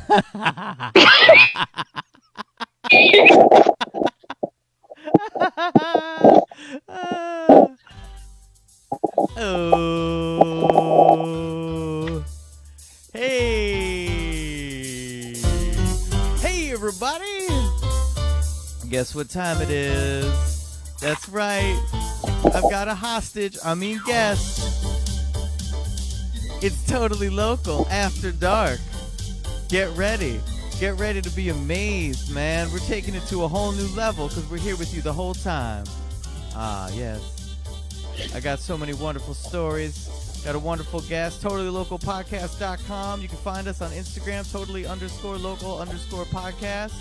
Oh. Hey. Hey, everybody. Guess what time it is? That's right. I've got a hostage. I mean, guest. It's totally local after dark. Get ready. Get ready to be amazed, man. We're taking it to a whole new level because we're here with you the whole time. Ah, yes. I got so many wonderful stories. Got a wonderful guest. TotallyLocalPodcast.com. You can find us on Instagram, totally_local_podcast.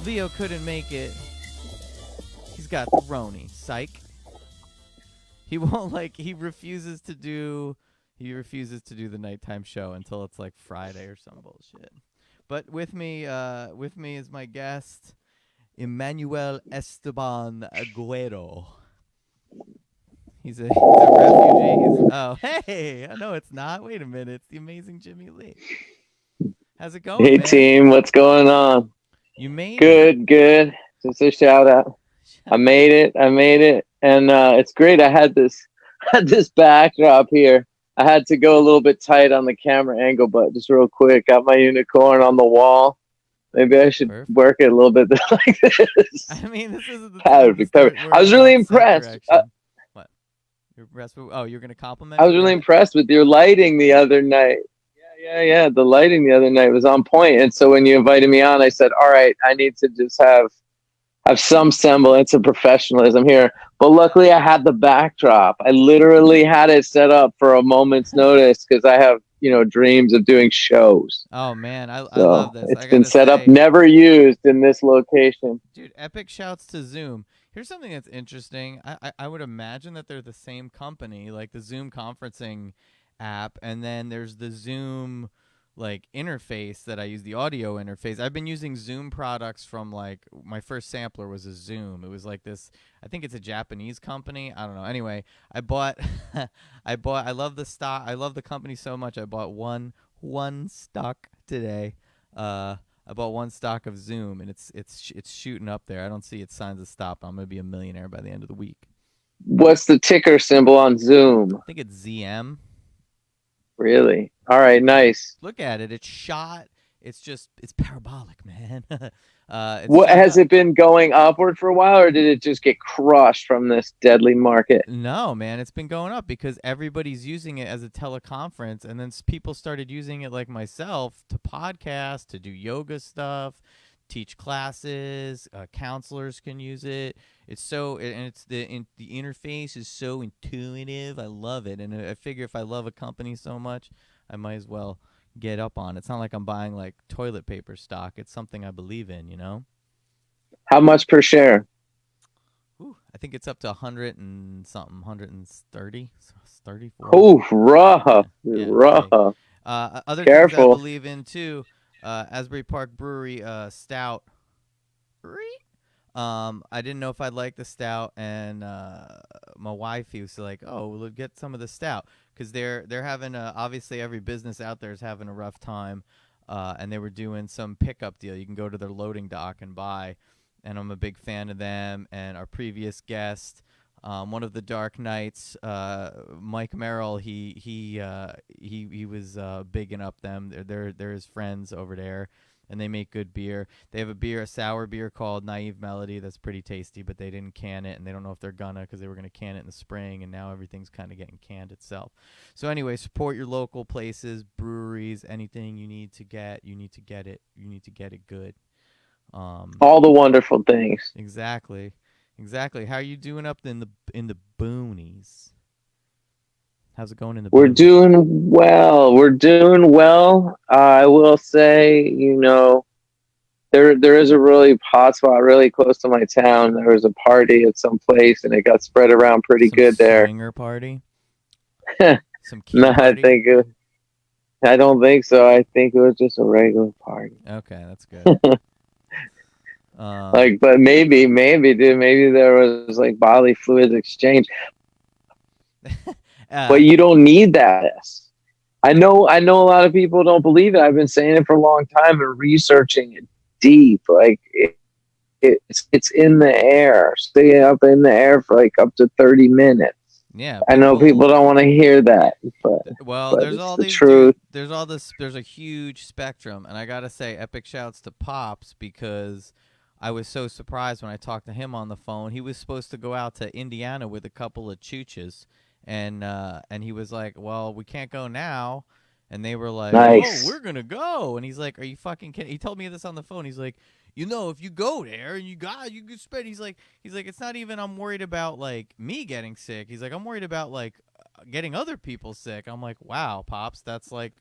Leo couldn't make it. He's got the Roni. Psych. He won't he refuses to do the nighttime show until it's like Friday or some bullshit. But with me is my guest, Emmanuel Esteban Aguero. He's a refugee. Oh, hey! No, it's not. Wait a minute. It's the amazing Jimmy Lee. How's it going, Hey, man? team. What's going on? You made it. Good. Just a shout out. I made it. And it's great. I had this backdrop here. I had to go a little bit tight on the camera angle, but just real quick, got my unicorn on the wall. Maybe I should work it a little bit like this. I mean, this isn't the time to start I was really impressed. What? You're impressed with, you're going to compliment I was really impressed with your lighting the other night. Yeah. The lighting the other night was on point. And so when you invited me on, I said, all right, I need to just have some semblance of professionalism here. But luckily I had the backdrop. I literally had it set up for a moment's notice because I have, dreams of doing shows. Oh man, I love this. It's been set up, never used in this location. Dude, epic shouts to Zoom. Here's something that's interesting. I would imagine that they're the same company, like the Zoom conferencing app, and then there's the Zoom interface that I use, the audio interface. I've been using Zoom products from my first sampler was a Zoom. It was like this, I think it's a Japanese company. I don't know. Anyway, I love the stock. I love the company so much. I bought one stock today. I bought one stock of Zoom, and it's shooting up there. I don't see its signs of stop. I'm gonna be a millionaire by the end of the week. What's the ticker symbol on Zoom? I think it's ZM. Really? All right, nice. Look at it. It's shot. It's parabolic, man. What has it been going upward for a while, or did it just get crushed from this deadly market? No, man, it's been going up because everybody's using it as a teleconference, and then people started using it like myself to podcast, to do yoga stuff, teach classes. Counselors can use it. It's the interface is so intuitive. I love it, and I figure if I love a company so much, I might as well get up on it. It's not like I'm buying toilet paper stock. It's something I believe in, How much per share? Ooh, I think it's up to 100 and something, 130, 34. Oh, rough. Careful. Other things I believe in too. Asbury Park Brewery stout. I didn't know if I'd like the stout, and my wife was like, "Oh, we'll get some of the stout," because they're having obviously every business out there is having a rough time, and they were doing some pickup deal. You can go to their loading dock and buy, and I'm a big fan of them. And our previous guest, one of the Dark Knights, Mike Merrill, he was bigging up them. They're his friends over there. And they make good beer. They have a sour beer called Naive Melody that's pretty tasty, but they didn't can it, and they don't know if they're gonna because they were gonna can it in the spring, and now everything's kind of getting canned itself. So anyway, support your local places, breweries, anything you need to get it. You need to get it good. All the wonderful things. Exactly. How are you doing up in the boonies? How's it going in the We're boonies? doing well. I will say, there is a really hot spot really close to my town. There was a party at some place, and it got spread around pretty good there. Swinger party? Some No, party? I don't think so. I think it was just a regular party. Okay, that's good. But maybe, dude, maybe there was bodily fluids exchange. But you don't need that. I know a lot of people don't believe it. I've been saying it for a long time and researching it deep. Like it's in the air. Stay up in the air for like up to 30 minutes. Yeah, I know people people. don't want to hear that, but Well, but there's it's all the these dude. truth. There's all this. There's a huge spectrum, and I gotta say, epic shouts to Pops because I was so surprised when I talked to him on the phone. He was supposed to go out to Indiana with a couple of chooches, and he was like, "Well, we can't go now." And they were like, "Oh, Nice. we're gonna go." And he's like, "Are you fucking kidding?" He told me this on the phone. He's like, if you go there and you could spend. He's like, it's not even. I'm worried about like me getting sick. He's like, I'm worried about like getting other people sick. I'm like, wow, Pops, that's like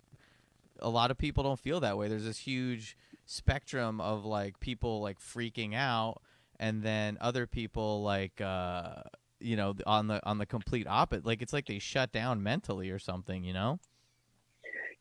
a lot of people don't feel that way. There's this huge spectrum of like people like freaking out, and then other people like on the complete opposite. Like it's like they shut down mentally or something.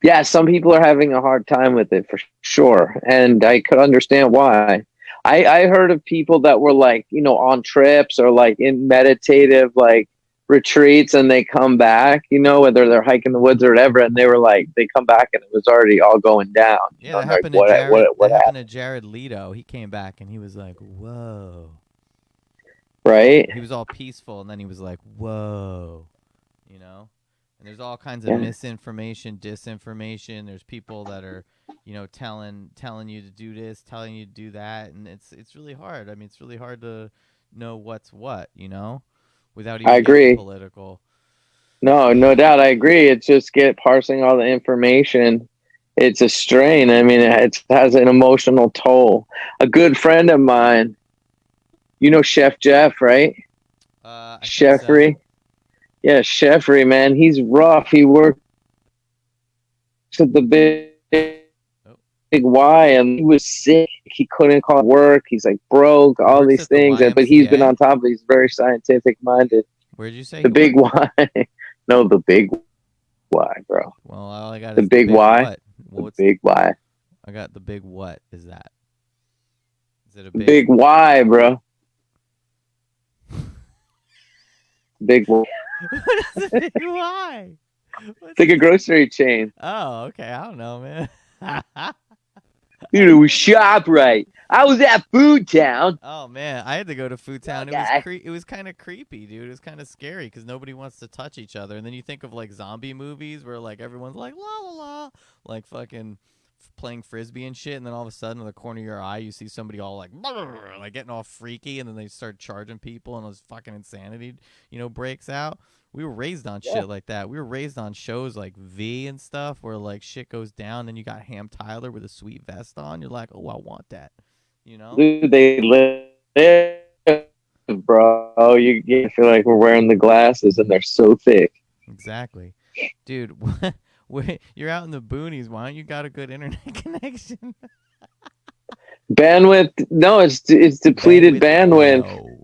Yeah, some people are having a hard time with it for sure, and I could understand why. I heard of people that were like, on trips or like in meditative like retreats, and they come back, whether they're hiking the woods or whatever, and they were like, they come back and it was already all going down, Yeah, that and they're like, happened to what Jared. what That happened happened, to Jared Leto. He came back and he was like, whoa. right? He was all peaceful, and then he was like, whoa. You know. And there's all kinds of Yeah, misinformation, disinformation. There's people that are, telling you to do this, telling you to do that, and it's really hard. I mean, it's really hard to know what's what, without I even getting agree. political. No, no doubt, I agree. It's just get parsing all the information. It's a strain. I mean, it has an emotional toll. A good friend of mine, Chef Jeff, right? I think so. Chefry. Yeah, Chefry, man. He's rough. He works at the Oh, big Y, and he was sick. He couldn't call it work. He's like broke, he all works these at the things. But he's been YMCA. on top of it. He's very scientific minded. Where'd you say The he big worked? Y. No, the big Y, bro. Well, all I got The is the big big Y. what. The What's big Y. I got the big what is that? Is it a The big? big Y, bro. Big Y. What is a big Y? It's What's like a a big? grocery chain. Oh, okay. I don't know, man. I Dude, it didn't was even know that. ShopRite. I was at Food Town. Oh man, I had to go to Food Town. Okay. It was kind of creepy, dude. It was kind of scary because nobody wants to touch each other. And then you think of like zombie movies where like everyone's like la la la, like fucking playing frisbee and shit. And then all of a sudden, in the corner of your eye, you see somebody all like like getting all freaky, and then they start charging people, and this fucking insanity, breaks out. We were raised on Yeah. shit like that. We were raised on shows like V and stuff where like shit goes down. Then you got Ham Tyler with a sweet vest on. You're like, oh, I want that. You know? Dude, they live, bro. You feel like we're wearing the glasses and they're so thick. Exactly. Dude, you're out in the boonies. Why don't you got a good internet connection? Bandwidth, no, it's depleted Bandwidth bandwidth. down.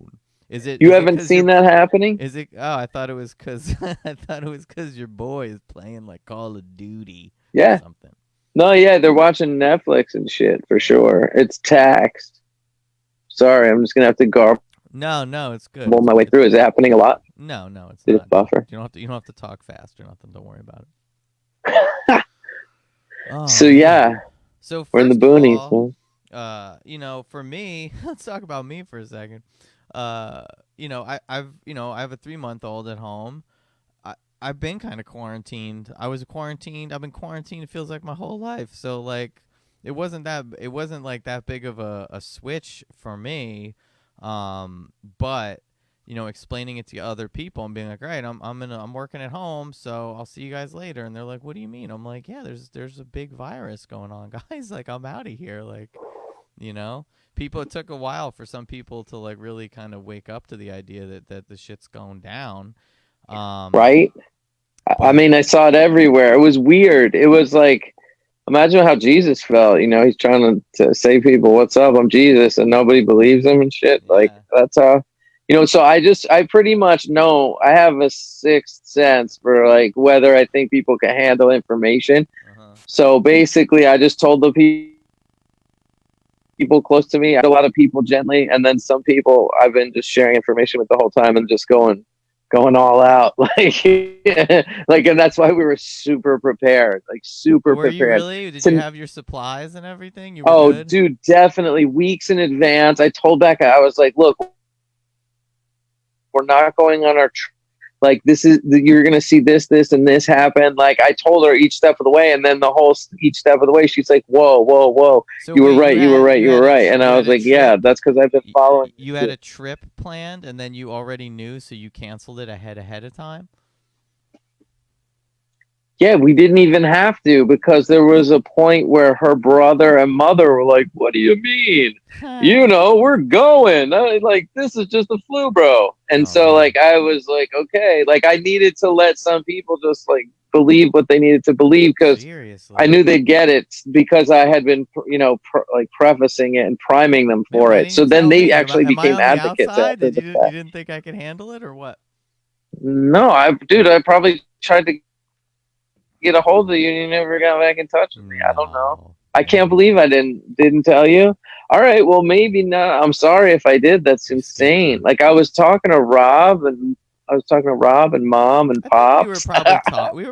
Is it You is it haven't cuz seen you're that happening? is it Oh, I thought it was cuz I thought it was cuz your boy is playing like Call of Duty or Yeah. something. No, yeah, they're watching Netflix and shit for Yeah. sure. It's taxed. Sorry, I'm just gonna have to garble No, no, it's good. my way It's through. Is it happening a lot? no, no, it's Did it not. No. buffer? You don't have to talk fast or nothing. Don't worry about it. So Oh man. yeah, So we're in the first of boonies, all, man. for me, let's talk about me for a second. I have a 3-month-old at home. I've been kind of quarantined. I was quarantined. I've been quarantined. It feels like my whole life. So like, it wasn't like that big of a switch for me. But explaining it to other people and being like, right, I'm working at home, so I'll see you guys later. And they're like, what do you mean? I'm like, yeah, there's a big virus going on, guys. Like, I'm out of here. Like, you know, people. It took a while for some people to like really kind of wake up to the idea that the shit's going down. Um, Right? I but mean, I saw it everywhere. It was weird. It was like, imagine how Jesus felt. He's trying to say people, "What's up? I'm Jesus," and nobody believes him and shit. Like yeah, that's how. So I pretty much know. I have a sixth sense for like whether I think people can handle information. uh huh, So basically, I just told the people close to me. I had a lot of people gently, and then some people I've been just sharing information with the whole time and just going going all out, like, like, and that's why we were super prepared, like super Were you prepared. really? Did you To, have your supplies and everything? You were oh, good? dude, definitely weeks in advance. I told Becca, I was like, look, we're not going on our like, this is, you're gonna see this and this happen. Like, I told her each step of the way, and then the whole each step of the way she's like, whoa, whoa, whoa, So you were wait, right, you were right, you were right. And you I had was a like, yeah, trip that's because I've been following you had you. a trip planned and then you already knew, so you canceled it ahead of time? Yeah, we didn't even have to, because there was a point where her brother and mother were like, what do you mean? You know, we're going. Like, this is just a flu, bro. And Oh so, man. like, I was like, okay. Like, I needed to let some people just, like, believe what they needed to believe, because I Seriously. knew they'd get it, because I had been, like, prefacing it and priming them Man, for why it. didn't you So then tell they me? actually Am I became on the advocates outside? after Did the you fact. didn't think I could handle it or what? No, dude, I probably tried to get a hold of you and you never got back in touch with me. I don't know. No. I can't believe I didn't tell you. All right, well, maybe not. I'm sorry if I did. That's You insane. scapegoat. Like, I was talking to Rob, and mom and I think we were pops.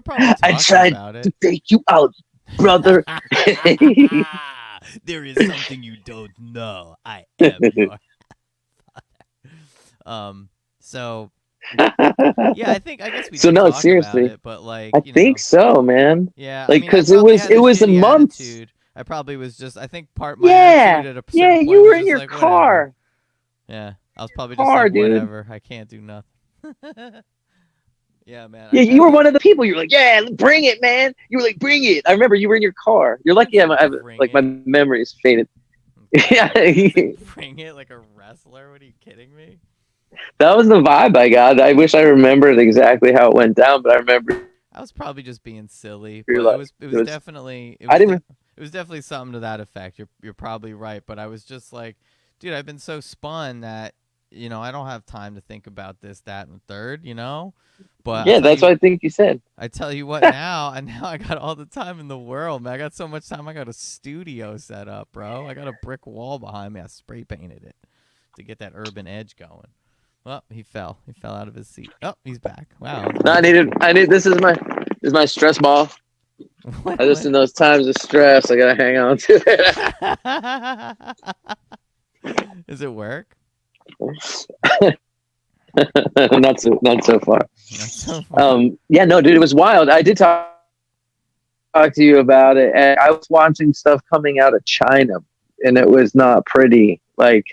probably I talking tried about to it. fake you out, brother. There is something you don't know. I am your so yeah, I guess we So did no, talk about seriously, it, but I think so, man. yeah, I Like, mean, I because probably had it a was a shitty month. attitude. I probably was just I think my Yeah, attitude at a yeah. certain point You was were in just your like whatever. car, Yeah. I was probably just like dude. whatever. I can't do nothing. Yeah, man. Yeah, I you were one of the people. You were like, "Yeah, bring it, man." You were like, "Bring it." I remember you were in your car. You're didn't lucky. say bring Like, my it. memory is faded. Bring Yeah, it. You didn't say bring it like a wrestler. What are you kidding me? that was the vibe I got. I wish I remembered exactly how it went down, but I remember I was probably just being silly, you're but like, it it was was. definitely I didn't. it was definitely something to that effect. You're probably right, but I was just like, dude, I've been so spun that I don't have time to think about this, that, and the third. But Yeah, that's what I think you said. I tell you what now, and now I got all the time in the world, man. I got so much time. I got a studio set up, bro. I got a brick wall behind me. I spray painted it to get that urban edge going. Well, he fell. He fell out of his seat. Oh, he's back. Wow, that was No, weird. I need. This is my stress ball. I just, in those times of stress, I gotta hang on to it. Does it work? Not so far. Not so far. Yeah, no, dude, it was wild. I did talk to you about it, and I was watching stuff coming out of China, and it was not pretty. Like,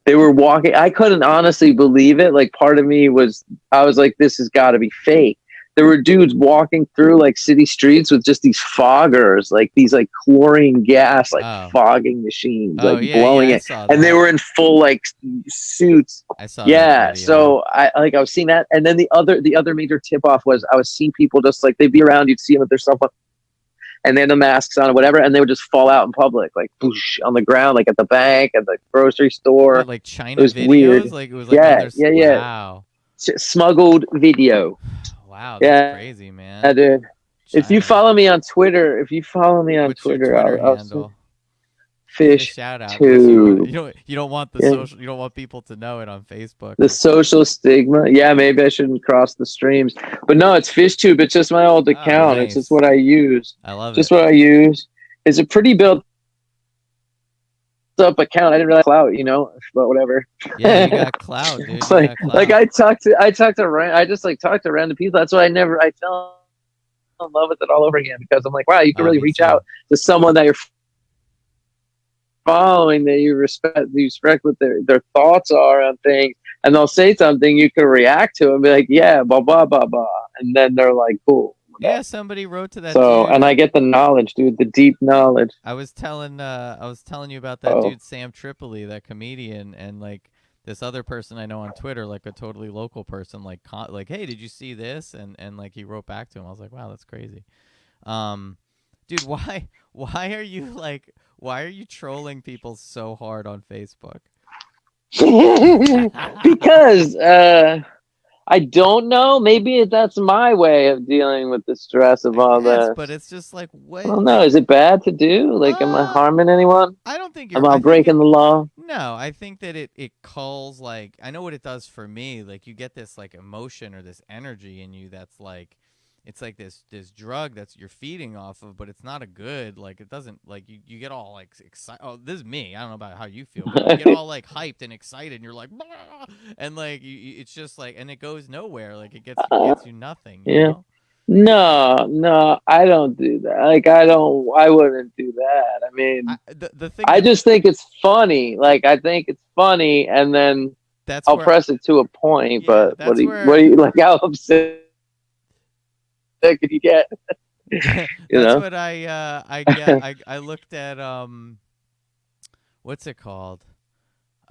they were walking. I couldn't honestly believe it. Like, part of me was, I was like, this has got to be fake. There were dudes walking through, like, city streets with just these foggers, like these, like, chlorine gas, like, Oh. fogging machines, Oh like, yeah, blowing yeah. I it, saw and they that. were in full, like, suits. I saw that Yeah, video. so I was seeing that, and then the other major tip off was I was seeing people just, like, they'd be around, you'd see them with their cell phone, and they had the masks on or whatever, and they would just fall out in public, like, whoosh, on the ground, like at the bank, at the grocery What, store. like It China was weird. videos? Like it was like on Yeah, their yeah, yeah. wow. Smuggled video. Wow, that's Yeah, crazy, man. dude. China. If you follow me on What's your Twitter, Twitter I'll handle? Give it a fish shout out unless to you don't want the yeah, social you don't want people to know it on Facebook the or social stigma. Yeah, maybe I shouldn't cross the streams, but no, it's FishTube. It's just my old oh, account. It's just nice. what I use. I love Just it. what I use. It's a pretty built up account. I didn't realize clout, but whatever. Yeah, you got clout, dude. You like got like clout. I talked to I just, like, talked to random people. That's why I fell in love with it all over again, because I'm like, wow, you can really Me reach too. out to someone that you're following, that you respect what their thoughts are on things, and they'll say something, you can react to and be like, yeah, blah blah blah blah, and then they're like, cool. Yeah, somebody wrote to that So, dude. and I get the knowledge, dude, the deep knowledge. I was telling you about that Oh, dude Sam Tripoli, that comedian, and like this other person I know on Twitter, like a totally local person, like, hey, did you see this? And like he wrote back to him. I was like, wow, that's crazy. Dude, why are you why are you trolling people so hard on Facebook? because I don't know. Maybe that's my way of dealing with the stress of I all guess, but this. it's just I what don't know. Is it bad to do? Like, am I harming anyone? I don't think Am you're I breaking the law? No, I think that it calls, like, I know what it does for me. Like, you get this like emotion or this energy in you that's like, it's like this drug that's you're feeding off of, but it's not a good, like, it doesn't, like, you get all like excited. Oh, this is me. I don't know about how you feel, but you get all like hyped and excited and you're like, "Bah!" And like it's just like, and it goes nowhere. Like it Uh, gets you nothing, you yeah. know? No, no, I don't do that. Like, I wouldn't do that. I mean, The thing I that just think it's funny. Like, I think it's funny, and then that's I'll where press it to a point. yeah, But that's what where do you like? How upset can you get? You that's know? what I get. I looked at what's it called?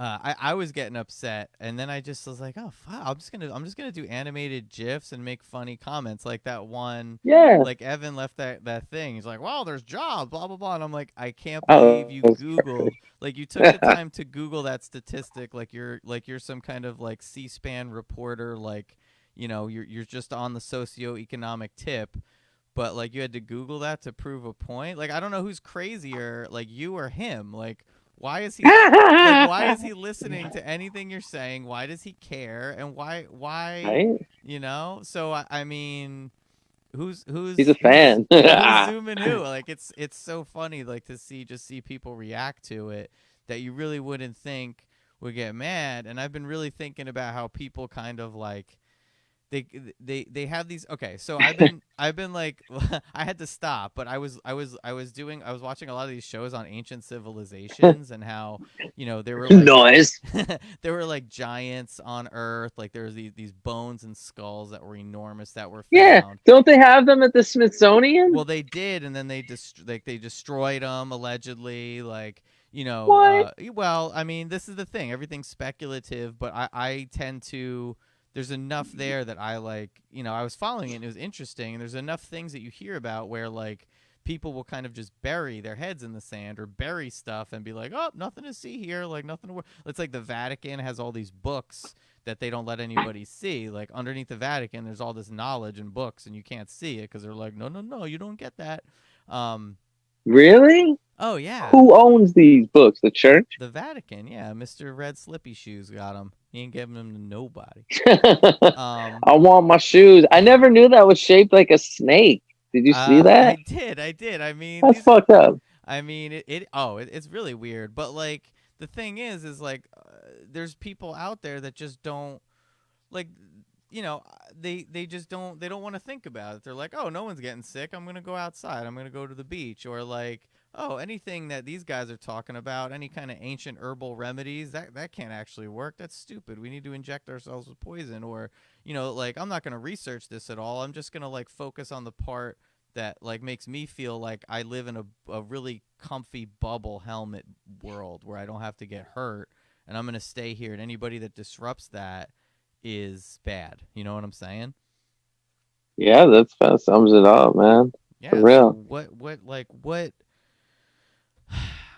I was getting upset, and then I just was like, oh fuck, I'm just gonna do animated gifs and make funny comments like that one. Yeah. Like Evan left that thing. He's like, "Wow, there's jobs, blah blah blah," and I'm like, I can't believe Oh, you it's Googled, like, you took the time to Google that statistic, like you're some kind of like C-SPAN reporter, like, you're just on the socioeconomic tip, but like you had to Google that to prove a point. Like, I don't know who's crazier, like you or him. Like, why is he why is he listening to anything you're saying? Why does he care? And why right. so I mean, who's He's a who's who's fan. yeah, who's zooming who? Like, it's so funny, like, to see people react to it that you really wouldn't think would get mad. And I've been really thinking about how people kind of like they they have these. Okay, so I've been like, I had to stop, but I was watching a lot of these shows on ancient civilizations and how, there were like Noise. there were like giants on Earth. Like, there was these bones and skulls that were enormous that were Yeah. found. Don't they have them at the Smithsonian? Well, they did, and then they destroyed them allegedly. Like, What? well, I mean, this is the thing. Everything's speculative, but I tend to. There's enough there that I like. I was following it, and it was interesting. And there's enough things that you hear about where, like, people will kind of just bury their heads in the sand or bury stuff and be like, "Oh, nothing to see here. Like, nothing to." It's like the Vatican has all these books that they don't let anybody see. Like, underneath the Vatican, there's all this knowledge and books, and you can't see it because they're like, no, no, no, you don't get that. Um, Really? oh yeah, Who owns these books? The church? the Vatican, yeah. Mister Red Slippy Shoes got them. He ain't giving them to nobody. Um, I want my shoes. I never knew that was shaped like a snake. Did you see I that? did, I did. I mean, That's these are. fucked up. I mean, it's really weird. But like, the thing is like, there's people out there that just don't, like, they just don't want to think about it. They're like, oh, no one's getting sick, I'm gonna go outside, I'm gonna go to the beach. Or like, oh, anything that these guys are talking about, any kind of ancient herbal remedies, that can't actually work, that's stupid, we need to inject ourselves with poison. Or, like, I'm not gonna research this at all, I'm just gonna like focus on the part that like makes me feel like I live in a really comfy bubble helmet world where I don't have to get hurt, and I'm gonna stay here, and anybody that disrupts that is bad. You know what I'm saying? Yeah, that sums it up, man. For Yeah. So real. what?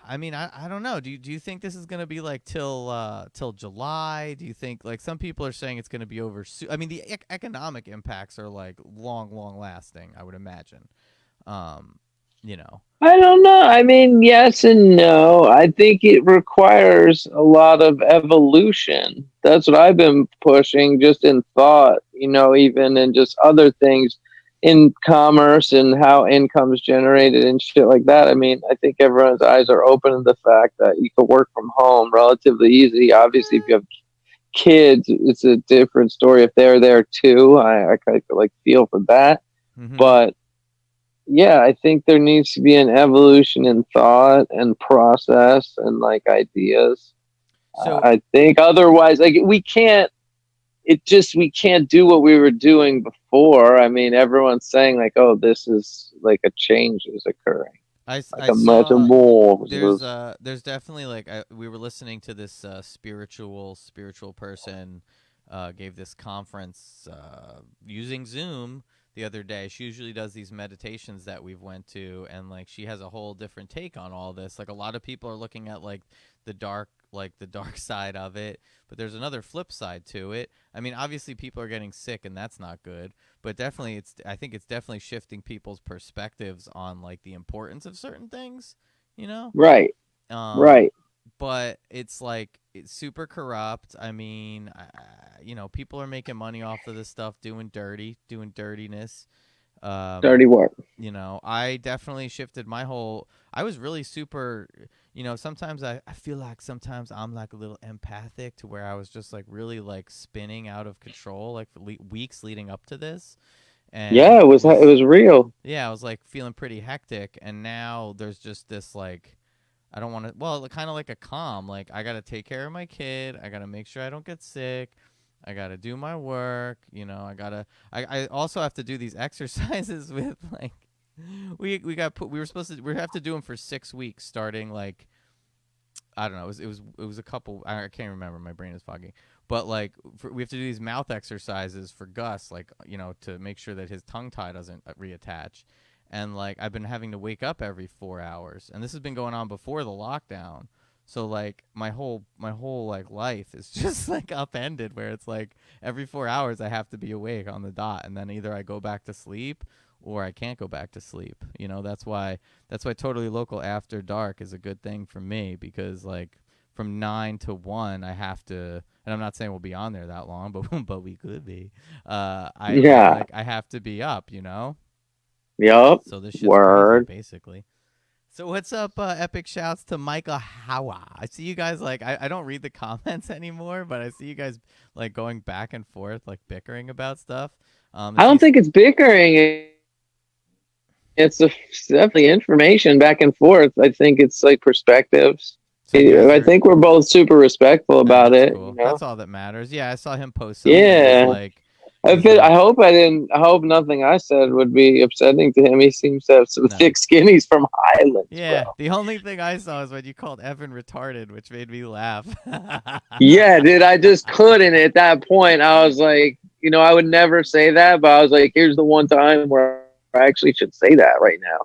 I mean, I don't know. Do you think this is gonna be like till July? Do you think, like, some people are saying it's gonna be over soon? I mean, the economic impacts are like long lasting, I would imagine. Um, you know. I don't know. I mean, yes and no. I think it requires a lot of evolution. That's what I've been pushing just in thought, even in just other things in commerce and how income's generated and shit like that. I mean, I think everyone's eyes are open to the fact that you can work from home relatively easy. Obviously, if you have kids, it's a different story if they're there too. I kind of like feel for that. Mm-hmm. But yeah, I think there needs to be an evolution in thought and process and like ideas. So I think otherwise, like we can't do what we were doing before. I mean, everyone's saying like, oh, this is like a change is occurring, like I a saw metamorphosis. there's definitely like, we were listening to this spiritual person gave this conference using Zoom the other day. She usually does these meditations that we've went to, and like, she has a whole different take on all this. Like, a lot of people are looking at like the dark side of it, but there's another flip side to it. I mean, obviously people are getting sick, and that's not good, but definitely I think it's definitely shifting people's perspectives on like the importance of certain things, you know? Right, Um right. but it's like it's super corrupt. I mean, people are making money off of this stuff, doing dirtiness. Um, Dirty work. I definitely shifted my whole. I was really super. Sometimes I feel like sometimes I'm like a little empathic to where I was just like really like spinning out of control, like for weeks leading up to this, Yeah, and it was real. yeah, I was like feeling pretty hectic, and now there's just this like I don't want to. Well, kind of like a calm. Like I got to take care of my kid. I got to make sure I don't get sick. I got to do my work. I gotta. I also have to do these exercises with like. We were supposed to. We have to do them for 6 weeks, starting like I don't know. It was a couple. I can't remember. My brain is foggy. But like we have to do these mouth exercises for Gus, like to make sure that his tongue tie doesn't reattach. And like I've been having to wake up every 4 hours, and this has been going on before the lockdown. So like my whole like life is just like upended, where it's like every 4 hours I have to be awake on the dot, and then either I go back to sleep or I can't go back to sleep. That's why totally local after dark is a good thing for me, because like from 9 to 1 I have to, and I'm not saying we'll be on there that long, but but we could be. Yeah. I have to be up, Yup. so this shit's crazy Word. basically. So what's up, epic shouts to Micah Howa. I see you guys like I don't read the comments anymore, but I see you guys like going back and forth, like bickering about stuff. I Is don't he's think it's bickering. It's definitely information back and forth. I think it's like perspectives. so you guys I are think we're both super respectful about that's it, cool. That's all that matters. Yeah, I saw him post something. Yeah. I hope I didn't. I hope nothing I said would be upsetting to him. He seems to have some no. thick skinnies from Highlands, bro. Yeah, the only thing I saw is when you called Evan retarded, which made me laugh. Yeah, dude. I just couldn't at that point. I was like, I would never say that, but I was like, here's the one time where I actually should say that right now.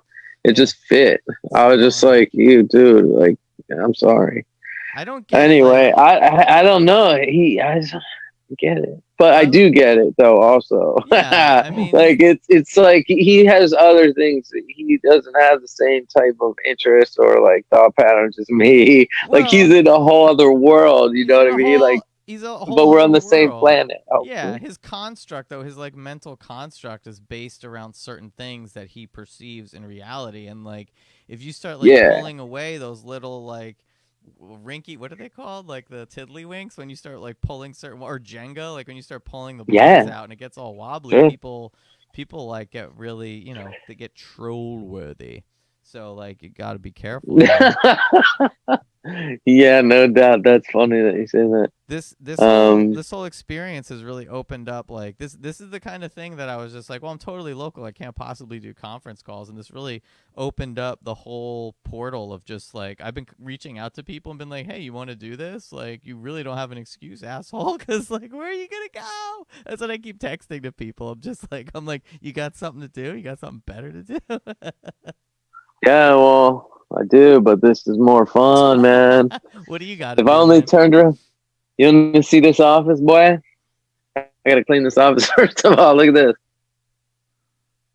It Yeah, just fit. it's I was just funny. like, you, dude. Like, I'm sorry. I don't get like Anyway, I don't know. I just don't get it, but I I do get it though. Also, yeah, I mean like it's like he has other things that he doesn't have the same type of interest or like thought patterns as me. Like he's well, in a whole other world. You know what I mean? Like, he's a but whole we're on other the same world. planet. Yeah, Hopefully, his construct though, his like mental construct is based around certain things that he perceives in reality, and like if you start like yeah, pulling away those little like rinky, what are they called, like the tiddlywinks, when you start like pulling certain, or Jenga, like when you start pulling the blocks yeah, out and it gets all wobbly, sure. people like get really, they get troll worthy. So like you got to be careful, Yeah, no doubt. That's funny that you say that. this whole Um, this whole experience has really opened up like this is the kind of thing that I was just like, well, I'm totally local, I can't possibly do conference calls, and this really opened up the whole portal of just like I've been reaching out to people and been like, hey, you want to do this? Like, you really don't have an excuse, asshole, because like where are you gonna go? That's what I keep texting to people. I'm like, you got something to do, you got something better to do. yeah, well, I do, but this is more fun, man. What do you got to If I do, only man? turned around, you want to see this office, boy? I gotta clean this office first of all. Look at this.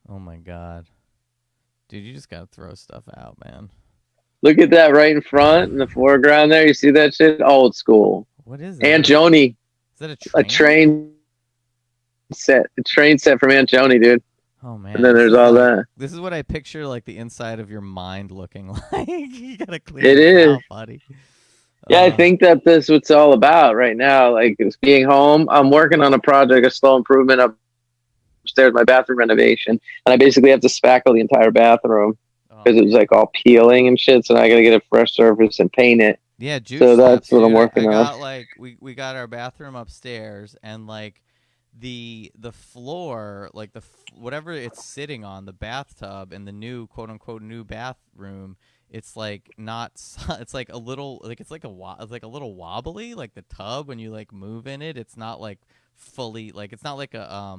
Oh my god, dude, you just gotta throw stuff out, man. Look at that right in front in the foreground there. You see that shit? Old school. What is that? Aunt Joni, Is that a a train? train set from Aunt Joni, dude. Oh And man, then this there's is all like that. this is what I picture like the inside of your mind looking like. You gotta clean It this is. out, buddy. Yeah, I think that this what's all about right now. Like it's being home. I'm working on a project, a slow improvement upstairs, my bathroom renovation, and I basically have to spackle the entire bathroom oh because it was man, like all peeling and shit. So now I got to get a fresh surface and paint it. yeah, juice So that's snaps, what I'm dude. I working on. got like we got our bathroom upstairs, and like the floor, like whatever it's sitting on, the bathtub in the new quote unquote new bathroom, it's like not it's like a little like it's like a little wobbly, like the tub when you like move in it. It's not like fully like it's not like a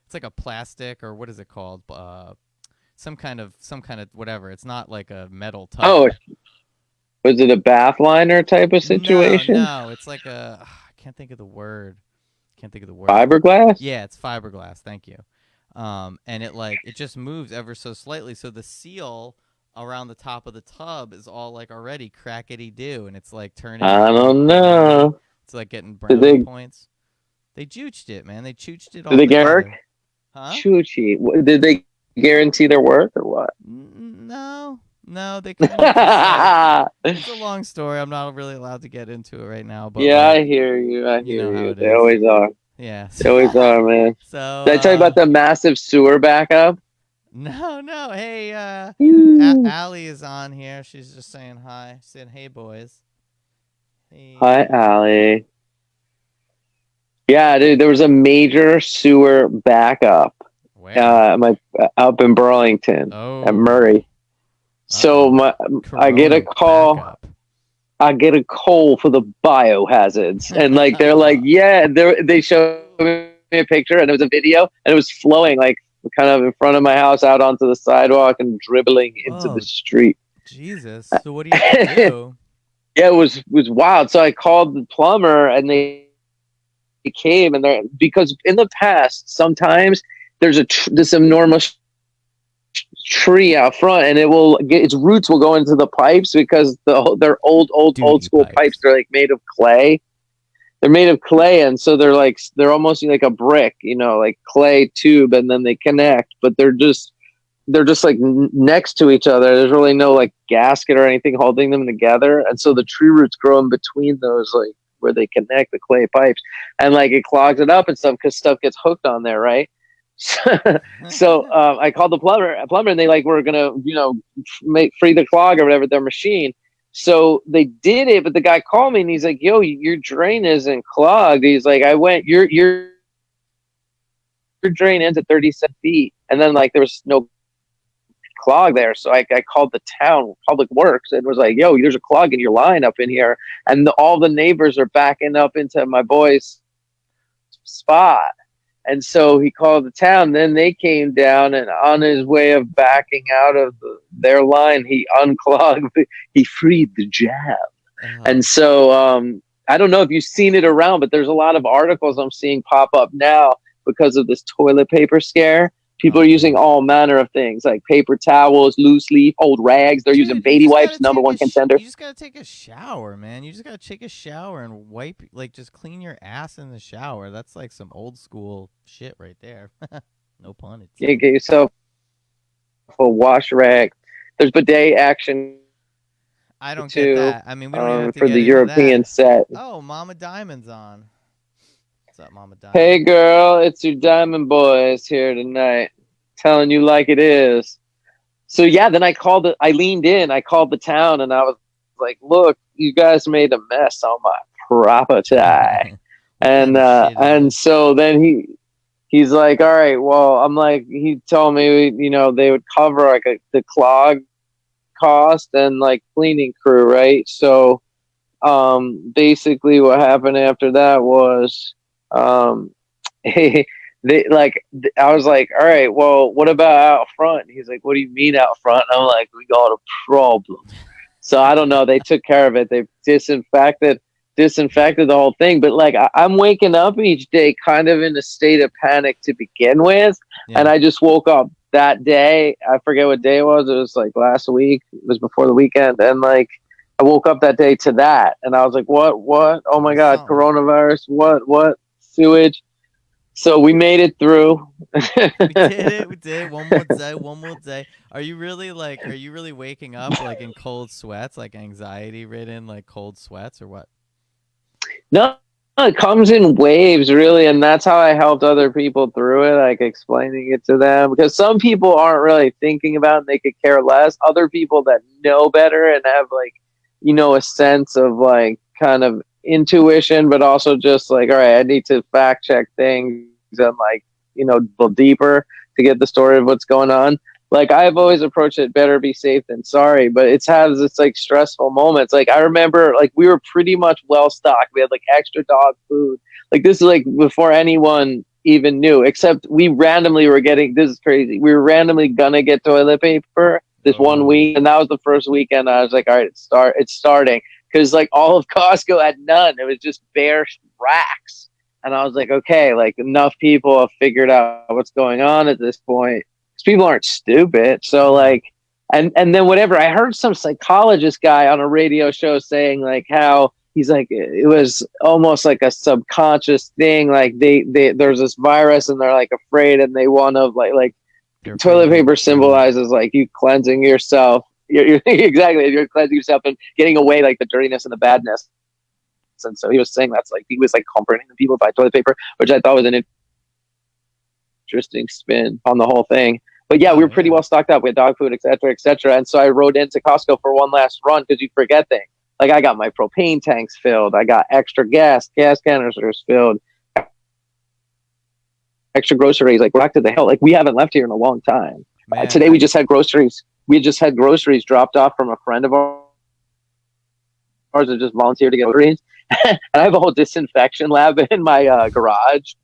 it's like a plastic, or what is it called? Some kind of whatever. It's not like a metal Oh, tub. was it a bath liner type of No, situation? no, it's like a I can't think of the word. Can't think of the word. Fiberglass? Yeah, it's fiberglass. Thank you. And it like it just moves ever so slightly. So the seal around the top of the tub is all like already crackety do, and it's like turning I all like don't browny. know. It's like getting Did brownie they points. They juiced it, man. They chooched it did all they get work? together. Huh? Chuchi. Did they guarantee their worth or what? No, no. They kind of just like. It's a long story. I'm not really allowed to get into it right now, but Yeah, I like, hear you. I you hear know how you. it They is. always are. Yeah. They always are, man. So, Did I tell you about the massive sewer backup? no, no. Hey, Hmm. Allie is on here. She's just saying hi. Saying, hey, boys. Hi, Hey. Allie. Yeah, dude, there was a major sewer backup Where? my up in Burlington at Oh. Murray. Uh So oh. I get a Corona call. backup. I get a call for the biohazards, and like they're like, yeah, they show me a picture, and it was a video, and it was flowing like kind of in front of my house out onto the sidewalk and dribbling into the Oh, street. Jesus. So what do you have to do? Yeah, it was wild. So I called the plumber, and they came, and they're because in the past sometimes there's this enormous tree out front, and it will get its roots will go into the pipes because they're old Duty school pipes. pipes. They're like made of clay. They're made of clay, and so they're almost like a brick, like clay tube, and then they connect, but they're just like next to each other. There's really no like gasket or anything holding them together, and so the tree roots grow in between those, like where they connect the clay pipes, and like it clogs it up and stuff because stuff gets hooked on there, right? So I called the plumber, and they like were gonna make free the clog or whatever their machine. So they did it, but the guy called me and he's like, "Yo, your drain isn't clogged." He's like, "I went your drain ends at 37 feet," and then like there was no clog there. So I called the town public works and was like, "Yo, there's a clog in your line up in here," and all the neighbors are backing up into my boy's spot. And so he called the town. Then they came down, and on his way of backing out of their line, he unclogged. He freed the jam. And Oh, so I don't know if you've seen it around, but there's a lot of articles I'm seeing pop up now because of this toilet paper scare. People are oh using man. all manner of things like paper towels, loose leaf, old rags. They're using Dude, you baby just wipes, gotta number take one contender. you just gotta take a shower, man. You just gotta take a shower and wipe, like, just clean your ass in the shower. That's like some old school shit right there. No pun You intended. get yourself a wash rag. There's bidet action I don't get too that. I mean, we don't even have to for get the into that. European set. Oh, Mama Diamond's on. What's up, Mama Hey Diamond? girl, it's your Diamond Boys here tonight, telling you like it is. So yeah, then I leaned in, I called the town, and I was like, "Look, you guys made a mess on my property." What kind And of shit is and this? so then he's like, "All right, well," I'm like, he told me, they would cover like the clog cost and like cleaning crew, right? So basically what happened after that was um they like I was like, all right, well, what about out front? He's like, what do you mean out front? And I'm like, we got a problem. So I don't know, they took care of it. They disinfected the whole thing, but like I'm waking up each day kind of in a state of panic to begin with, and Yeah. I just woke up that day. I forget what day it was. It was like last week. It was before the weekend, and like I woke up that day to that, and I was like, what? Oh It my was god, something. coronavirus! What? Sewage. So we made it through. We did it. We did it. One more day. One more day. Are you really like? Are you really waking up like in cold sweats, like anxiety ridden, like cold sweats, or what? No, it comes in waves, really, and that's how I helped other people through it, like explaining it to them. Because some people aren't really thinking about it and they could care less. Other people that know better and have like, a sense of like kind of intuition, but also just like, all right, I need to fact check things and like, go deeper to get the story of what's going on. Like I've always approached it better be safe than sorry, but it's has its like stressful moments. Like I remember like we were pretty much well stocked. We had like extra dog food. Like this is like before anyone even knew, except we randomly were getting this is crazy. We were randomly gonna get toilet paper this one Oh, week, and that was the first weekend. I was like, all right, it's starting. Because like all of Costco had none. It was just bare racks. And I was like, okay, like enough people have figured out what's going on at this point, because people aren't stupid. So no. like And then whatever, I heard some psychologist guy on a radio show saying like how he's like it was almost like a subconscious thing, like they there's this virus and they're like afraid and they want to like They're afraid toilet of paper getting it. symbolizes like you cleansing yourself. You're exactly, you're cleansing yourself and getting away like the dirtiness and the badness. And so he was saying that's like he was like comforting the people by toilet paper, which I thought was an interesting spin on the whole thing. But yeah, we No, were pretty yeah. well stocked up with dog food, et cetera, et cetera. And so I rode into Costco for one last run because you forget things. Like I got my propane tanks filled, I got extra gas canisters filled, extra groceries. Like we're back to the hill. Like we haven't left here in a long time. Man, Today we just had groceries. We just had groceries dropped off from a friend of ours that just volunteered to get groceries. And I have a whole disinfection lab in my garage.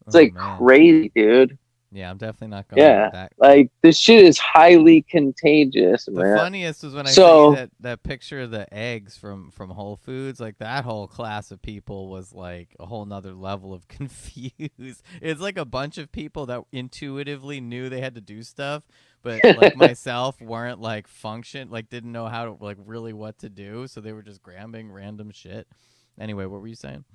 It's oh like man. crazy, dude. Yeah, I'm definitely not going Yeah, that. like this shit is highly contagious, The man. funniest was when I sent you So that picture of the eggs from Whole Foods. Like that whole class of people was like a whole nother level of confused. It's like a bunch of people that intuitively knew they had to do stuff, but like myself weren't like like didn't know how to like really what to do, so they were just grabbing random shit. Anyway, what were you saying?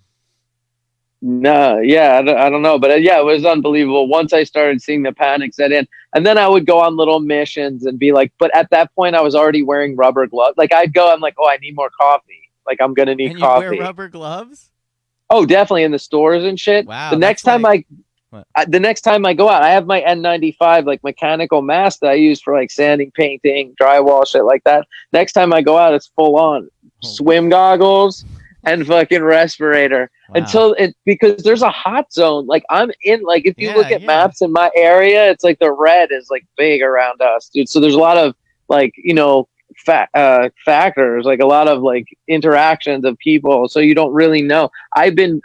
no, yeah, I don't know, but yeah, it was unbelievable. Once I started seeing the panic set in, and then I would go on little missions and be like, but at that point, I was already wearing rubber gloves. Like I'd go, I'm like, oh, I need more coffee. Like I'm gonna need And you'd wear coffee. rubber gloves? Oh, definitely in the stores and shit. Wow, that's like what? The next time I go out, I have my N95 like mechanical mask that I use for like sanding, painting, drywall, shit like that. Next time I go out, it's full on Holy swim goggles and fucking respirator wow. until it, because there's a hot zone. Like I'm in, like if you Yeah, look at yeah. maps in my area, it's like the red is like big around us, dude. So there's a lot of like, factors, like a lot of like interactions of people. So you don't really know. I've been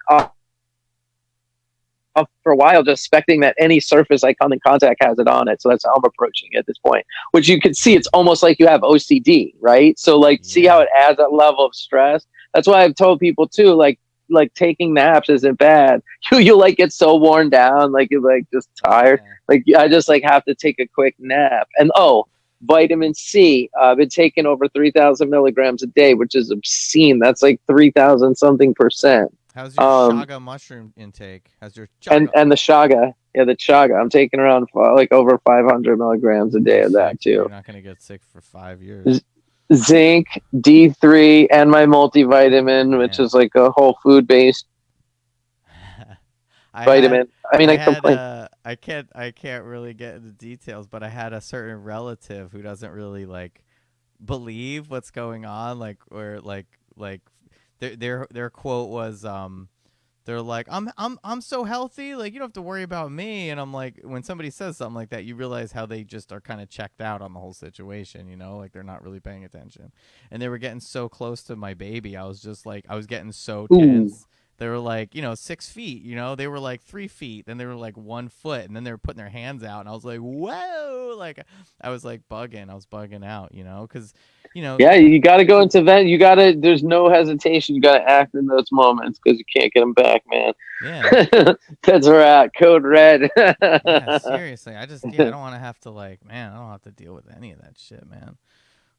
for a while just expecting that any surface I come in contact has it on it. So that's how I'm approaching it at this point, which you can see it's almost like you have OCD, right? So like see how Yeah. it adds that level of stress. That's why I've told people too, like taking naps isn't bad. You like get so worn down, like you're like just tired. Yeah. Like I just like have to take a quick nap. And vitamin C. I've been taking over 3,000 milligrams a day, which is obscene. That's like 3,000 something percent. How's your Um, shaga mushroom intake? How's your and chaga? and the shaga, yeah, the chaga. I'm taking around like over 500 milligrams a day You're of sick, that dude. You're too. not gonna get sick for 5 years. Zinc, D3, and my multivitamin, which Man. is like a whole food based I had vitamin. I mean, I I had complain. I can't really get into details, but I had a certain relative who doesn't really like believe what's going on, like or like their quote was they're like I'm so healthy, like you don't have to worry about me. And I'm like, when somebody says something like that, you realize how they just are kind of checked out on the whole situation, like they're not really paying attention. And they were getting so close to my baby, I was just like, I was getting so Ooh, tense. They were like, 6 feet, they were like 3 feet, then they were like 1 foot, and then they were putting their hands out, and I was like, whoa, like I was like bugging, I was bugging out, because you know yeah, you got to go into vent. You got to. There's no hesitation. You got to act in those moments because you can't get them back, man. yeah. That's where at. Code red. Yeah, seriously. I don't want to have to like, man, I don't have to deal with any of that shit, man.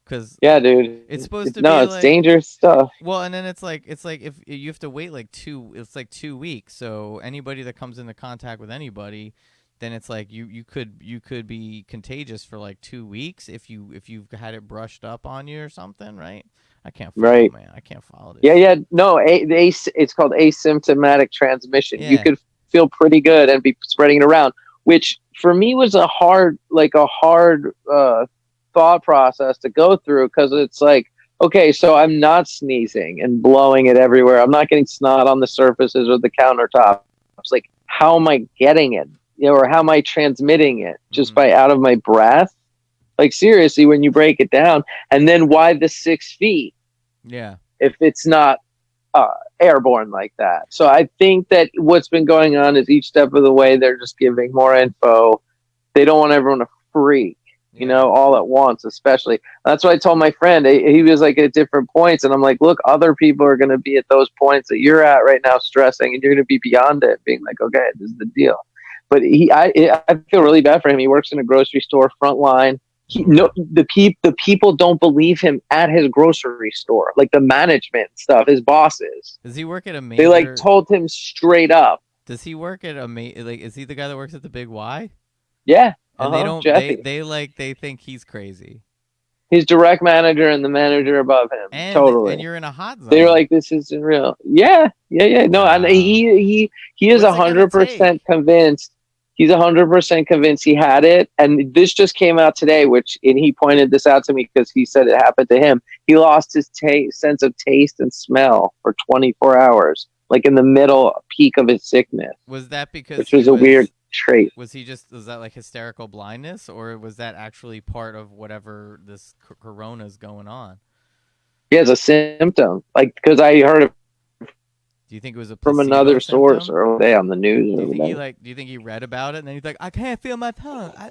Cuz Yeah, dude. it's supposed to No, be it's like, dangerous stuff. well, and then it's like if you have to wait like it's like 2 weeks. So anybody that comes into contact with anybody, then it's like you could be contagious for like 2 weeks if you've had it brushed up on you or something, right? I can't follow, Right. man. I can't follow this Yeah, shit. yeah. No, it's called asymptomatic transmission. You Yeah. could feel pretty good and be spreading it around, which for me was a hard thought process to go through because it's like, okay, so I'm not sneezing and blowing it everywhere. I'm not getting snot on the surfaces or the countertop. It's like, how am I getting it? Or how am I transmitting it? Just Mhm. by out of my breath? Like seriously, when you break it down, and then why the 6 feet Yeah. if it's not uh, airborne like that? So I think that what's been going on is each step of the way they're just giving more info. They don't want everyone to freak, Yeah. all at once, especially. That's what I told my friend. He was like at different points, and I'm like, look, other people are going to be at those points that you're at right now, stressing, and you're going to be beyond it, being like, okay, this is the deal. But I feel really bad for him. He works in a grocery store front line. No, the people don't believe him at his grocery store, like the management stuff, his bosses. Does he work at a They like major? told him straight up. Does he work at a like? Is he the guy that works at the Big Y? Yeah, And they don't. Jeffy. They think he's crazy. His direct manager and the manager above him. And Totally. you're in a hot They were zone. like, "This isn't real." Yeah, yeah, yeah. No, and Wow. he is What's it gonna 100% take? convinced. He's 100% convinced he had it, and this just came out today. And he pointed this out to me because he said it happened to him. He lost his sense of taste and smell for 24 hours, like in the middle peak of his sickness, Was that because which he was a weird was? trait. Was that like hysterical blindness, or was that actually part of whatever this corona's going on? He has a symptom, like because I heard Do you think it was a from placebo another source symptom? or day on the news Do or you think he whatever. like? Do you think he read about it and then he's like, I can't feel my tongue. I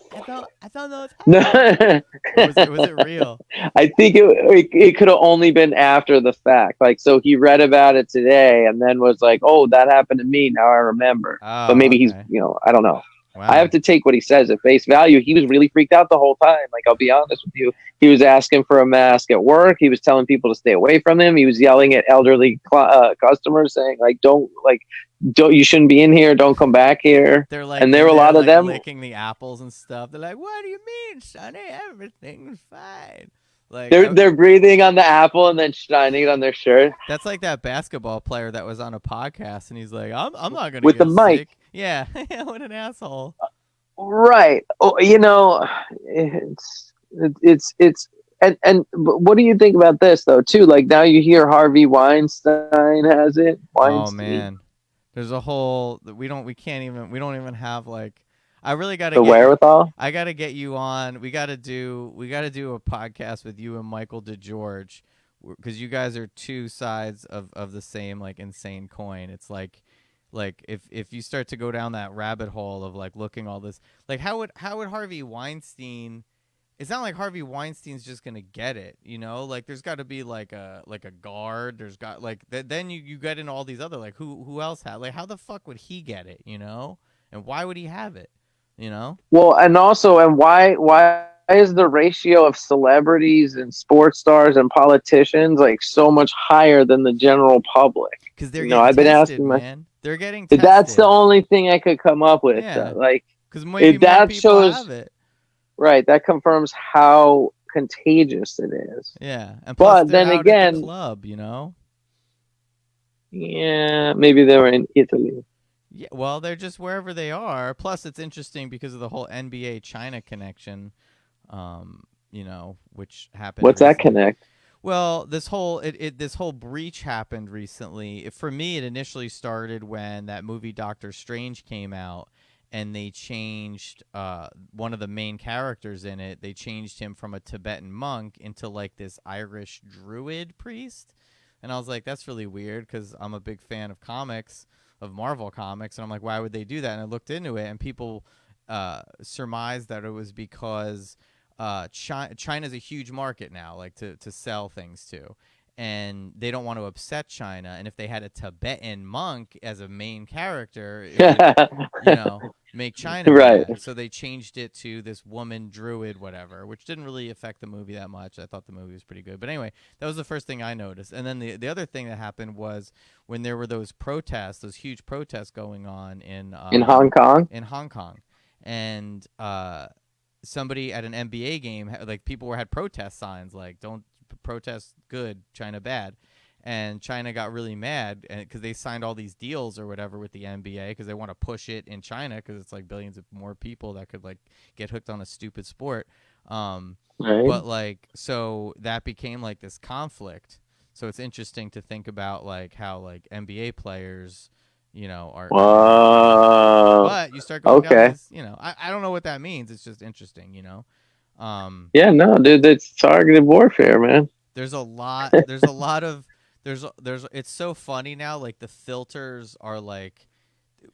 don't know what's No, happening. Or was it real? I think it could have only been after the fact. Like, so he read about it today and then was like, "Oh, that happened to me. Now I remember." But Oh, maybe he's, okay. I don't know. I have Wow. to take what he says at face value. He was really freaked out the whole time. Like, I'll be honest with you. He was asking for a mask at work. He was telling people to stay away from him. He was yelling at elderly customers, saying like, don't, you shouldn't be in here. Don't come back here." They're like And there in were a there lot of like them. licking the apples and stuff. They're like, "What do you mean, Sonny? Everything's fine." Like They're breathing on the apple and then shining it on their shirt that's like that basketball player that was on a podcast and he's like, I'm not gonna with the get mic. sick." Yeah, yeah, what an asshole. Right. Oh, it's and but what do you think about this though too? Like now you hear Harvey Weinstein has it. Oh Weinstein, man, there's a whole we don't even have like. I really got to the get. wherewithal. I got to get you on. We got to do a podcast with you and Michael DeGeorge, because you guys are two sides of the same like insane coin. It's like if you start to go down that rabbit hole of like looking all this, like how would Harvey Weinstein, it's not like Harvey Weinstein's just gonna get it, you know. Like there's got to be like a guard. There's got like then you get into all these other like who else had, like how the fuck would he get it, you know, and why would he have it, you know? Well, and also, and why is the ratio of celebrities and sports stars and politicians like so much higher than the general public? Because they're getting I've been tested, asking my. man. They're getting That's the tested. only thing I could come up with. Yeah, Like, because maybe more that people shows. have it. Right. That confirms how contagious it is. Yeah, and plus But they're then out at the again, club, you know. yeah, maybe they were in Italy. Yeah, well, they're just wherever they are. Plus, it's interesting because of the whole NBA China connection, you know, which happened What's that recently. connect? Well, this whole breach happened recently. For me, it initially started when that movie Doctor Strange came out, and they changed one of the main characters in it. They changed him from a Tibetan monk into like this Irish druid priest, and I was like, that's really weird because I'm a big fan of comics, of Marvel comics, and I'm like, why would they do that? And I looked into it, and people surmised that it was because China's a huge market now, like to sell things to, and they don't want to upset China. And if they had a Tibetan monk as a main character, it would, you know, make China Right. mad. So they changed it to this woman druid, whatever, which didn't really affect the movie that much. I thought the movie was pretty good. But anyway, that was the first thing I noticed. And then the other thing that happened was when there were those protests, those huge protests going on In Hong Kong? in Hong Kong, and somebody at an NBA game, like people had protest signs like "Don't protest good, China bad," and China got really mad because they signed all these deals or whatever with the NBA because they want to push it in China because it's like billions of more people that could like get hooked on a stupid sport. Right. But like so that became like this conflict. So it's interesting to think about like how like NBA players, you know, are getting affected. Whoa. But you start going down Okay. these, you know, I don't know what that means. It's just interesting, you know. Yeah, no, dude, that's targeted warfare, man. There's a lot of there's it's so funny now, like the filters are like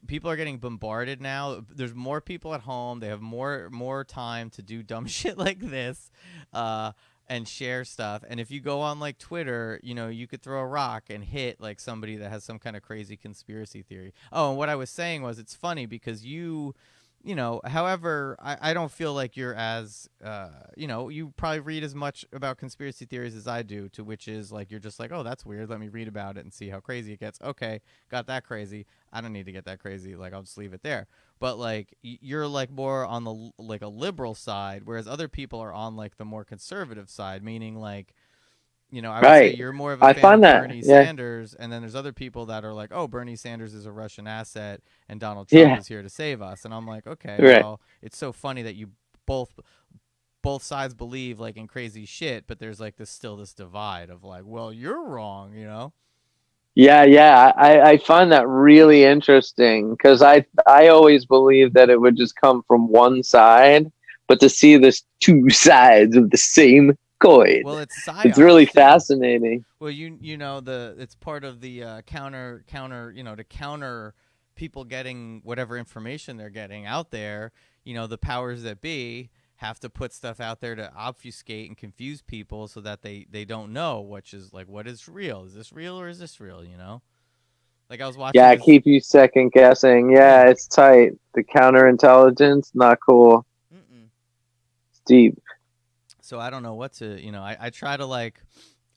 people are getting bombarded now. There's more people at home. They have more time to do dumb shit like this, uh, and share stuff. And if you go on like Twitter, you know, you could throw a rock and hit like somebody that has some kind of crazy conspiracy theory. Oh, and what I was saying was, it's funny because However, I don't feel like you're as, you probably read as much about conspiracy theories as I do, to which is like, you're just like, oh, that's weird. Let me read about it and see how crazy it gets. Okay, got that crazy. I don't need to get that crazy. Like, I'll just leave it there. But like, you're like more on the like a liberal side, whereas other people are on like the more conservative side, meaning like, I would say Right. you're more of a I fan find of that. Bernie Yeah. Sanders, and then there's other people that are like, oh, Bernie Sanders is a Russian asset, and Donald Trump Yeah. is here to save us. And I'm like, okay, Right. well, it's so funny that you both both sides believe like in crazy shit, but there's like this divide of like, well, you're wrong. Yeah, yeah. I find that really interesting because I always believed that it would just come from one side, but to see this two sides of the same coin, Well, it's it's really psyops too. fascinating. Well, the it's part of the counter to counter people getting whatever information they're getting out there. The powers that be have to put stuff out there to obfuscate and confuse people so that they don't know, which is like, what is real? Is this real or is this real? Like, I was watching Yeah, this. keep you second guessing. Yeah. Yeah, it's tight. The counterintelligence, not cool. Mm-mm. It's deep. So I don't know what to, I try to like,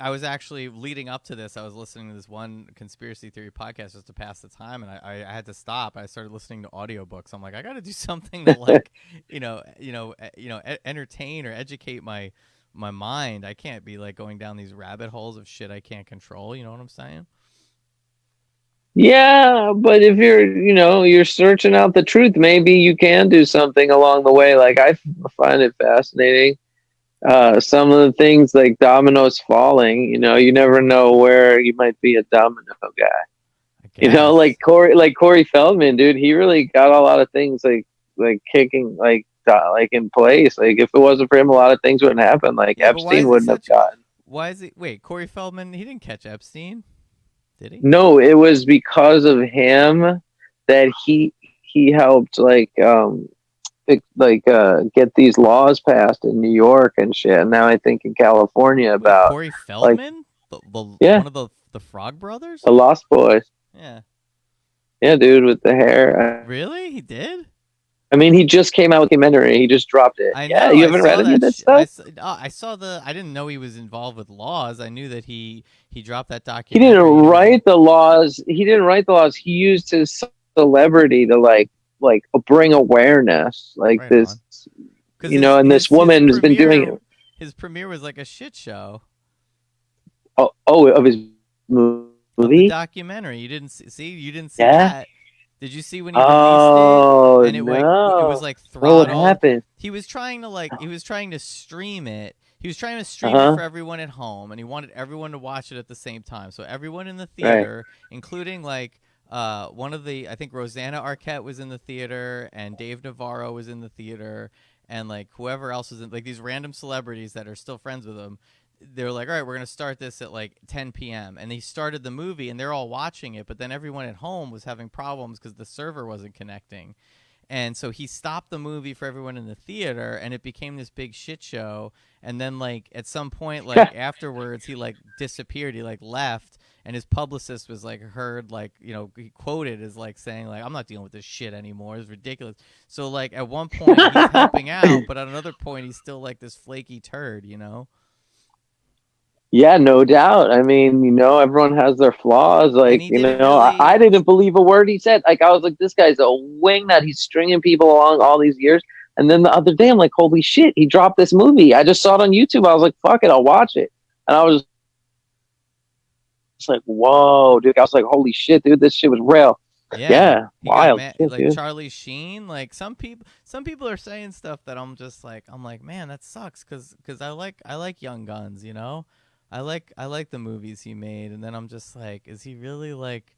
I was actually leading up to this. I was listening to this one conspiracy theory podcast just to pass the time, and I had to stop. I started listening to audiobooks. I'm like, I got to do something to like, entertain or educate my mind. I can't be like going down these rabbit holes of shit I can't control. You know what I'm saying? Yeah, but if you're searching out the truth, maybe you can do something along the way. Like find it fascinating. Some of the things like dominoes falling, you never know where you might be a domino guy. I Like guess. Corey Feldman, dude, he really got a lot of things like kicking like in place. Like if it wasn't for him, a lot of things wouldn't happen. Like Yeah, but why Epstein is he wouldn't have such? gotten. Why is he? Wait, Corey Feldman. He didn't catch Epstein, did he? No, it was because of him that he helped get these laws passed in New York and shit. And now I think in California Wait, about Corey like Feldman, the yeah, one of the Frog Brothers. the Lost Boys. Yeah. Yeah, dude, with the hair. Really? He did? I mean, he just came out with a documentary. He just dropped it. I Yeah, know. you I haven't read saw any of that. that stuff? I saw the. I didn't know he was involved with laws. I knew that he dropped that He didn't documentary. He was in. write the laws. He didn't write the laws. He used his celebrity to like bring awareness. Like Right this, on. Because his and this his his woman has been doing premiere it. his premiere was like a shit show Oh, of his of the movie. documentary. You didn't see. You didn't see Yeah. that. Did you see when he released it? Oh And it was no. like No, what throttled. happened? He was trying to stream it. He was trying to Uh stream it huh. for everyone at home, and he wanted everyone to watch it at the same time. So everyone in the Right. theater, including like one of the, I think Rosanna Arquette was in the theater, and Dave Navarro was in the theater, and like whoever else was in, like these random celebrities that are still friends with him. They're like, all right, we're gonna start this at like 10 p.m. and they started the movie, and they're all watching it, but then everyone at home was having problems because the server wasn't connecting. And so he stopped the movie for everyone in the theater, and it became this big shit show. And then like at some point, like afterwards, he like disappeared. He like left, and his publicist was like heard like, he quoted as like saying like, I'm not dealing with this shit anymore. It's ridiculous. So like at one point he's helping out, but at another point he's still like this flaky turd. Yeah, no doubt. I mean, everyone has their flaws. And Like, he didn't I really. didn't believe a word he said. Like, I was like, this guy's a wingnut. He's stringing people along all these years. And then the other day, I'm like, holy shit, he dropped this movie. I just saw it on YouTube. I was like, fuck it, I'll watch it. And I was just like, whoa, dude. I was like, holy shit, dude, this shit was real. Yeah, Yeah, he got wild mad. shit, Like dude. Charlie Sheen. Like some people are saying stuff that I'm like, man, that sucks. Cause I like Young Guns. I like the movies he made, and then I'm just like, is he really like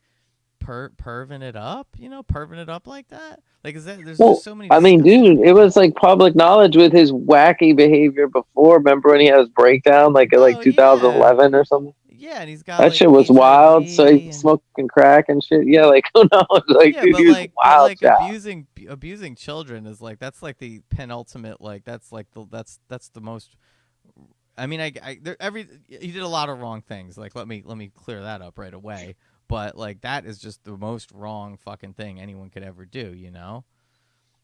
perving it up? Perving it up like that. Like, is that? There's just Well, so many I mean, disgusting dude, it people. was like public knowledge with his wacky behavior before. Remember when he had his breakdown, like in like Oh yeah, 2011 or something? yeah, and he's got That like shit was wild. So he's HIV and. smoking crack and shit. Yeah, like who knows? Like, Yeah, dude, but he was like, but wild like child. abusing children is like, that's like the penultimate, like that's the most. I mean, he did a lot of wrong things. Like, let me clear that up right away. But like, that is just the most wrong fucking thing anyone could ever do.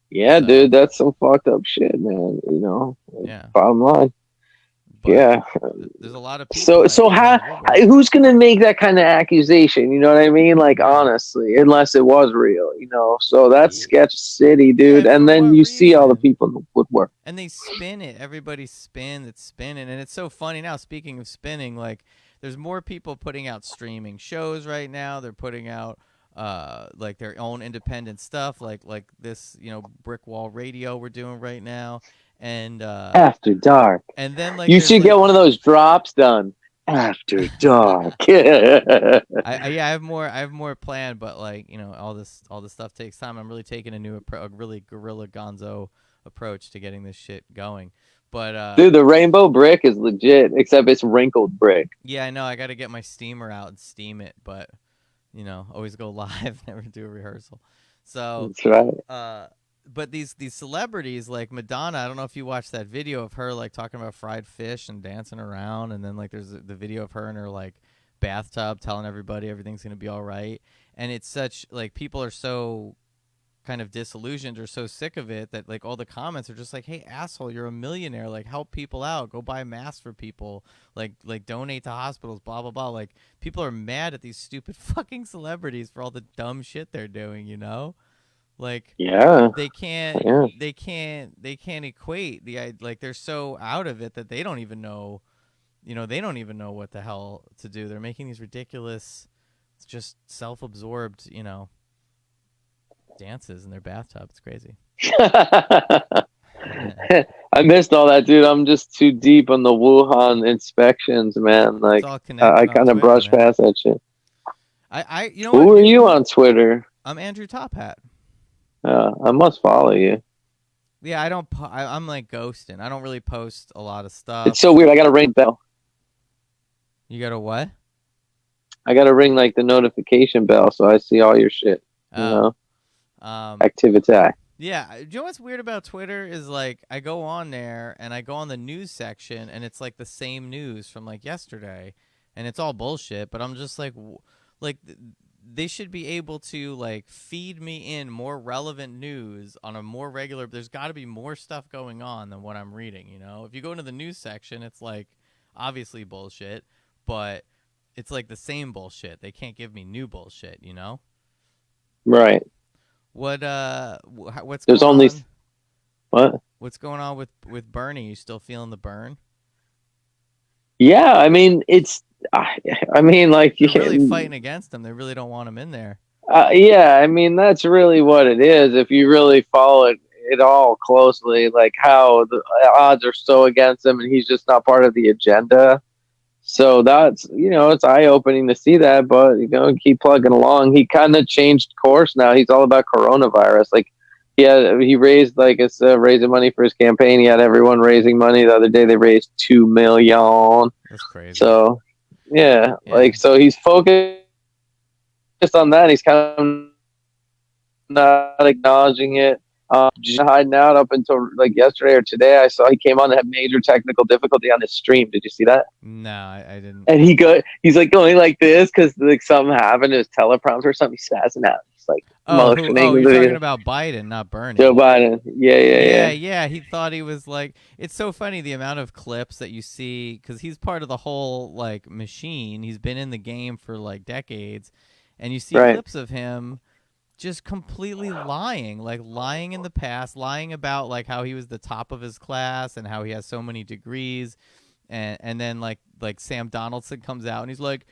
Yeah, So dude, that's some fucked up shit, man. yeah, Bottom line. but Yeah. there's a lot of people So that so think on how the real world. who's gonna make that kind of accusation? You know what I mean? Like Right. honestly, unless it was real, you know. So that's Yeah, sketch city, yeah. dude. And And for then what you see all the reason? people in the woodwork. And they spin it. Everybody spin it's spinning, and it's so funny now. Speaking of spinning, like there's more people putting out streaming shows right now. They're putting out like their own independent stuff, like this brick wall radio we're doing right now, and After dark. then You there's should like get one of those drops done. After dark. Yeah. I have more planned, but like all this stuff takes time. I'm really taking a really guerrilla gonzo approach to getting this shit going. But Dude, the rainbow brick is legit, except it's wrinkled brick. yeah, I know I got to get my steamer out and steam it, but always go live, never do a rehearsal. So, That's right. uh, but these celebrities like Madonna, I don't know if you watched that video of her like talking about fried fish and dancing around, and then like there's the video of her in her like bathtub telling everybody everything's gonna be all right, and it's such like people are so kind of disillusioned or so sick of it that like all the comments are just like, hey asshole, you're a millionaire, like help people out, go buy masks for people, like donate to hospitals, blah blah blah. Like people are mad at these stupid fucking celebrities for all the dumb shit they're doing. Like Yeah. they can't Yeah. equate like they're so out of it that they don't even know, they don't even know what the hell to do. They're making these ridiculous, just self-absorbed, dances in their bathtub. It's crazy. I missed all that, dude. I'm just too deep on the Wuhan inspections, man. It's Like, all I connected on kind of Twitter, brushed man. past that shit. You know what? Who are you on Twitter? I'm Andrew Top Hat. I must follow you. Yeah, I don't. I'm like ghosting. I don't really post a lot of It's stuff. so weird. I got to ring the bell. You got a what? I got to ring like the notification bell so I see all your shit. You Oh, know, um, activity. yeah. You know what's weird about Twitter is like I go on there and I go on the news section and it's like the same news from like yesterday, and it's all bullshit. But I'm just like, like they should be able to like feed me in more relevant news on a more regular. There's got to be more stuff going on than what I'm reading. If you go into the news section, it's like obviously bullshit, but it's like the same bullshit. They can't give me new bullshit. Right. What's There's going only on? what? What's going on with Bernie? You still feeling the burn? Yeah. I mean, I mean, like, They're really fighting against him. They really don't want him in there. yeah. I mean, that's really what it is. If you really follow it all closely, like how the odds are so against him, and he's just not part of the agenda. So that's, it's eye opening to see that, but keep plugging along. He kind of changed course now. He's all about coronavirus. Like he raised like it's raising money for his campaign. He had everyone raising money. The other day they raised 2 million. That's crazy. So yeah, Yeah. like so he's focused on that. He's kind of not acknowledging it. Just hiding out up until like yesterday or today. I saw he came on and had major technical difficulty on his stream. Did you see that? No, I didn't. And he's like going like this because like something happened to his teleprompter or something. He's spazzing out. He's like Oh, who? Oh, motioning you're talking the about Biden, not Joe Bernie. Biden. Yeah, yeah, Yeah, yeah. yeah. He thought he was like. It's so funny the amount of clips that you see because he's part of the whole like machine. He's been in the game for like decades, and you see Right. clips of him just completely lying, like lying in the past, lying about like how he was the top of his class and how he has so many degrees, and then like Sam Donaldson comes out and he's like,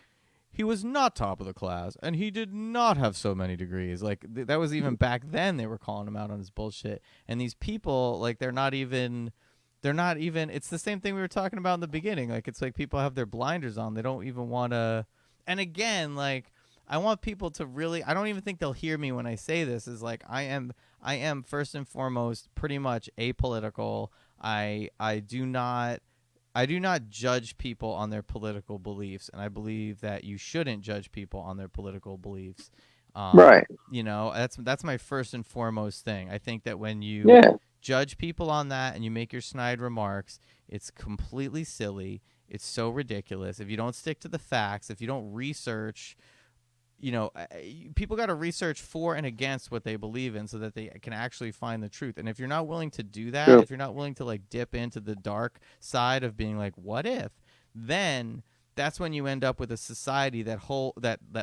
he was not top of the class and he did not have so many degrees. Like that was even back then they were calling him out on his bullshit. And these people like they're not even it's the same thing we were talking about in the beginning. Like it's like people have their blinders on. They don't even want to. And again, like I want people to really I don't even think they'll hear me when I say this is like I am first and foremost pretty much apolitical. I do not judge people on their political beliefs, and I believe that you shouldn't judge people on their political beliefs. Right. That's my first and foremost thing. I think that when you Yeah. judge people on that and you make your snide remarks, it's completely silly. It's so ridiculous. If you don't stick to the facts, if you don't research, people got to research for and against what they believe in so that they can actually find the truth. And if you're not willing to do that, True. if you're not willing to like dip into the dark side of being like, what if, then that's when you end up with a society that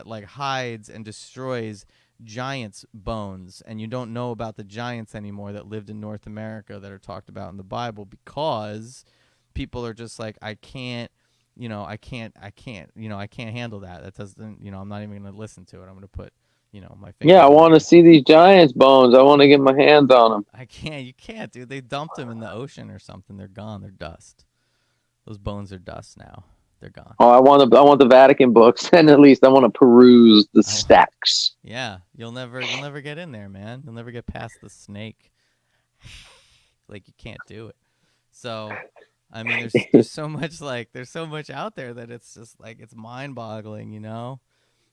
like hides and destroys giants' bones, and you don't know about the giants anymore that lived in North America that are talked about in the Bible because people are just like, I can't handle that. That doesn't, I'm not even going to listen to it. I'm going to put, my Yeah, I fingers in want to my. see these giants' bones. I want to get my hands on them. I can't. You can't, dude. They dumped them in the ocean or something. They're gone. They're dust. Those bones are dust now. They're gone. Oh, I want the Vatican books, and at least I want to peruse the I, stacks. yeah, you'll never get in there, man. You'll never get past the snake. Like you can't do it. So, I mean, there's so much there's so much out there that it's just like it's mind-boggling.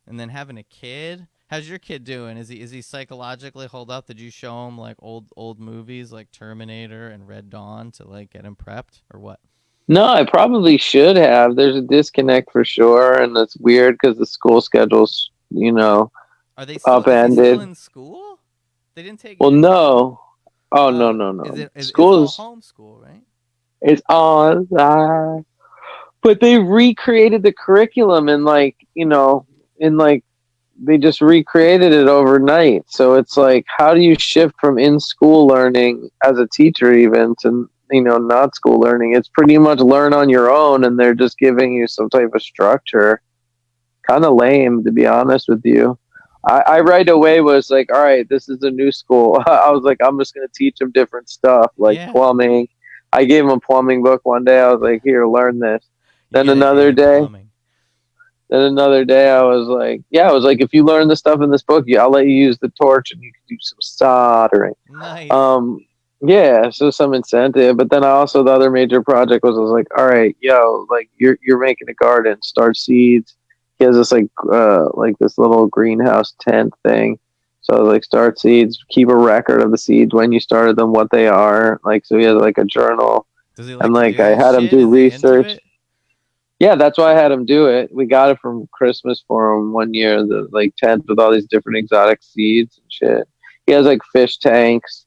And then having a kid. How's your kid doing? Is he psychologically hold up? Did you show him like old movies like Terminator and Red Dawn to like get him prepped or what? No, I probably should have. There's a disconnect for sure, and it's weird because the school schedule's, Are they still? Is he still upended. in school? They didn't take. Well, They didn't. no. Oh, no, Oh, no, is no. it? It's all School's homeschool, right? is online, but they recreated the curriculum and in like they just recreated it overnight. So it's like, how do you shift from in school learning as a teacher even to not school learning? It's pretty much learn on your own, and they're just giving you some type of structure. Kind of lame, to be honest with you. I right away was like, all right, this is a new school. I was like, I'm just gonna teach them different stuff like Yeah, plumbing. I gave him a plumbing book one day. I was like, here, learn this. you Then get an A another in day, plumbing. then another day, I was like, yeah, I was like, if you learn the stuff in this book, yeah, I'll let you use the torch and you can do some soldering. Nice. Um, yeah, so some incentive. But then the other major project was like, all right, yo, like you're making a garden, start seeds. He has this like this little greenhouse tent thing. So like start seeds, keep a record of the seeds when you started them, what they are. Like so he has like a journal, Does he and like to like do I this had him shit? do Is he into research. it? Yeah, that's why I had him do it. We got it from Christmas for him one year, the like tent with all these different exotic seeds and shit. He has like fish tanks.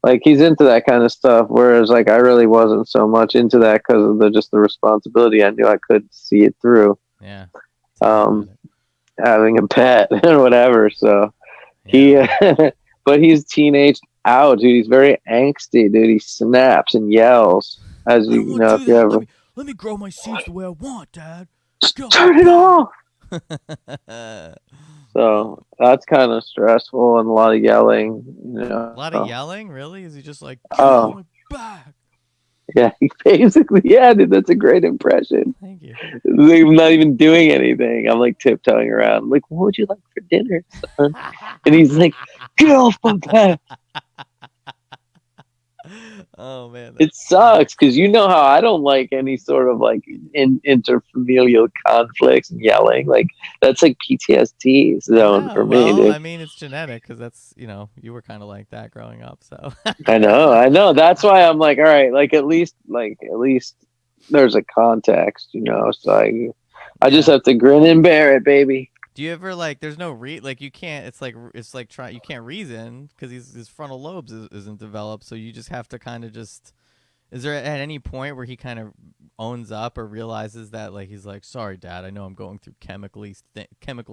Like he's into that kind of stuff, whereas like I really wasn't so much into that because of the responsibility. I knew I could see it through, Yeah. Tell me about um, it. having a pet or whatever. So Yeah, he, man. but he's teenaged out, dude. He's very angsty, dude. He snaps and yells as I don't you want know to if do you that. ever Let me grow my seeds the way I want, Dad. Get off my turn it back. off. So Oh, that's kind of stressful and a lot of yelling, a lot of yelling, really? Is he just like, get off Oh, my back? yeah, basically, yeah, dude, that's a great impression. Thank you. Like, I'm not even doing anything. I'm like tiptoeing around. I'm like, what would you like for dinner, son? And he's like, get off my back. Oh man, It that's funny. sucks because you know how I don't like any sort of like interfamilial conflicts and yelling. Like that's like PTSD I zone for know. me, Well, dude. I mean, it's genetic because that's you were kind of like that growing up. So I know. That's why I'm like, all right, at least there's a context, So I just yeah. have to grin and bear it, baby. Do you ever like? There's no like you can't. It's like try. You can't reason because his frontal lobes isn't developed. So you just have to kind of just. Is there at any point where he kind of owns up or realizes that like he's like, sorry, Dad, I know I'm going through chemical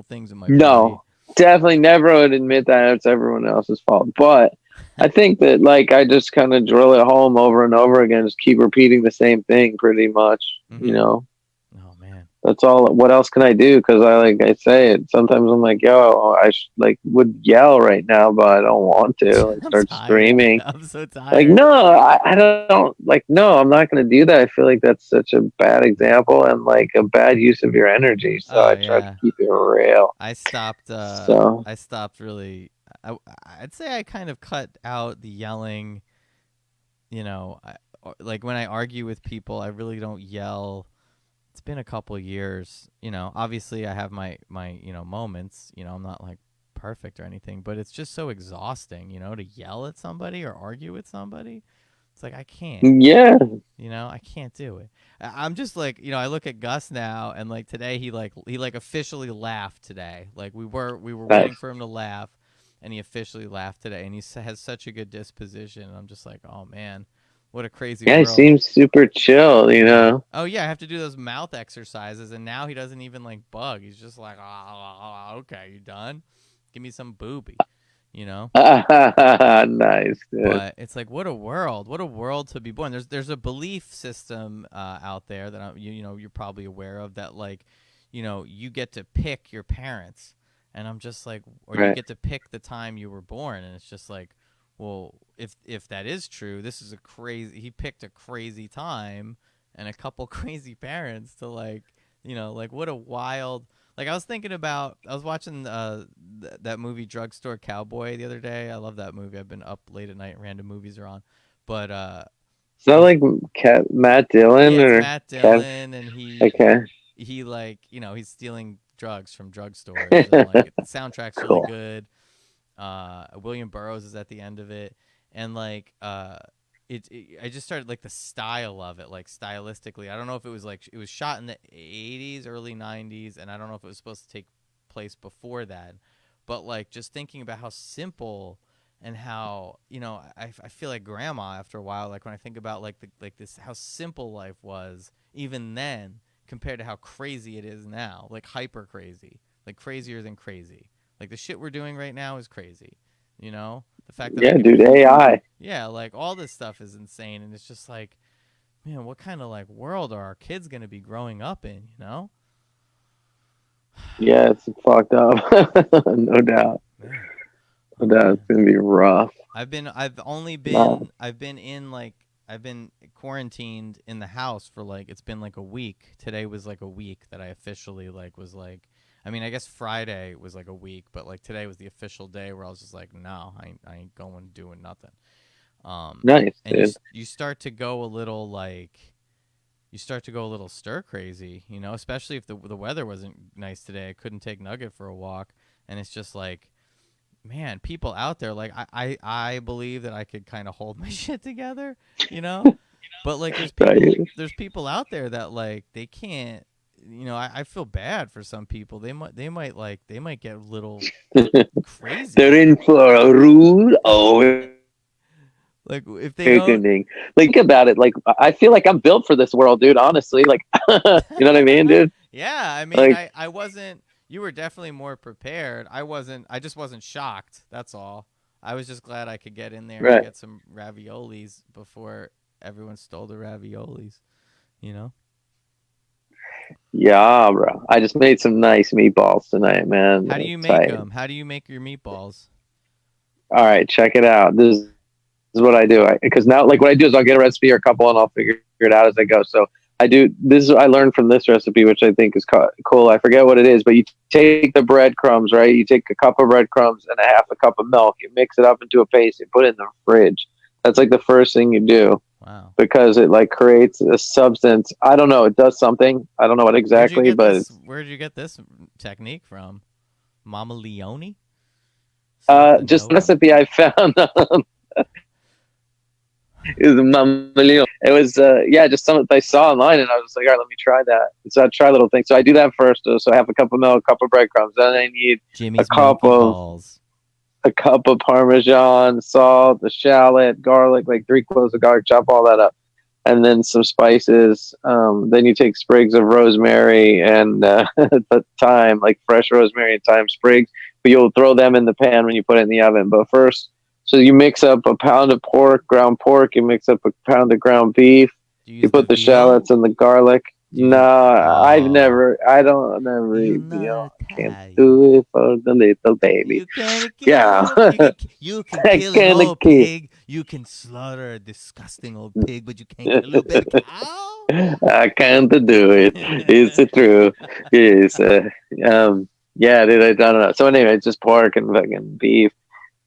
things in my body. No, definitely never would admit that it's everyone else's fault. But I think that like I just kind of drill it home over and over again, just keep repeating the same thing pretty much. Mm-hmm. Oh man, That's all. What else can I do? Because I say it. Sometimes I'm like, yo, like would yell right now, but I don't want to. Like I'm start tired. screaming. I'm so Like tired. no, I don't like no. I'm not going to do that. I feel like that's such a bad example and like a bad use of your energy. So Oh I try to yeah. keep it real. I stopped. So I stopped really. I'd say I kind of cut out the yelling. Like when I argue with people, I really don't yell. It's been a couple years. Obviously I have my moments. I'm not like perfect or anything, but it's just so exhausting. To yell at somebody or argue with somebody. It's like I can't. Yeah. I can't do it. I'm just like, I look at Gus now, and like today he officially laughed today. Like we were waiting Nice. for him to laugh, and he officially laughed today, and has such a good disposition. And I'm just like, oh man, what a crazy Yeah, he world. seems super chill, you know. Oh yeah, I have to do those mouth exercises, and now he doesn't even like bug. He's just like, oh, okay, you done? Give me some booby, you know. Nice, dude. But it's like, what a world to be born. There's a belief system out there that you're probably aware of, that like, you get to pick your parents, and I'm just like, or you Right. get to pick the time you were born, and it's just like, well, if that is true, this is a crazy. He picked a crazy time and a couple crazy parents to like, like what a wild. Like I was thinking about, I was watching that movie Drugstore Cowboy the other day. I love that movie. I've been up late at night, random movies are on, but Is that I was like Matt Dillon yeah, it's or Matt Kev? Dillon, and Okay, he like he's stealing drugs from drugstores, and like the soundtrack's really cool. good. William Burroughs is at the end of it, and like I just started like the style of it, like stylistically. I don't know if it was like it was shot in the 80s, early 90s, and I don't know if it was supposed to take place before that, but like just thinking about how simple and how I feel like grandma after a while, like when I think about like this how simple life was even then compared to how crazy it is now, like hyper crazy, like crazier than crazy. Like the shit we're doing right now is crazy. The fact that I Yeah, can, dude. AI. yeah, like all this stuff is insane, and it's just like, man, what kind of like world are our kids gonna be growing up in? Yeah, it's fucked up. No doubt. Man, No oh doubt. It's man. gonna be rough. Nah. I've been quarantined in the house for like it's been like a week. Today was like a week that I officially like was like. I mean, I guess Friday was like a week, but like today was the official day where I was just like, no, I ain't going doing nothing. Nice, And dude. you start to go a little like you start to go a little stir crazy, especially if the weather wasn't nice today. I couldn't take Nugget for a walk, and it's just like, man, people out there, like I believe that I could kind of hold my shit together, you know, but like Right. there's people out there that like they can't. I feel bad for some people. They might get a little They're crazy. in for a rude Like if they don't. awakening. Like, think about it. Like, I feel like I'm built for this world, dude. Honestly, like, you know what I mean, dude? Yeah, I mean, Like, I wasn't. You were definitely more prepared. I wasn't. I just wasn't shocked. That's all. I was just glad I could get in there and right. get some raviolis before everyone stole the raviolis. You know. Yeah, bro. I just made some nice meatballs tonight, man. How do They're you make tight. them? How do you make your meatballs? All right, check it out. This is what I do. Because now, like, what I do is I'll get a recipe or a couple, and I'll figure it out as I go. So I do this. I learned from this recipe, which I think is cool. I forget what it is, but you take the breadcrumbs, right? You take a cup of breadcrumbs and a half a cup of milk. You mix it up into a paste. You put it in the fridge. That's like the first thing you do Wow. because it like creates a substance. I don't know. It does something. I don't know what exactly, but it's Where'd you get this technique from? Mama Leone? Something just dope. recipe I found. It was Mamma Leon. It was yeah, just something I saw online, and I was like, all right, let me try that. So I try little things. So I do that first. So I have a cup of milk, a cup of breadcrumbs. Then I need a Jimmy's cup Milky of Balls. Parmesan, salt, the shallot, garlic, like 3 cloves of garlic. Chop all that up, and then some spices. Then you take sprigs of rosemary and the thyme, like fresh rosemary and thyme sprigs. But you'll throw them in the pan when you put it in the oven. But first, so you mix up a pound of pork, ground pork. You mix up a pound of ground beef. Do you You use the put the veal? shallots and the garlic. Do you No, use Oh, I don't never you're eat not veal. I can't Italian. do it for the little baby. You can't kill a Yeah, little. You can I kill an can't old keep. pig. You can slaughter a disgusting old pig, but you can't kill a little baby cow. I can't do it. It's true. Yes. Yeah, dude. I don't know. So anyway, it's just pork and fucking beef.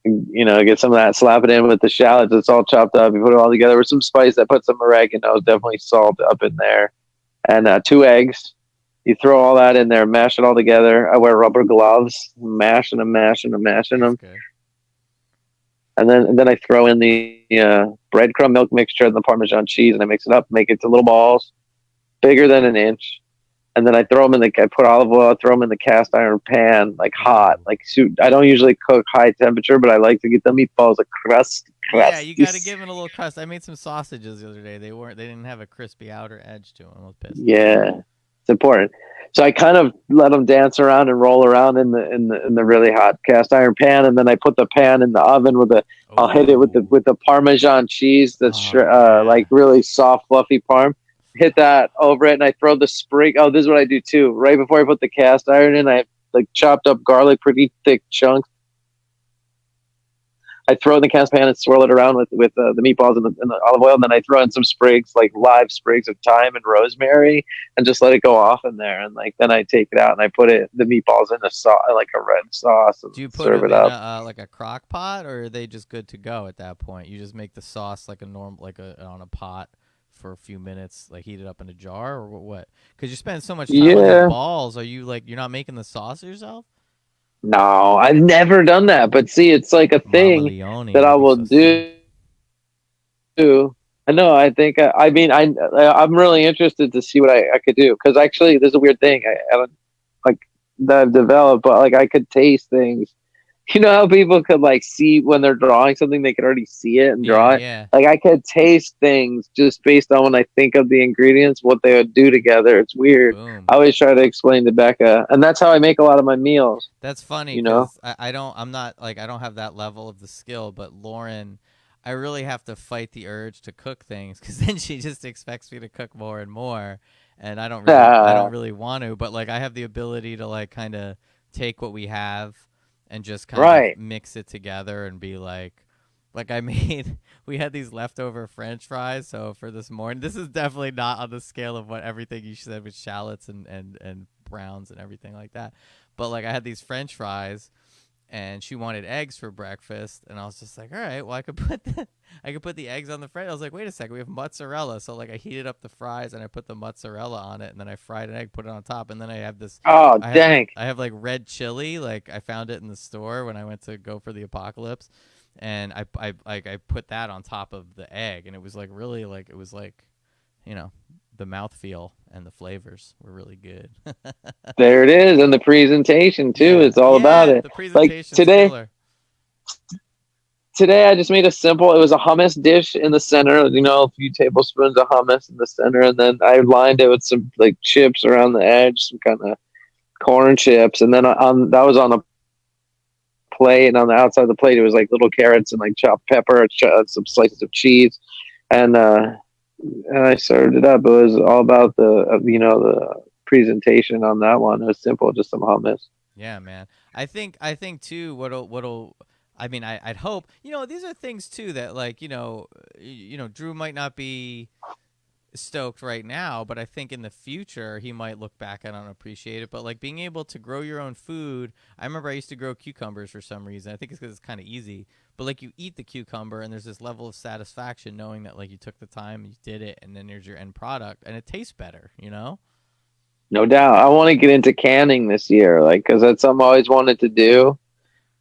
Get some of that, slap it in with the shallots. It's all chopped up. You put it all together with some spice. I put some oregano, definitely salt up in there, and 2 eggs. You throw all that in there, mash it all together. I wear rubber gloves, mashing them, mashing them, mashing That's them, good. and then I throw in the breadcrumb milk mixture and the Parmesan cheese, and I mix it up, make it to little balls, bigger than an inch, and then I throw them in the. I put olive oil, throw them in the cast iron pan, like hot, Ooh. like shoot. I don't usually cook high temperature, but I like to get the meatballs a Yeah, you crusty. got to give it a little crust. I made some sausages the other day. They didn't have a crispy outer edge to them. I was pissed. Yeah, it's important. So I kind of let them dance around and roll around in the really hot cast iron pan, and then I put the pan in the oven with the. I'll hit it with the Oh. Parmesan cheese that's Oh like yeah. really soft, fluffy parm. Hit that over it, and I throw the sprig. Oh, this is what I do too. Right before I put the cast iron in, I like chopped up garlic, pretty thick chunks. I throw it in the cast pan and swirl it around with the meatballs and the olive oil, and then I throw in some sprigs, like live sprigs of thyme and rosemary, and just let it go off in there. And like then I take it out and I put the meatballs in a sauce, like a red sauce, and Do you put serve them it in up. a like a crock pot, or are they just good to go at that point? You just make the sauce like a norm, like a on a pot for a few minutes, like heat it up in a jar, or what? Because you spend so much time on these Yeah, balls. Are you like you're not making the sauce yourself? no, I've never done that, but see, it's like a Mama thing Leone, that it I would be will so sick. do. I know. I think. I mean, I'm really interested to see what I could do because actually, there's a weird thing I don't like that I've developed, but like I could taste things. You know how people could like see when they're drawing something, they could already see it and Yeah, draw it. yeah. Like I could taste things just based on when I think of the ingredients, what they would do together. It's weird. Boom. I always try to explain to Becca, and that's how I make a lot of my meals. That's funny You know? because I don't I'm not like I don't have that level of the skill, but Lauren, I really have to fight the urge to cook things because then she just expects me to cook more and more, and I don't really want to, but like I have the ability to like kind of take what we have and just kind of Right. mix it together and be like I made we had these leftover French fries, so for this morning, this is definitely not on the scale of what everything you said with shallots and browns and everything like that. But like I had these French fries, and she wanted eggs for breakfast, and I was just like, all right, well I could put the eggs on the fry. I was like, wait a second, we have mozzarella, so like I heated up the fries and I put the mozzarella on it, and then I fried an egg, put it on top, and then I have this, Oh, dang. I have like red chili, like I found it in the store when I went to go for the apocalypse, and I put that on top of the egg, and it was like really like it was like, you know, the mouthfeel and the flavors were really good. There it is. And the presentation too. Yeah, It's all about yeah, it. the Like presentation's today, killer. today I just made a simple. It was a hummus dish in the center. You know, a few tablespoons of hummus in the center, and then I lined it with some like chips around the edge, some kind of corn chips, and then on that was on a plate, and on the outside of the plate it was like little carrots and like chopped pepper, some slices of cheese, and I served it up. It was all about the presentation on that one. It was simple, just some hummus. Yeah, man. I think too. What'll I mean, I'd hope. You know, these are things too that like you know, Drew might not be stoked right now, but I think in the future he might look back and unappreciate it. But like being able to grow your own food, I remember I used to grow cucumbers for some reason. I think it's because it's kind of easy. But like you eat the cucumber and there's this level of satisfaction knowing that like you took the time, you did it, and then there's your end product, and it tastes better. You know? No doubt. I want to get into canning this year, like, because that's something I always wanted to do.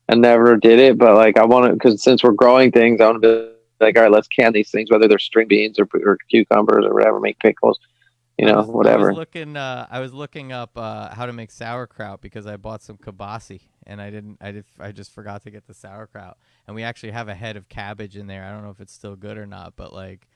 I never did it, but like, I want to, because since we're growing things, I want to be like, all right, let's can these things, whether they're string beans or cucumbers or whatever, make pickles, whatever. I was looking up how to make sauerkraut because I bought some kibasi and I just forgot to get the sauerkraut, and we actually have a head of cabbage in there. I don't know if it's still good or not, but like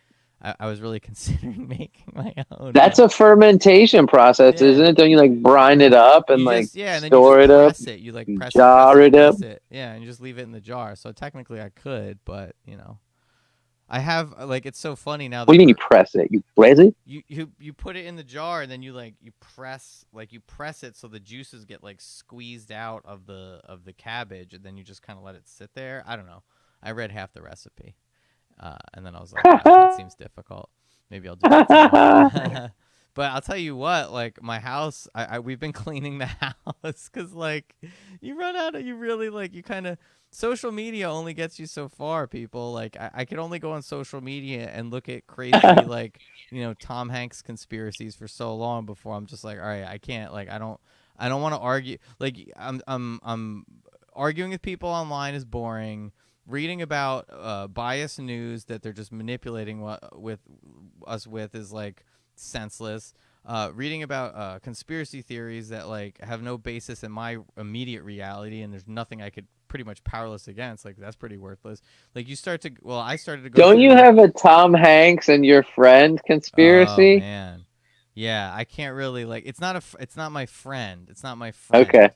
I was really considering making my own, That's but a fermentation process, yeah. isn't it? Don't you like brine it up and You like just yeah, and then you store just it up, press it. You like jar it up? press it. Yeah, and you just leave it in the jar. So technically I could, but you know. I have like it's so funny now What do that you mean you we're press it? You press it? you put it in the jar and then you press it so the juices get like squeezed out of the cabbage, and then you just kind of let it sit there. I don't know. I read half the recipe, and then I was like, ah, that seems difficult. Maybe I'll do that tomorrow. But I'll tell you what, like my house, we've been cleaning the house because like you run out of you really like you kind of social media only gets you so far, people. Like I could only go on social media and look at crazy like Tom Hanks conspiracies for so long before I'm just like, all right, I can't like I don't want to argue like I'm arguing with people online is boring. reading about biased news that they're just manipulating with us with is like senseless. Reading about conspiracy theories that like have no basis in my immediate reality, and there's nothing I could pretty much powerless against. Like that's pretty worthless. Like you start to well, I started to go Don't you through. have a Tom Hanks and your friend Oh conspiracy? man, yeah, I can't really like. It's not my friend. It's not my Okay. friend.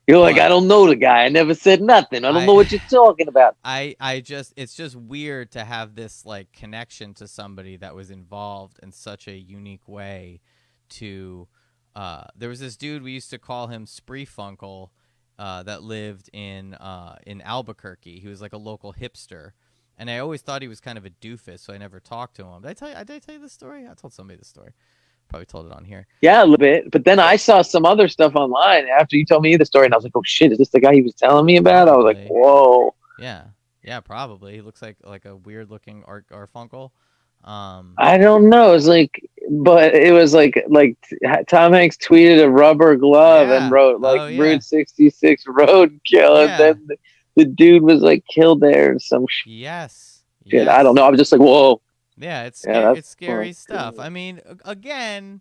You're like, I But don't know the guy. I never said nothing. I don't know I what you're talking about. I just it's just weird to have this like connection to somebody that was involved in such a unique way to there was this dude we used to call him Spreefunkel that lived in Albuquerque. He was like a local hipster. And I always thought he was kind of a doofus, so I never talked to him. Did I tell you this story? I told somebody this story. Probably told it on here. Yeah, a little bit. But then Yeah, I saw some other stuff online after you told me the story, and I was like, oh shit, is this the guy he was telling me about? I was like, probably. whoa. Yeah. Yeah, probably. He looks like a weird looking Art Garfunkel. Um I don't know. It's like, but it was like Tom Hanks tweeted a rubber glove and yeah. wrote like Oh yeah. Route 66 roadkill, and Yeah. then the dude was like killed there and some Yes. shit. I don't Yes. know. I was just like, whoa, Yeah, yeah, that's it's scary fucked stuff. I up. mean, again,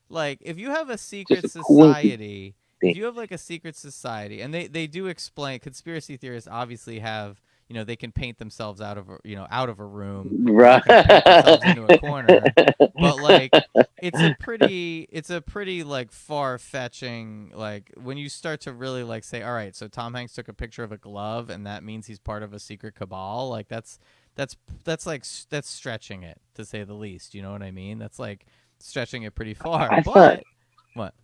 like if you have a Just secret a coincidence. society, if you have like a secret society, and they do explain, conspiracy theorists obviously have, you know, they can paint themselves out of out of a room, or they Right. can paint themselves into a corner. But like it's a pretty like far fetching, like when you start to really like say, all right, so Tom Hanks took a picture of a glove and that means he's part of a secret cabal. Like that's that's stretching it to say the least. You know what I mean? That's like stretching it pretty far. I thought But what?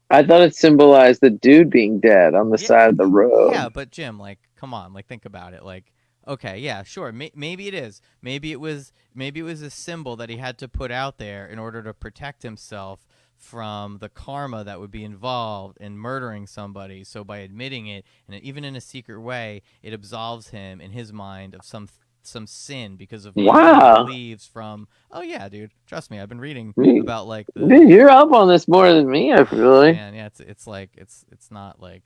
I thought it symbolized the dude being dead on the Yeah, side of the road. yeah. But Jim, like, come on, like, think about it. Like, okay, yeah, sure. Maybe it is. Maybe it was a symbol that he had to put out there in order to protect himself from the karma that would be involved in murdering somebody. So by admitting it, and even in a secret way, it absolves him in his mind of some sin because of what he Wow. believes from. Oh yeah, dude. Trust me, I've been reading Dude, about like the. you're up on this more than me, I feel Oh like. man, yeah. It's like it's not like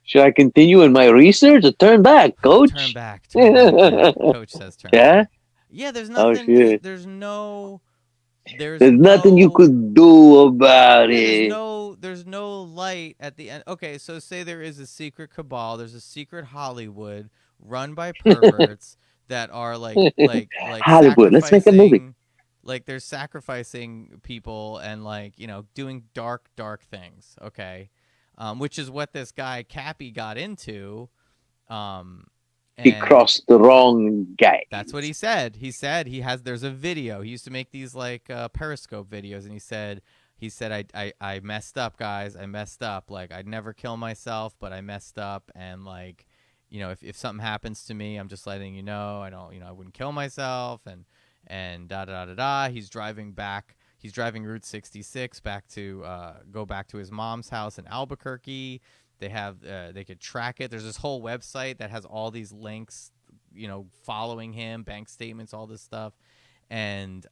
Should I continue in my research or turn back, coach? turn back. Yeah, coach says turn Yeah? back. Yeah, there's Oh, nothing. shit. There's There's nothing you no. could do about Yeah, it. there's no light at the end. Okay, so say there is a secret cabal. There's a secret Hollywood run by perverts that are like Hollywood, let's make a movie. sacrificing, like they're sacrificing people and like doing dark things. Okay, which is what this guy Cappy got into. Um, He and crossed the wrong that's what guys. he said. He said there's a video. He used to make these like Periscope videos, and he said I messed up, guys. I messed up. Like I'd never kill myself, but I messed up, and like if something happens to me, I'm just letting you know. I don't I wouldn't kill myself, and da da da da. He's driving back. He's driving Route 66 back to go back to his mom's house in Albuquerque. They could track it. There's this whole website that has all these links, following him, bank statements, all this stuff, and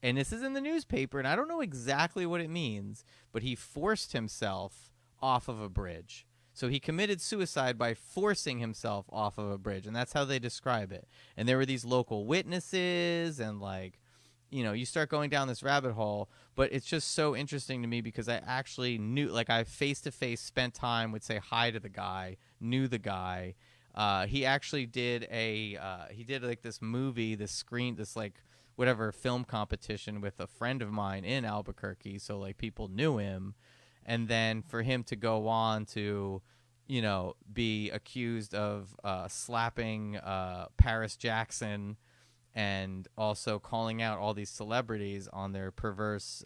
and this is in the newspaper, and I don't know exactly what it means, but he forced himself off of a bridge. So he committed suicide by forcing himself off of a bridge, and that's how they describe it. And there were these local witnesses, and like, you start going down this rabbit hole, but it's just so interesting to me because I actually knew, like, I face to face spent time, would say hi to the guy, knew the guy. He actually did he did like this movie, this like whatever film competition with a friend of mine in Albuquerque, so like people knew him, and then for him to go on to, be accused of slapping Paris Jackson and also calling out all these celebrities on their perverse,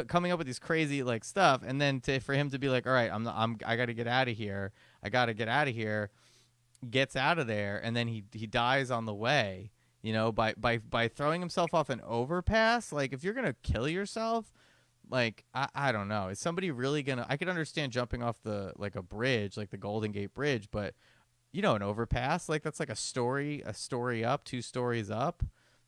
coming up with these crazy like stuff, and then for him to be like, all right, I got to get out of here. I got to get out of here. Gets out of there, and then he dies on the way. By throwing himself off an overpass. Like if you're gonna kill yourself, like I don't know, is somebody really gonna? I could understand jumping off the like a bridge, like the Golden Gate Bridge, but an overpass, like that's like a story up, 2 stories up,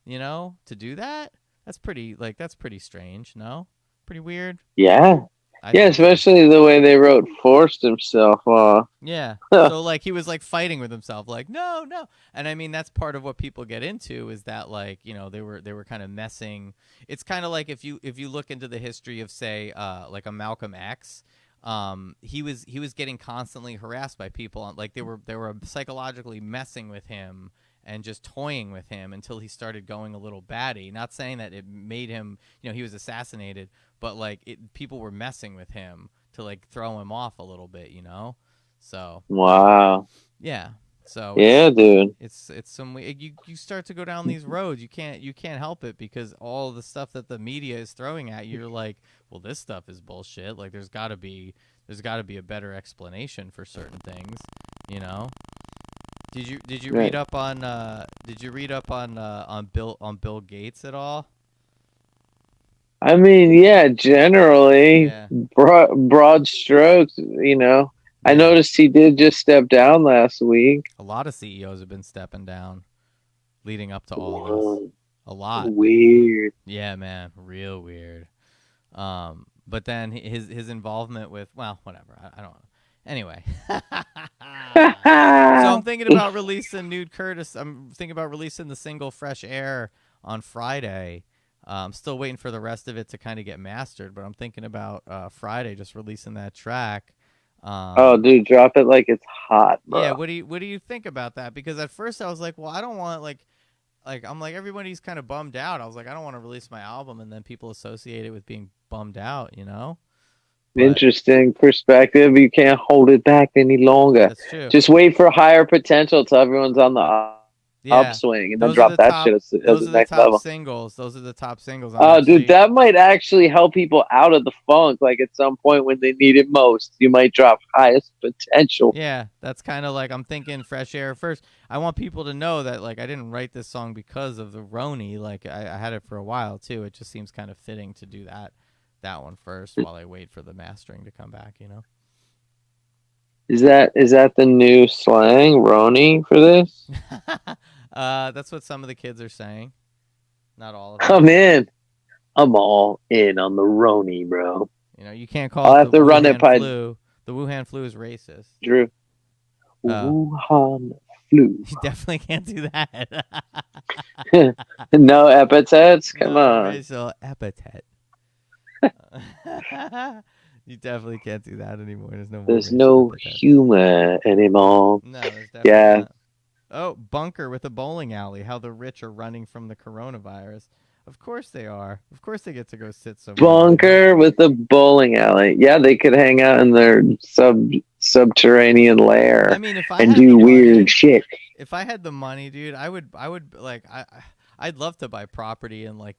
to do that. That's pretty strange. No, pretty weird. Yeah. I Yeah, think so. especially the way they wrote forced himself. Yeah. So like he was like fighting with himself, like no, no. And I mean that's part of what people get into is that like they were kind of messing. It's kind of like if you look into the history of say like a Malcolm X, he was getting constantly harassed by people like they were psychologically messing with him and just toying with him until he started going a little batty. Not saying that it made him, he was assassinated, but like people were messing with him to like throw him off a little bit. So Wow. yeah, so Yeah, dude. it's some you start to go down these roads. You can't help it because all the stuff that the media is throwing at you, you're like, well, this stuff is bullshit. Like there's got to be a better explanation for certain things, you know. Did you read Right. up on Bill Gates at all? I mean, yeah, generally Yeah, broad strokes. I yeah. noticed he did just step down last week. A lot of CEOs have been stepping down leading up to all this. Whoa, A lot. weird. Yeah, man, real weird. But then his involvement with whatever. I don't know. Anyway, so I'm thinking about releasing Nude Curtis. I'm thinking about releasing the single "Fresh Air" on Friday. I'm still waiting for the rest of it to kind of get mastered, but I'm thinking about Friday just releasing that track. Oh, Um, dude, drop it like it's hot, yeah, bro. what do you think about that? Because at first I was like, well, I don't want like I'm like everybody's kind of bummed out. I was like, I don't want to release my album and then people associate it with being bummed out. But Interesting perspective. You can't hold it back any longer. that's true. Just wait for higher potential till everyone's on the Yeah, upswing, and then those are drop the that top. shit as Those the are the next top level. singles. Those are the top singles. I'm Oh, dude, actually. that might actually help people out of the funk. Like at some point when they need it most, you might drop highest potential. Yeah, that's kind of like I'm thinking fresh air first. I want people to know that like I didn't write this song because of the Roni. Like I had it for a while too. It just seems kind of fitting to do that one first while I wait for the mastering to come back. Is that the new slang, Roni, for this? That's what some of the kids are saying. Not all of them. I'm in. I'm all in on the Roni, bro. You can't call I'll it have the to run it Wuhan by flu. The Wuhan flu is racist. Drew. Uh, Wuhan flu. you definitely can't do that. No epithets. Come No on. racial epithet. You definitely can't do that anymore. There's no more There's racial no epithets. humor anymore. No, there's definitely Yeah. not. Oh, bunker with a bowling alley. How the rich are running from the coronavirus. Of course they are. Of course they get to go sit somewhere. Bunker with a bowling alley. Yeah, they could hang out in their subterranean I lair mean, if I and had the do weird money, shit. if I had the money, dude, I would like I'd love to buy property in like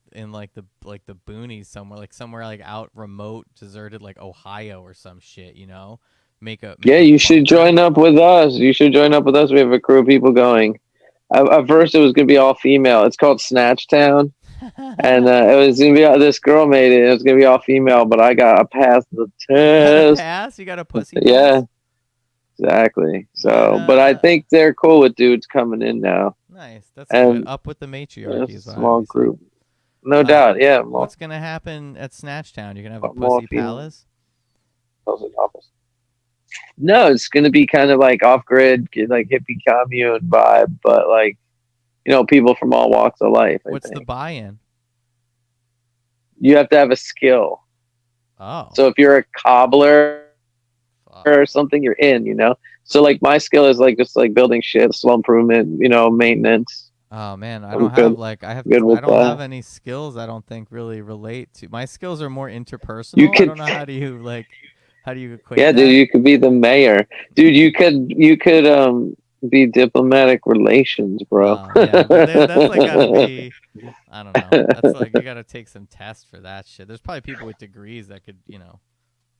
the boonies somewhere, like somewhere like out remote, deserted, like Ohio or some shit. Make a Yeah, make a you should bunker. join up with us. You should join up with us. We have a crew of people going. At first, it was going to be all female. It's called Snatch Town. And it was going to be this girl made it. It was going to be all female, but I passed the You got a test. pass? You got a pussy Yeah, pass? exactly. What So, but I think they're cool with dudes coming in now. nice. That's good. And Up with the matriarchy it's a is what I small always say. group. No doubt. Yeah, What's gonna happen at Snatchtown? You're gonna have a more pussy female. palace? No, it's going to be kind of like off grid, like hippie commune vibe, but like, people from all walks of life, I What's the think. buy-in? You have to have a skill. Oh, So if you're a cobbler fuck. or something, you're in. So like my skill is like just like building shit, slow improvement, maintenance. Oh man, I I'm don't have good, like good I with don't have that. any skills. I don't think really relate to my skills are more You interpersonal. I could, don't know how do you equate yeah, dude, that? you could be the mayor, dude. You could be diplomatic relations, bro. Oh yeah, but that's like gotta be. I don't know. That's like you gotta take some tests for that shit. There's probably people with degrees that could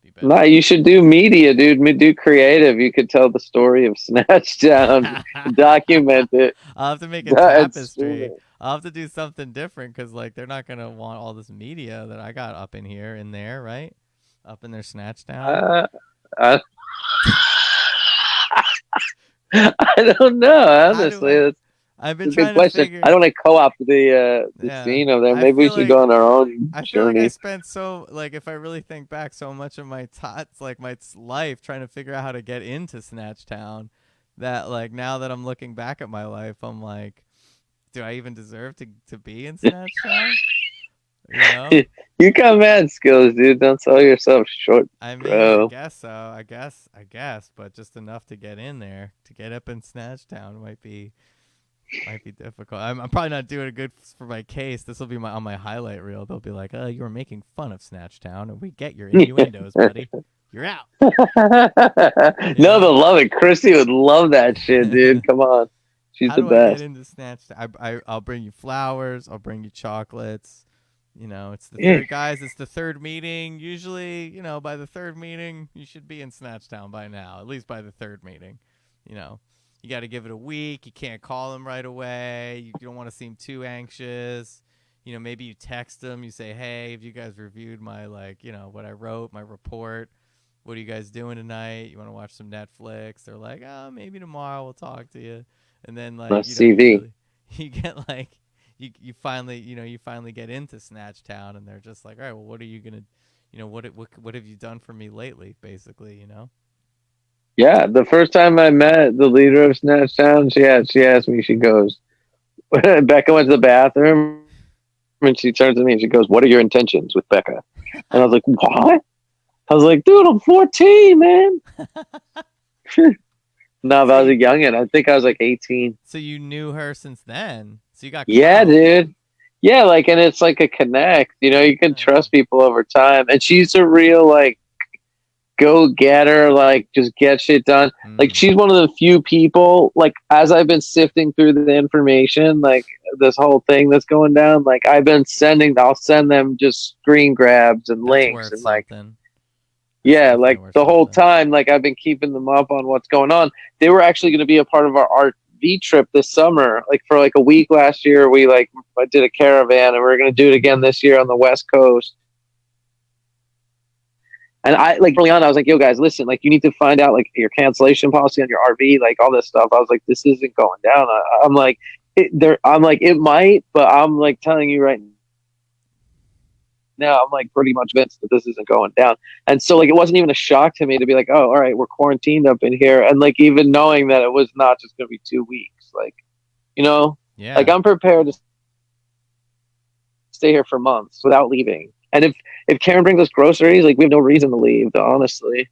be better Nah, at you should do media, dude. Do creative. You could tell the story of Snatch Down, that. document it, I'll have to make a and stream tapestry. it. I'll have to do something different because like they're not gonna want all this media that I got up in here in there, right? Up in their snatch down. Uh, I, I don't know, How do honestly. I? I've been It's a good trying to question. I figure. don't want to co-opt the Yeah, scene over there. I Maybe we feel should go like on our own I feel like I journey. spent so like if I really think back, so much of my tots like my life trying to figure out how to get into Snatch Town, that like now that I'm looking back at my life, I'm like, do I even deserve to be in Snatch Town? You know? You got mad skills, dude. Don't sell yourself short, I mean, I bro. guess so. I guess, but just enough to get in there, to get up in Snatch Town might be difficult. I'm probably not doing a good for my case. This will be my on my highlight reel. They'll be like, "Oh, you were making fun of Snatch Town, and we get your innuendos, buddy. You're out." You No, know? they'll love it. Chrissy would love that shit, dude. Come on. She's How the do I get best. into Snatch Town? I'll bring you flowers. I'll bring you chocolates. It's the Yeah. third guys. It's the third meeting. Usually, by the third meeting, you should be in Snatch Town by now. At least by the third meeting. You know, you got to give it a week. You can't call them right away. You don't want to seem too anxious. Maybe you text them. You say, "Hey, have you guys reviewed my what I wrote, my report? What are you guys doing tonight? You want to watch some Netflix?" They're like, "Oh, maybe tomorrow we'll talk to you." And then My you CV. really you get you finally you finally get into Snatch Town, and they're just like, all right, well, what are you gonna what have you done for me lately, basically. Yeah, the first time I met the leader of Snatch Town, she asked me, she goes, Becca went to the bathroom and she turns to me and she goes, "What are your intentions with Becca?" And I was like, "What?" I was like, "Dude, I'm 14, man." No, but so I was a you youngin'. I think I was like 18. so you knew her since then, so you got Yeah, clout. dude. Yeah, like, and it's like a connect. You can Yeah. trust people over time. And she's a real like go getter, like just get shit done. Like Mm, she's one of the few people. Like as I've been sifting through the information, like this whole thing that's going down, like I'll send them just screen grabs and that's links worth and like something. That's yeah, definitely like worth the whole something. time, like I've been keeping them up on what's going on. They were actually going to be a part of our RV trip this summer. Like for like a week last year, we like I did a caravan, and we are going to do it again this year on the West Coast. And I like early on, I was like, "Yo, guys, listen! Like, you need to find out like your cancellation policy on your RV, like all this stuff." I was like, "This isn't going down." I'm like, I'm like, it might, but I'm like telling you right now, I'm like pretty much convinced that this isn't going down. And so like it wasn't even a shock to me to be like, "Oh, all right, we're quarantined up in here," and like even knowing that it was not just going to be 2 weeks, like you know, like Yeah. I'm prepared to stay here for months without leaving. And if Karen brings us groceries, like we have no reason to leave, honestly.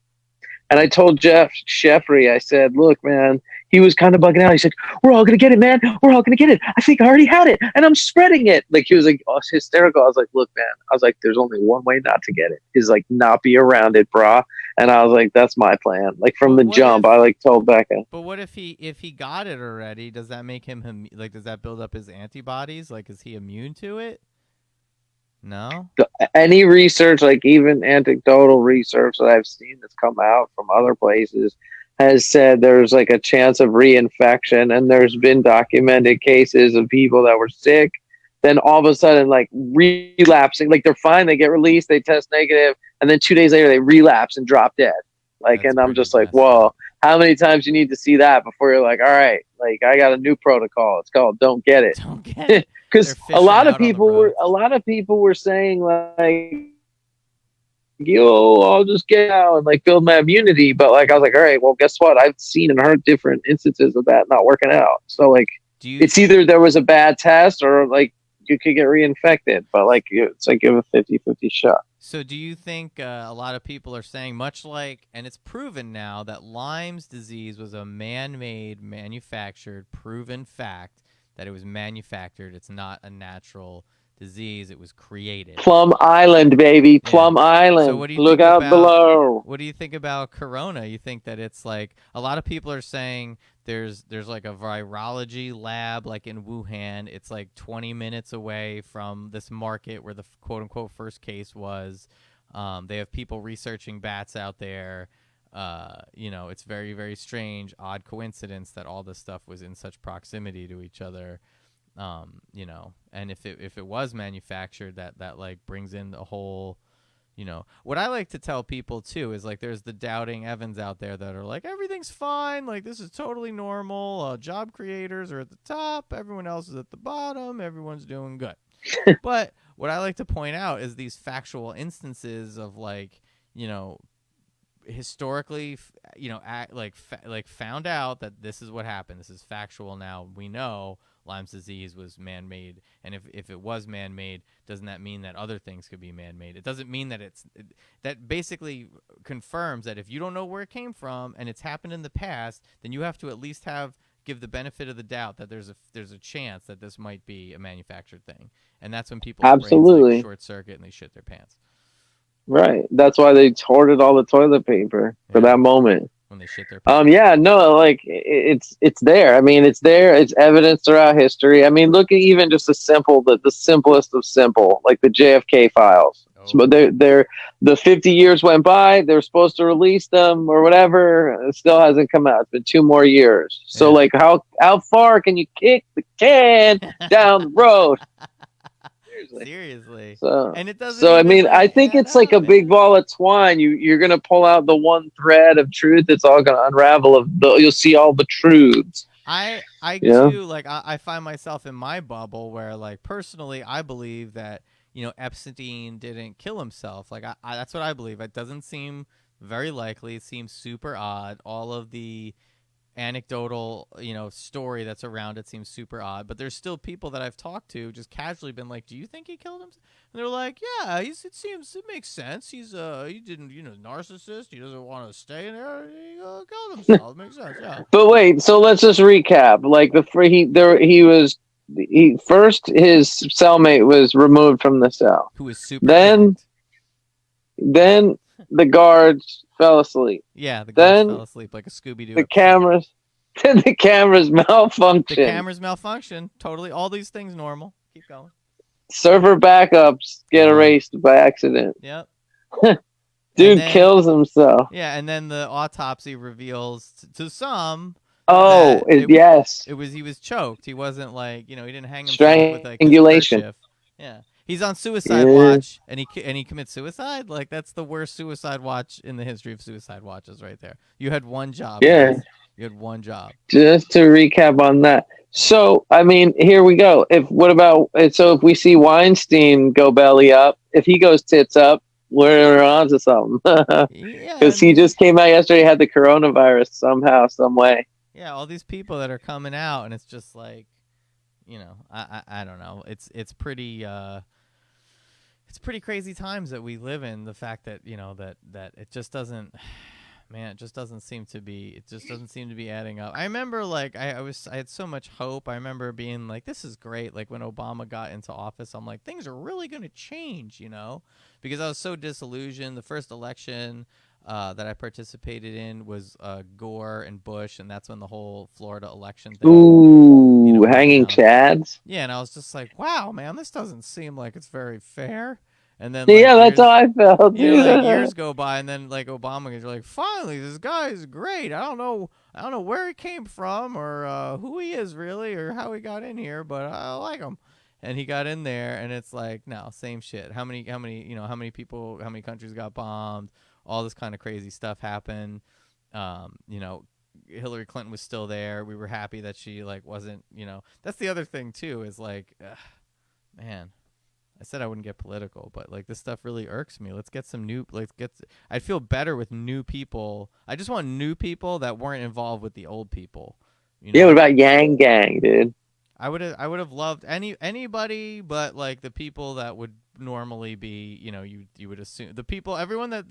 And I told Jeff Sheffrey, I said, "Look, man," he was kind of bugging out. He said, "We're all gonna get it, man. We're all gonna get it. I think I already had it, and I'm spreading it." Like he was like hysterical. I was like, "Look, man," I was like, "There's only one way not to get it is like not be around it, brah." And I was like, "That's my plan." Like from But the what jump, if I like told Becca. but what if he got it already? Does that make him like does that build up his antibodies? Like is he immune to it? No? Any research, like even anecdotal research that I've seen that's come out from other places, has said there's like a chance of reinfection, and there's been documented cases of people that were sick, then all of a sudden like relapsing, like they're fine, they get released, they test negative, and then 2 days later they relapse and drop dead. Like, That's and I'm pretty just like, messed whoa, up. how many times you need to see that before you're like, all right, like I got a new protocol. It's called "Don't Get It." Don't get it. They're Because fishing out on the a roads. lot of people were saying like, "Yo, I'll just get out and like build my immunity." But like I was like, all right, well, guess what? I've seen and heard different instances of that not working out. So like Do you it's either there was a bad test or like you could get reinfected. But like it's like give a 50-50 shot. So do you think a lot of people are saying much like and it's proven now that Lyme's disease was a man-made, manufactured, proven fact that it was manufactured. It's not a natural disease. It was created. Plum Island, baby. Yeah. Plum So Island. Look out below. what do you think about corona? You think that it's like a lot of people are saying there's like a virology lab like in Wuhan. It's like 20 minutes away from this market where the quote unquote first case was. They have people researching bats out there. It's very, very strange, odd coincidence that all this stuff was in such proximity to each other. And if it was manufactured, that like brings in the whole What I like to tell people too is like there's the doubting Evans out there that are like everything's fine, like this is totally normal. Job creators are at the top, everyone else is at the bottom, everyone's doing good. But what I like to point out is these factual instances of like you know historically, like found out that this is what happened. This is factual now. We know Lyme's disease was man-made, and if it was man-made, doesn't that mean that other things could be man-made? It doesn't mean that that basically confirms that if you don't know where it came from and it's happened in the past, then you have to at least give the benefit of the doubt that there's a chance that this might be a manufactured thing, and that's when people's brains like Absolutely. short circuit and they shit their pants. Right. That's why they hoarded all the toilet paper for Yeah, that moment. when they shit their pants. Yeah, no, like it's there. I mean, it's there. It's evidence throughout history. I mean, look at even just the simplest of simple, like the JFK files. So Oh yeah. they're the 50 years went by. They're supposed to release them or whatever. It still hasn't come out. It's been 2 more years. So Yeah. like, how far can you kick the can down the road? Seriously. Seriously. So, And it doesn't so I even mean, I like think add it's like up, a big man. ball of twine. You're gonna pull out the one thread of truth. It's all gonna unravel. You'll see all the truths. I You know? too like I find myself in my bubble where like personally I believe that Epstein didn't kill himself. Like that's what I believe. It doesn't seem very likely. It seems super odd. All of the anecdotal story that's around it seems super odd, but there's still people that I've talked to just casually been like, do you think he killed himself? And they're like, yeah, it makes sense. He didn't, narcissist, he doesn't want to stay in there, he killed himself. It makes sense. Yeah. But wait, so let's just recap. Like he was he first his cellmate was removed from the cell. Who is super Then jacked. then the guards fell asleep. Yeah, the guards Then fell asleep like a Scooby-Doo the episode. cameras then the cameras The malfunctioned. cameras malfunction, totally, all these things normal. Keep going. Server backups get Gone. erased by accident. Yep. And Dude then kills himself. yeah, and then the autopsy reveals to some Oh, that yes. it was he was choked. He wasn't like he didn't hang himself with like his Strangulation. kerchief. Yeah, he's on suicide Yeah. watch, and he commits suicide. Like that's the worst suicide watch in the history of suicide watches, right there. You had one job, Yeah. guys. You had one job. Just to recap on that. Yeah. So, I mean, here we go. If we see Weinstein go belly up, if he goes tits up, we're on to something. Yeah, Because and he just came out yesterday, had the coronavirus somehow, some way. yeah, all these people that are coming out, and it's just like, I don't know. It's pretty crazy times that we live in. The fact that that it just doesn't, man, it just doesn't seem to be. It just doesn't seem to be adding up. I remember like I had so much hope. I remember being like, this is great. Like when Obama got into office, I'm like, things are really gonna change, because I was so disillusioned. The first election that I participated in was Gore and Bush, and that's when the whole Florida election thing, Ooh, went hanging down. chads. Yeah, and I was just like, wow, man, this doesn't seem like it's very fair. And then like Yeah, that's how I felt, like dude. years go by, and then like Obama is like, finally, this guy is great. I don't know where he came from or who he is really or how he got in here, but I like him. And he got in there, and it's like, no, same shit. How many people, how many countries got bombed? All this kind of crazy stuff happened. Um, you know, Hillary Clinton was still there. We were happy that she like wasn't. That's the other thing too. Is like, man, I said I wouldn't get political, but like this stuff really irks me. Let's get some new. Let's get. I'd feel better with new people. I just want new people that weren't involved with the old people. You Yeah, what know, about Yang Gang, dude? I would have loved anybody, but like the people that would normally be. You would assume the people, everyone that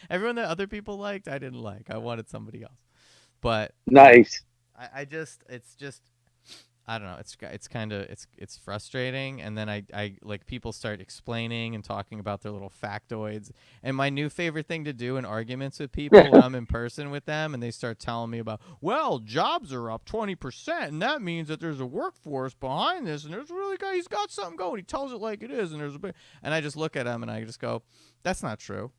everyone that other people liked, I didn't like. I wanted somebody else, but Nice. I just it's just I don't know. It's kind of it's frustrating, and then I like people start explaining and talking about their little factoids. And my new favorite thing to do in arguments with people when I'm in person with them, and they start telling me about, well, jobs are up 20%, and that means that there's a workforce behind this, and there's really guy he's got something going. He tells it like it is, and there's a big, and I just look at him and I just go, that's not true.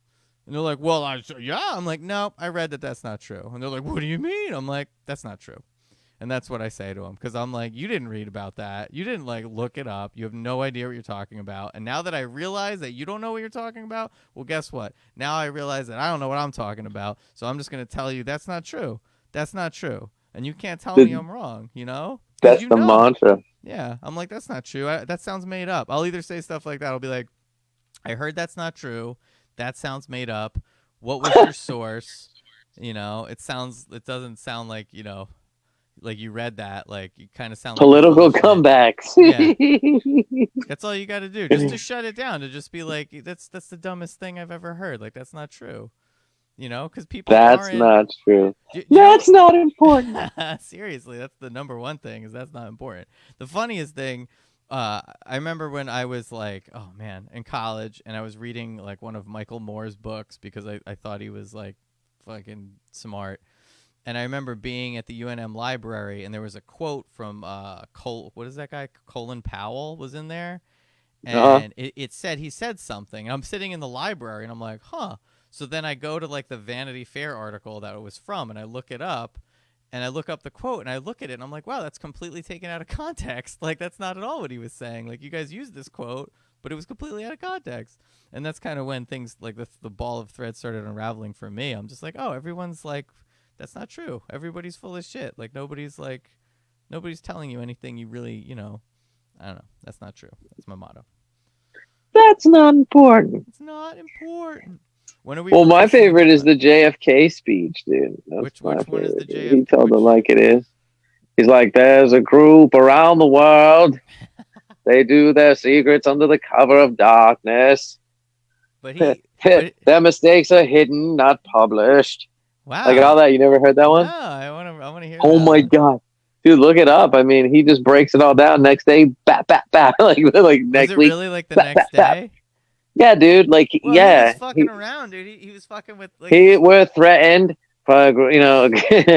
And they're like, well, yeah. I'm like, no, I read that that's not true. And they're like, what do you mean? I'm like, that's not true. And that's what I say to him, because I'm like, you didn't read about that. You didn't like look it up. You have no idea what you're talking about. And now that I realize that you don't know what you're talking about, well, guess what? Now I realize that I don't know what I'm talking about. So I'm just going to tell you that's not true. That's not true. And you can't tell me The, I'm wrong, you know? Because that's you the know. mantra. Yeah. I'm like, that's not true. That sounds made up. I'll either say stuff like that. I'll be like, I heard that's not true. That sounds made up. What was your source? You know, it doesn't sound like, like you read that. Like you kind of sound like you're full Political of shit. comebacks. Yeah. That's all you got to do. Just to shut it down, to just be like, that's the dumbest thing I've ever heard. Like, that's not true. Because people That's aren't. not true. Do you know? That's not important. Seriously, that's the number one thing, is that's not important. The funniest thing, I remember when I was like, oh man, in college, and I was reading like one of Michael Moore's books because I thought he was like fucking smart. And I remember being at the UNM library, and there was a quote from what is that guy? Colin Powell was in there, Uh-huh. and it said, he said something. I'm sitting in the library, and I'm like, huh. So then I go to like the Vanity Fair article that it was from, and I look it up, and I look up the quote, and I look at it, and I'm like, wow, that's completely taken out of context. Like, that's not at all what he was saying. Like, you guys used this quote, but it was completely out of context. And that's kind of when things like the ball of thread started unraveling for me. I'm just like, oh, everyone's like, that's not true. Everybody's full of shit. Like, nobody's telling you anything you really, I don't know. That's not true. That's my motto. That's not important. It's not important. When are we Well, my releasing? favorite is the JFK speech, dude. That's Which my one is the favorite. Dude. JF? He told it Which? like it is. He's like, there's a group around the world. They do their secrets under the cover of darkness. But but Their mistakes are hidden, not published. Like wow. all that. You never heard that No, one? I want to hear Oh that my one. god, dude, look it up. I mean, he just breaks it all down. Next day, bat, bat, bat. Like Was next it week, really like the bat, bat, next bat. day? Yeah, dude. Like, Well, he was yeah, fucking around, dude. He was fucking with like he we're threatened by, he was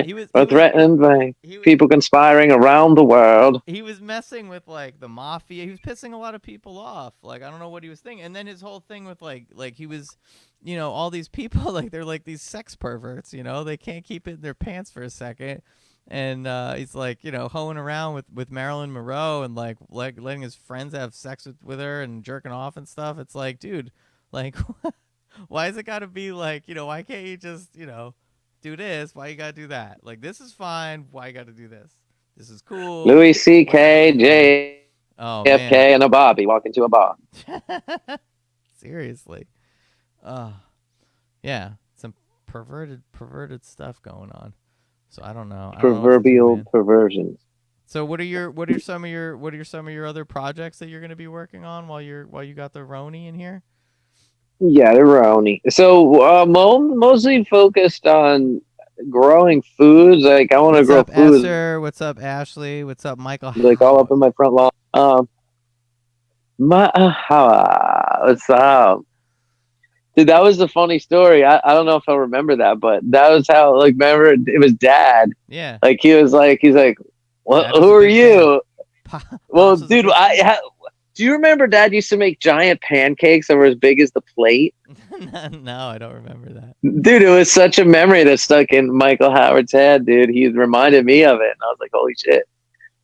he we're was threatened by he was people conspiring around the world. he was messing with like the mafia. He was pissing a lot of people off. Like, I don't know what he was thinking. And then his whole thing with like he was, all these people, like they're like these sex perverts. They can't keep it in their pants for a second. And he's like, hoeing around with Marilyn Monroe, and like letting his friends have sex with her and jerking off and stuff. It's like, dude, like, why is it got to be like, why can't you just, do this? Why you got to do that? Like, this is fine. Why you got to do this? This is cool. Louis Why you got to C.K., do that? Oh man. JFK, and a Bobby walk into a bar. Seriously. Yeah, some perverted stuff going on. So I don't know. I don't know what to do, Proverbial man. perversions. So what are some of your other projects that you're going to be working on while you got the Roni in here? Yeah, they're rowdy. So mostly focused on growing foods. Like I want to What's grow up, foods Esser? What's up, Ashley? What's up, Michael like all up Howard? in my front lawn. My what's up? Dude, that was a funny story. I don't know if I'll remember that, but that was how, like, remember it was dad. Yeah, Like he's like, well, Dad was who a are big fan. you? Well, Pops was a dude, big fan. do you remember dad used to make giant pancakes that were as big as the plate? No, I don't remember that. Dude, it was such a memory that stuck in Michael Howard's head, dude. He reminded me of it, and I was like, holy shit.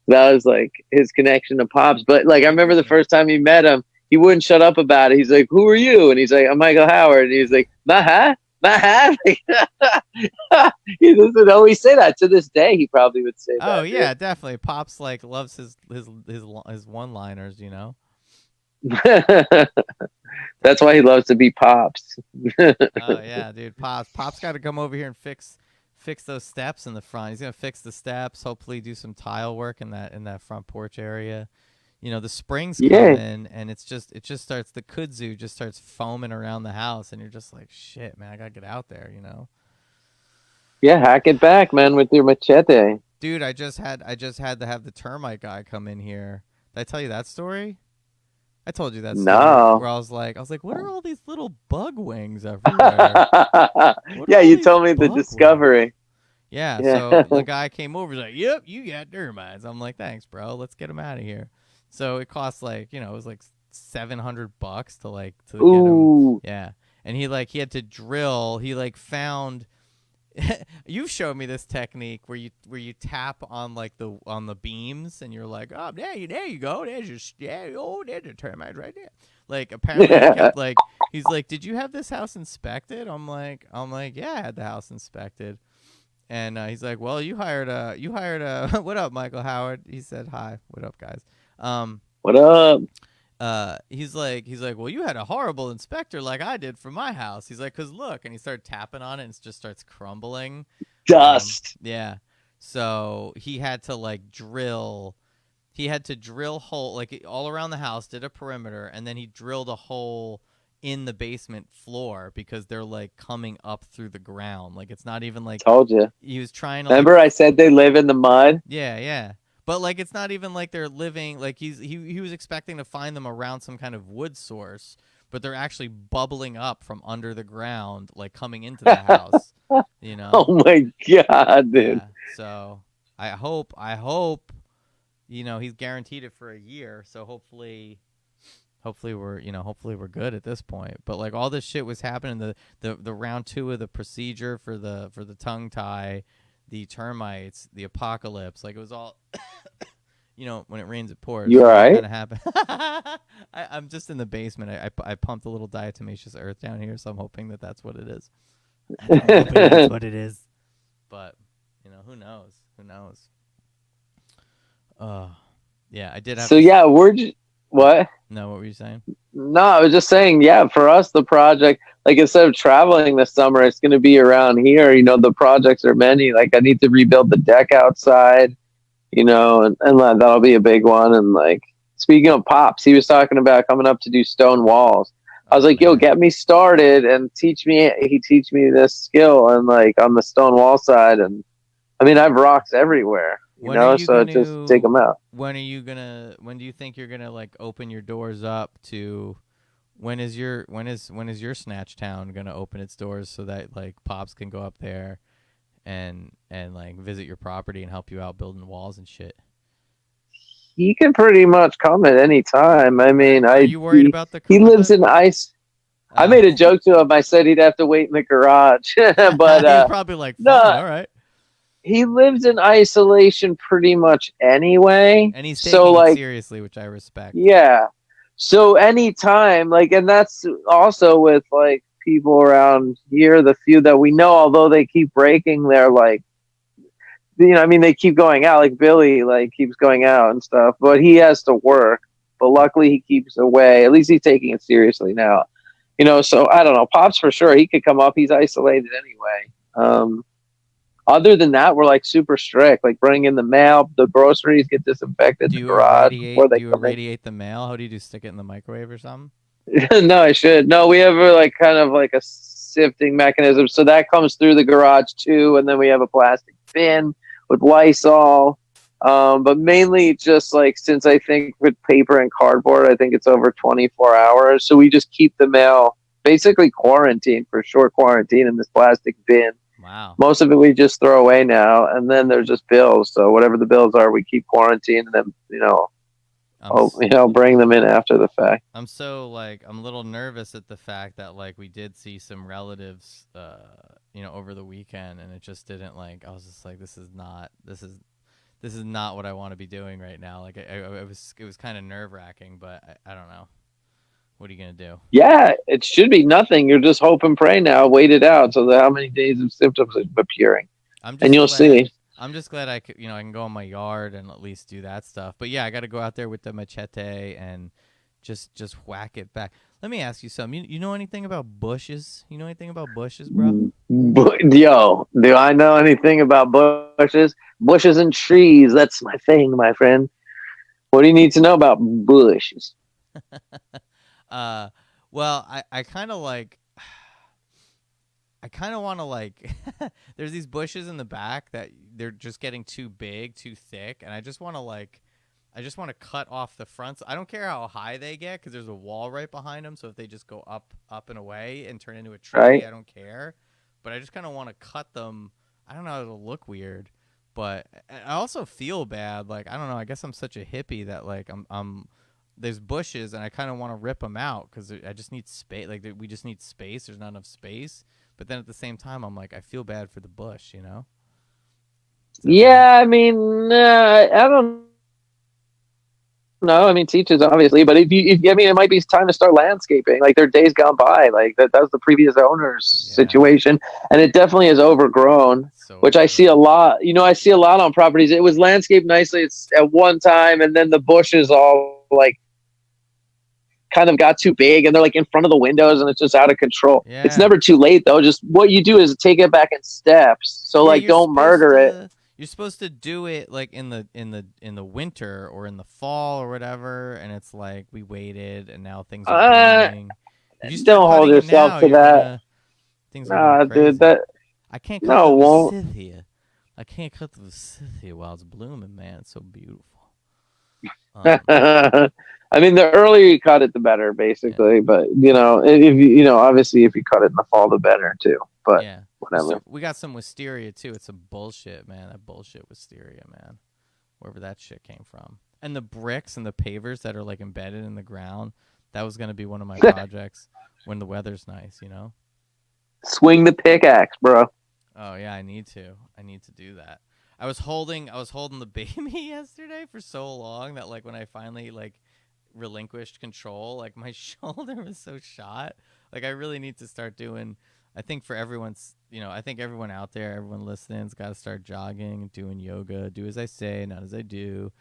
That was like his connection to Pops. But like I remember the Interesting. first time he met him, he wouldn't shut up about it. He's like, "Who are you?" And he's like, "I'm Michael Howard." And he's like, "Maha, Maha." He just would always say that. To this day, he probably would say Oh yeah, definitely. Pops like loves his one-liners. that. That's why he loves to be Pops. Oh yeah, dude. Pops got to come over here and fix those steps in the front. He's gonna fix the steps. Hopefully, do some tile work in that front porch area. The spring's Yeah, coming, and it just starts, the kudzu just starts foaming around the house, and you're just like, shit, man, I gotta get out there. yeah. Hack it back, man, with your machete. Dude, I just had to have the termite guy come in here. Did I tell you that story? I told you that story No. where I was like, what are all these little bug wings everywhere? What are Yeah, all you these told me the bug wings? discovery. Yeah, Yeah. so the guy came over. He's like, "Yep, you got termites." I'm like, "Thanks, bro. Let's get him out of here." So it cost like, it was like $700 to get him. Ooh. Yeah, and he had to drill. He like found you've shown me this technique where you tap on like the beams and you're like, oh, there you go, there's your there's the termites right there. Like apparently he Yeah. kept like he's like, did you have this house inspected? I'm like, yeah, I had the house inspected. And he's like, well, you hired a what up, Michael Howard? He said, hi, what up, guys? Um, What up? he's like, well, you had a horrible inspector like I did for my house. He's like, cause look, and he started tapping on it and it just starts crumbling. Dust. Yeah. So he had to like drill. He had to drill hole like all around the house, did a perimeter, and then he drilled a hole in the basement floor because they're like coming up through the ground. Like it's not even like Told you. he was trying to like Remember I said they live in the mud? yeah, yeah. But like it's not even like they're living like he was expecting to find them around some kind of wood source, but they're actually bubbling up from under the ground, like coming into the house, you know? Oh my god, dude. Yeah. So I hope, he's guaranteed it for a year, so hopefully hopefully we're good at this point. But like all this shit was happening the round 2 of the procedure for the tongue tie, the termites, the apocalypse, like it was all when it rains it pours. You So that alright? kind of happened. I'm just in the basement. I pumped a little diatomaceous earth down here, so I'm hoping that that's what it is. I'm hoping that's what it is. But who knows? Who knows? Yeah, I did have So to. yeah, what? No, what were you saying? No, I was just saying, yeah, for us the project, like instead of traveling this summer, it's gonna be around here. The projects are many. Like I need to rebuild the deck outside, and that'll be a big one. And like speaking of Pops, he was talking about coming up to do stone walls. I was Oh like, yo, man, get me started and teach me this skill and like on the stone wall side. And I mean, I have rocks everywhere, when are you so just take gonna? them out. When are you gonna? When do you think you're gonna like open your doors up to? When is your Snatch Town gonna open its doors so that like Pops can go up there and like visit your property and help you out building walls and shit? He can pretty much come at any time. I mean, Are you worried he about the he lives corona? in ice. I Uh, made a joke to him. I said he'd have to wait in the garage, but he's probably like, fine, no, all right. he lives in isolation pretty much anyway. And he's So taking it like, seriously, which I respect. yeah. So anytime, like, and that's also with like people around here, the few that we know, although they keep breaking their like, I mean, they keep going out. Like Billy, like keeps going out and stuff, but he has to work. But luckily, he keeps away. At least he's taking it seriously now. So I don't know. Pops for sure. He could come up. He's isolated anyway. Other than that, we're like super strict. Like bring in the mail, the groceries get disinfected, Do the you garage before irradiate? they Do you come irradiate the mail? How do you do? Stick it in the microwave or something? in. No, I should. No, we have like kind of like a sifting mechanism, so that comes through the garage too, and then we have a plastic bin with Lysol. But mainly just like since I think with paper and cardboard, I think it's over 24 hours. So we just keep the mail basically quarantined for short quarantine in this plastic bin. Wow. Most of it we just throw away now, and then there's just bills. So whatever the bills are, we keep quarantined, and then I'm s- bring them in after the fact. I'm so like I'm a little nervous at the fact that like we did see some relatives over the weekend, and it just didn't like I was just like this is not what I want to be doing right now. Like it was kind of nerve-wracking, but I don't know. What are you going to do? Yeah, it should be nothing. You're just hope and pray now. Wait it out so that how many days of symptoms are appearing, I'm and just you'll glad. see. I'm just glad I can go in my yard and at least do that stuff. But yeah, I got to go out there with the machete and just whack it back. Let me ask you something. You know anything about bushes? You know anything about bushes, bro? Yo, do I know anything about bushes? Bushes and trees. That's my thing, my friend. What do you need to know about bushes? uh, well, I kind of like. I kind of want to like. There's these bushes in the back that they're just getting too big, too thick, and I just want to like. I just want to cut off the fronts. I don't care how high they get because there's a wall right behind them. So if they just go up and away and turn into a tree, Right? I don't care. But I just kind of want to cut them. I don't know. It'll look weird, but I also feel bad. Like I don't know. I guess I'm such a hippie that like I'm there's bushes, and I kind of want to rip them out because I just need space. Like we just need space. There's not enough space. But then at the same time, I'm like, I feel bad for the bush. Does that make sense? Yeah, I mean, I don't know. I mean, teachers obviously, but I mean, it might be time to start landscaping. Like their days gone by. Like that was the previous owner's Yeah, situation, and it definitely is overgrown. it's so Which I see a overgrown. lot. I see a lot on properties. It was landscaped nicely at one time, and then the bushes all like kind of got too big, and they're like in front of the windows, and it's just out of control. It's Yeah, never too late though. Just what you do is take it back in steps. So yeah. like, don't murder it. You're supposed to do it like in the winter or in the fall or whatever, and it's like we waited, and now things are Uh, blooming. If you start don't hold cutting it yourself now, to that. things are gonna be Nah, dude. crazy. That I can't cut no, the it won't. Vasithia. I can't cut the Vasithia while it's blooming, man. It's so beautiful. Um, I mean, the earlier you cut it, the better, yeah, basically. But if obviously, if you cut it in the fall, the better too. But yeah. whatever. We got some wisteria too. It's some bullshit, man. That bullshit wisteria, man. Wherever that shit came from. And the bricks and the pavers that are like embedded in the ground. That was gonna be one of my projects when the weather's nice. Swing the pickaxe, bro. Oh yeah, I need to. I need to do that. I was holding the baby yesterday for so long that like when I finally like relinquished control, like my shoulder was so shot. Like I really need to start doing. I think for I think everyone out there, everyone listening's got to start jogging, doing yoga, do as I say, not as I do.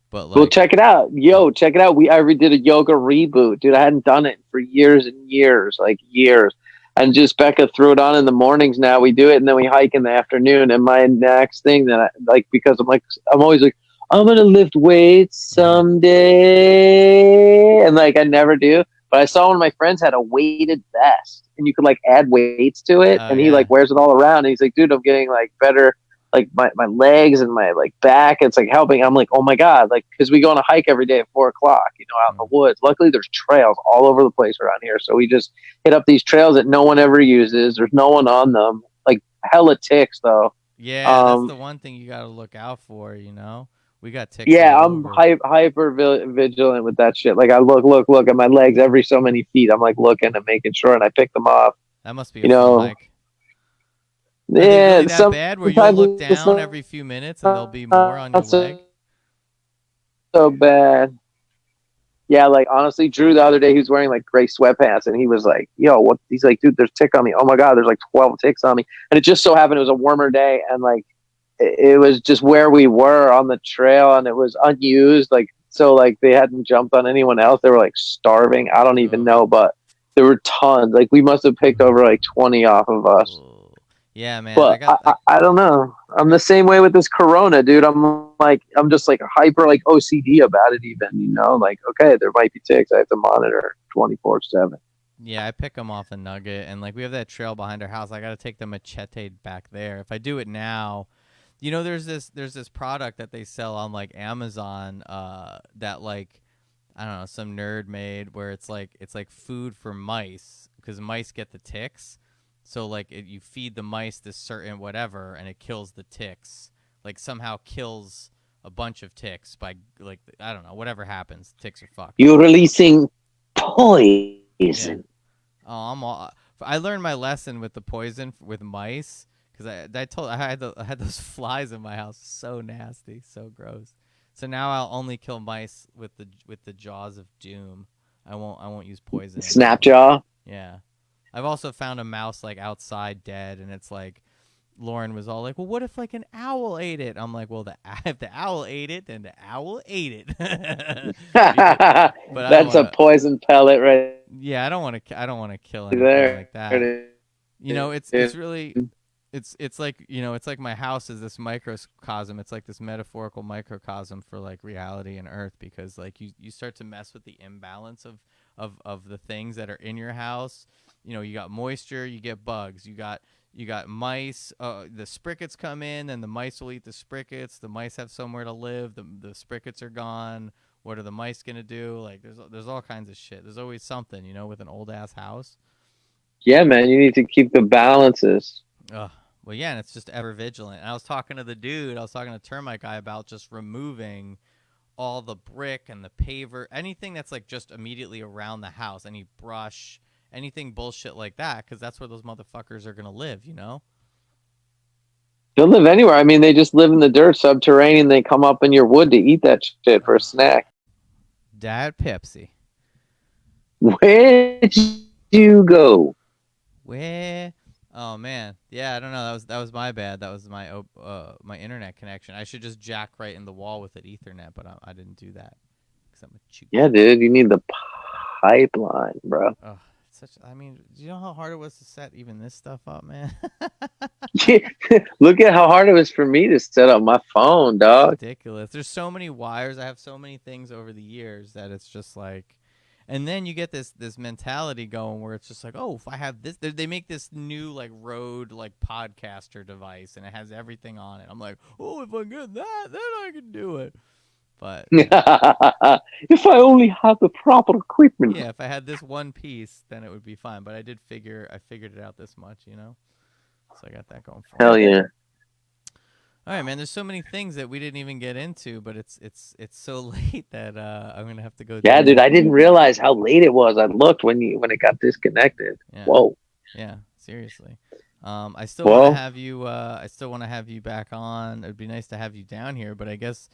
But Well, like, check it out. Yo, check it out. I redid a yoga reboot, dude. I hadn't done it for years and years, like years. And just Becca threw it on in the mornings. Now we do it, and then we hike in the afternoon. And my next thing that I like, because I'm always like, I'm gonna lift weights mhm. someday, and like I never do. But I saw one of my friends had a weighted vest, and you could like add weights to it, Oh and he like yeah, wears it all around. And he's like, dude, I'm getting like better like my legs and my like back. It's like helping. I'm like, oh my god, like because we go on a hike every day at 4 o'clock, out in mm. the woods. Luckily, there's trails all over the place around here, so we just hit up these trails that no one ever uses. There's no one on them. Like hella ticks though. Yeah. That's Um, the one thing you got to look out for. We got ticks yeah, all I'm over. hyper vigilant with that shit. Like I look at my legs every so many feet. I'm like looking and making sure, and I pick them off. That must be a You fun know, hike. Are they yeah. really that bad where you'll Sometimes look it's down every few minutes and there'll be more on your not leg? so bad. Yeah, like honestly, Drew the other day he was wearing like gray sweatpants and he was like, "Yo, what?" He's like, "Dude, there's tick on me. Oh my god, there's like 12 ticks on me." And it just so happened it was a warmer day and like it was just where we were on the trail and it was unused. Like so, like they hadn't jumped on anyone else. They were like starving. I don't even Oh. know, but there were tons. Like we must have picked over like 20 off of us. Oh. Yeah, man. I But got like I don't know. I'm the same way with this corona, dude. I'm just like hyper like OCD about it even, like okay, there might be ticks. I have to monitor 24/7. yeah, I pick them off a nugget, and like we have that trail behind our house. I got to take the machete back there. If I do it now, there's this product that they sell on like Amazon that like I don't know, some nerd made where it's like food for mice because mice get the ticks. So like you feed the mice this certain whatever and it kills the ticks. Like somehow kills a bunch of ticks by like I don't know, whatever happens, ticks are fucked. You're releasing Yeah. poison. Oh, I'm all I learned my lesson with the poison with mice because I had those flies in my house, so nasty, so gross. So now I'll only kill mice with the jaws of doom. I won't use poison anymore. Snapjaw. Yeah, I've also found a mouse like outside dead, and it's like Lauren was all like, "Well, what if like an owl ate it?" I'm like, "Well, if the owl ate it, then the owl ate it." Because, but I don't That's want a to. poison pellet right Yeah, I don't want to. I don't want to kill anything there. like that. It's Dude. really it's like it's like my house is this microcosm. It's like this metaphorical microcosm for like reality and Earth because like you start to mess with the imbalance of the things that are in your house. You got moisture, you get bugs. You got mice. The sprickets come in, and the mice will eat the sprickets. The mice have somewhere to live. The sprickets are gone. What are the mice gonna do? Like there's all kinds of shit. There's always something, with an old ass house. Yeah, man, you need to keep the balances. Ugh. Well, yeah, and it's just ever vigilant. And I was talking to the dude. I was talking to Termite guy about just removing all the brick and the paver, anything that's like just immediately around the house, any brush, anything bullshit like that, because that's where those motherfuckers are gonna live, you know? They'll live anywhere. I mean, they just live in the dirt, subterranean. They come up in your wood to eat that shit for a snack. Dad Pepsi. Where'd you go? Where? Oh man, yeah, I don't know. That was my bad. That was my internet connection. I should just jack right in the wall with an Ethernet, but I didn't do that because I'm a cheap. Yeah, dude, you need the pipeline, bro. Oh, such. I mean, do you know how hard it was to set even this stuff up, man? Look at how hard it was for me to set up my phone, dog. Ridiculous. There's so many wires. I have so many things over the years that it's just like, and then you get this mentality going where it's just like, oh, if I have this, they make this new like Rode like podcaster device and it has everything on it. I'm like, oh, if I get that, then I can do it. But if I only had the proper equipment. yeah, if I had this one piece, then it would be fine. But I figured it out this much, you know. So I got that going for me. Hell yeah. All right, man. There's so many things that we didn't even get into, but it's so late that I'm gonna have to go. Yeah, dude, I didn't realize how late it was. I looked when it got disconnected. Yeah. Whoa. Yeah, seriously. I still want to have you. I still want to have you back on. It'd be nice to have you down here, but I guess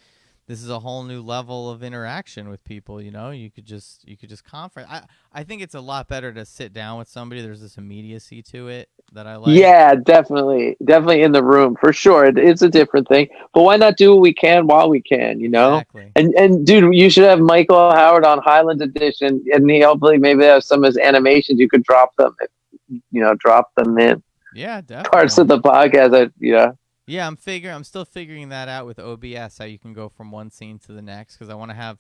this is a whole new level of interaction with people. You know, you could just conference. I think it's a lot better to sit down with somebody. There's this immediacy to it that I like. Yeah, definitely in the room for sure. It's a different thing, but why not do what we can while we can? You know. Exactly. And dude, you should have Michael Howard on Highlands Edition, and he hopefully maybe have some of his animations. You could drop them, drop them in. Yeah, definitely. Parts of the podcast. Yeah, I'm still figuring that out with OBS, how you can go from one scene to the next, because I want to have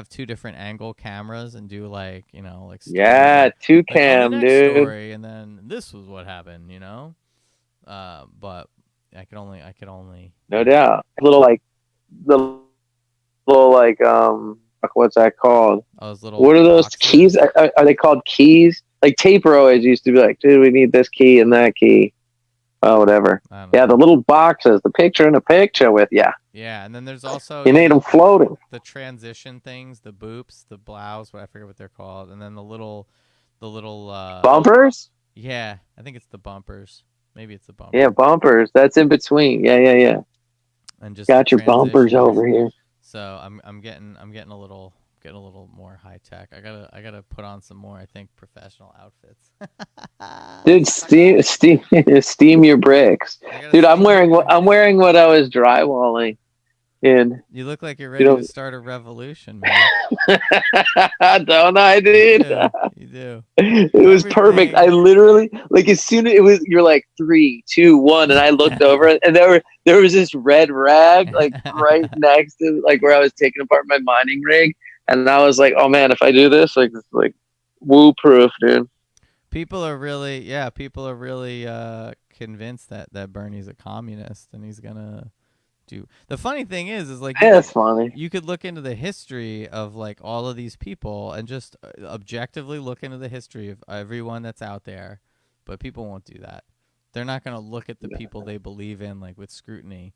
two different angle cameras and do like two cam, dude. Story, and then this was what happened, you know. But I could only. No doubt. What's that called? Those little. What are those boxes? keys? Are they called keys? Like Taper always used to be like, dude, we need this key and that key. Oh, whatever. Yeah, the little boxes, the picture in a picture with you. Yeah, and then there's also you need them floating. The transition things, the boops, the blouse, I forget what they're called, and then the little bumpers. Yeah, I think it's the bumpers. Maybe it's the bumpers. Yeah, bumpers. That's in between. Yeah. And just got your bumpers over here. So I'm getting a little more high tech. I gotta put on some more, I think, professional outfits. Dude, steam your bricks. Dude, I'm wearing what I was drywalling in. You look like you're ready to start a revolution, man. Don't I, dude? You do. It was perfect. I literally, like, as soon as you're like 3, 2, 1, and I looked over and there was this red rag like right next to like where I was taking apart my mining rig. And I was like, oh man, if I do this, like woo proof, dude. People are really convinced that Bernie's a communist and he's gonna do. The funny thing is like, that's funny. You could look into the history of like all of these people and just objectively look into the history of everyone that's out there, but people won't do that. They're not gonna look at the people they believe in like with scrutiny.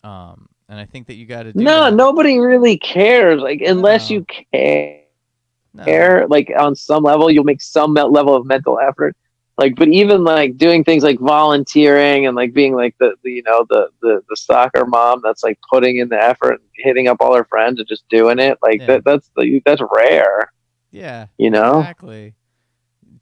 And I think that you got to do that. Nobody really cares. Like, unless you care, like on some level, you'll make some level of mental effort. Like, but even like doing things like volunteering and like being like the soccer mom that's like putting in the effort, and hitting up all her friends and just doing it. Like that's rare. Yeah. You know. Exactly.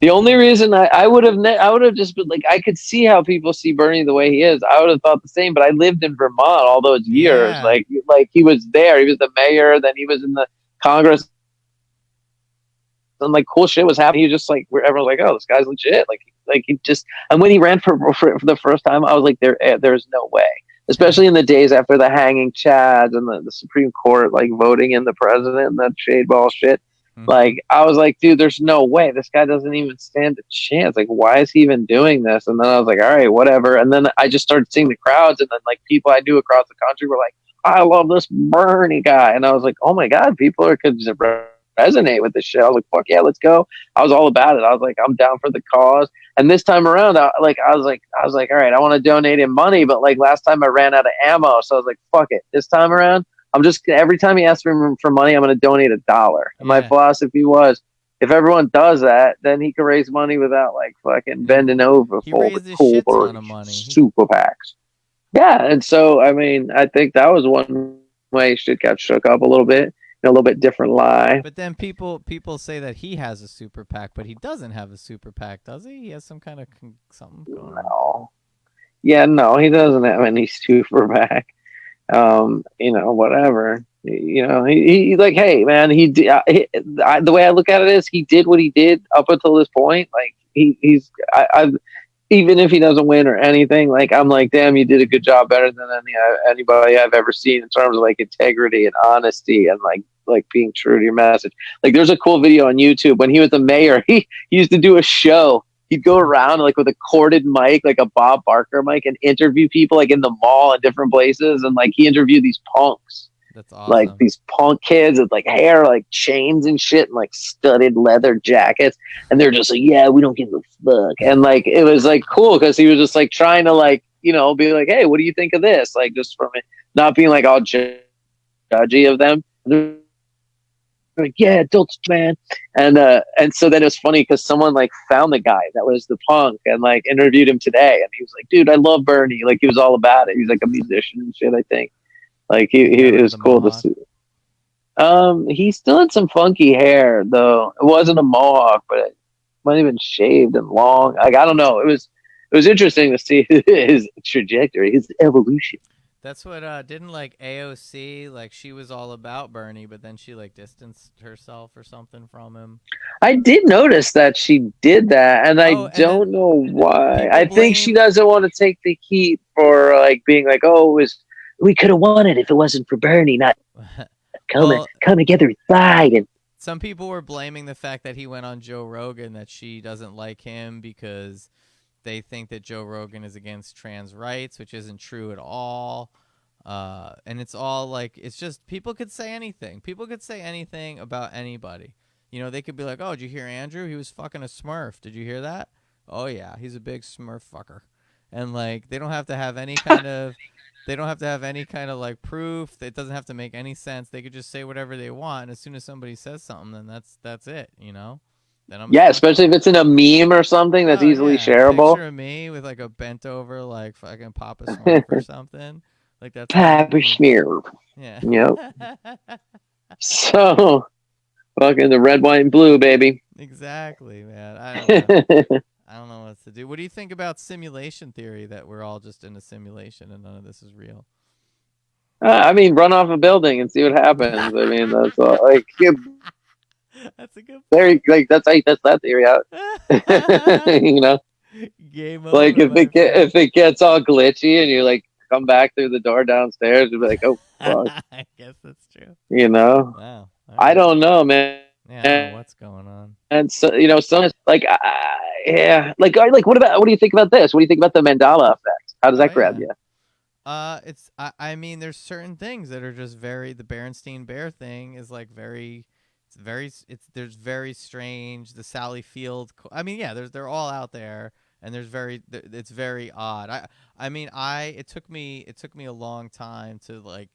The only reason I would have just been like, I could see how people see Bernie the way he is. I would have thought the same, but I lived in Vermont all those years. Yeah. Like he was there. He was the mayor. Then he was in the Congress. And like cool shit was happening. He was just like, where everyone's like, oh, this guy's legit. Like he just, and when he ran for the first time, I was like, there's no way. Especially in the days after the hanging chads and the Supreme Court, like voting in the president and that shade ball shit. Like, I was like, dude, there's no way. This guy doesn't even stand a chance. Like, why is he even doing this? And then I was like, all right, whatever. And then I just started seeing the crowds. And then, like, people I knew across the country were like, I love this Bernie guy. And I was like, oh, my God, people could just resonate with this shit. I was like, fuck yeah, let's go. I was all about it. I was like, I'm down for the cause. And this time around, I was like, all right, I want to donate in money. But, like, last time I ran out of ammo. So I was like, fuck it. This time around, I'm just every time he asks for money, I'm going to donate $1. And my Yeah. philosophy was, if everyone does that, then he can raise money without like fucking And bending over he for the raised a cool shit ton of money. super PACs. Yeah, and so I mean, I think that was one way shit got shook up a little bit, a little bit different lie. But then people say that he has a super PAC, but he doesn't have a super PAC, does he? He has some kind of something going on. No, yeah, no, he doesn't have any super PAC. Whatever. He like, hey, man, the way I look at it is, he did what he did up until this point. Like I even if he doesn't win or anything, like I'm like, damn, you did a good job, better than anybody I've ever seen in terms of like integrity and honesty and like being true to your message. Like there's a cool video on YouTube when he was the mayor. He used to do a show. He'd go around like with a corded mic, like a Bob Barker mic, and interview people like in the mall and different places. And like he interviewed these punks, That's like awesome. these punk kids with like hair, like chains and shit, and like studded leather jackets. And they're just like, yeah, we don't give a fuck. And like it was like cool because he was just like trying to like, be like, hey, what do you think of this? Like just from it, not being like all judgy of them. They're like, yeah, adults, man. And so then it was funny because someone like found the guy that was the punk and like interviewed him today, and he was like, dude, I love Bernie. Like he was all about it. He's like a musician and shit, I think. Like He got it rid of was the cool to mohawk. see. He still had some funky hair though. It wasn't a mohawk, but it might have been shaved and long. Like I don't know. It was interesting to see his trajectory, his evolution. That's what didn't like AOC, like she was all about Bernie, but then she like distanced herself or something from him. I did notice that she did that, and I Oh, and then don't know why. people I think she blame doesn't want to take the heat for like being like, "Oh, it was we could have won it if it wasn't for Bernie not coming well, coming together side." And some people were blaming the fact that he went on Joe Rogan, that she doesn't like him because they think that Joe Rogan is against trans rights, which isn't true at all. And it's all like, it's just, people could say anything. People could say anything about anybody. They could be like, oh, did you hear Andrew? He was fucking a Smurf. Did you hear that? Oh, yeah, he's a big Smurf fucker. And like, they don't have to have any kind of. They don't have to have any kind of like proof. It doesn't have to make any sense. They could just say whatever they want. And as soon as somebody says something, then that's it. Then I'm a yeah, Smurf especially if fucker. it's in a meme or something that's Oh easily yeah, shareable. picture of me with like a bent over like fucking Papa Smurf or something. Like that's how he Happy moves. smear. Yeah. Yep. So fucking the red, white, and blue, baby. Exactly, man. I don't know. I don't know what to do. What do you think about simulation theory, that we're all just in a simulation and none of this is real? I mean, run off a building and see what happens. I mean, that's all. Like, That's a good there, point. like that's how you test that theory out. you know, Game like over, my friend. if it gets all glitchy and you like come back through the door downstairs, you'll be like, oh fuck, I guess that's true. you know. Wow. All I right. don't know, man. Yeah, I don't know what's going on. And so some like yeah, like what do you think about this? What do you think about the Mandela effect? How does Oh that grab yeah. you? I mean, there's certain things that are just very, the Berenstein Bear thing is like very, there's very strange. The Sally Field, I mean, yeah, they're all out there, and it's very odd. I mean, it took me a long time to like,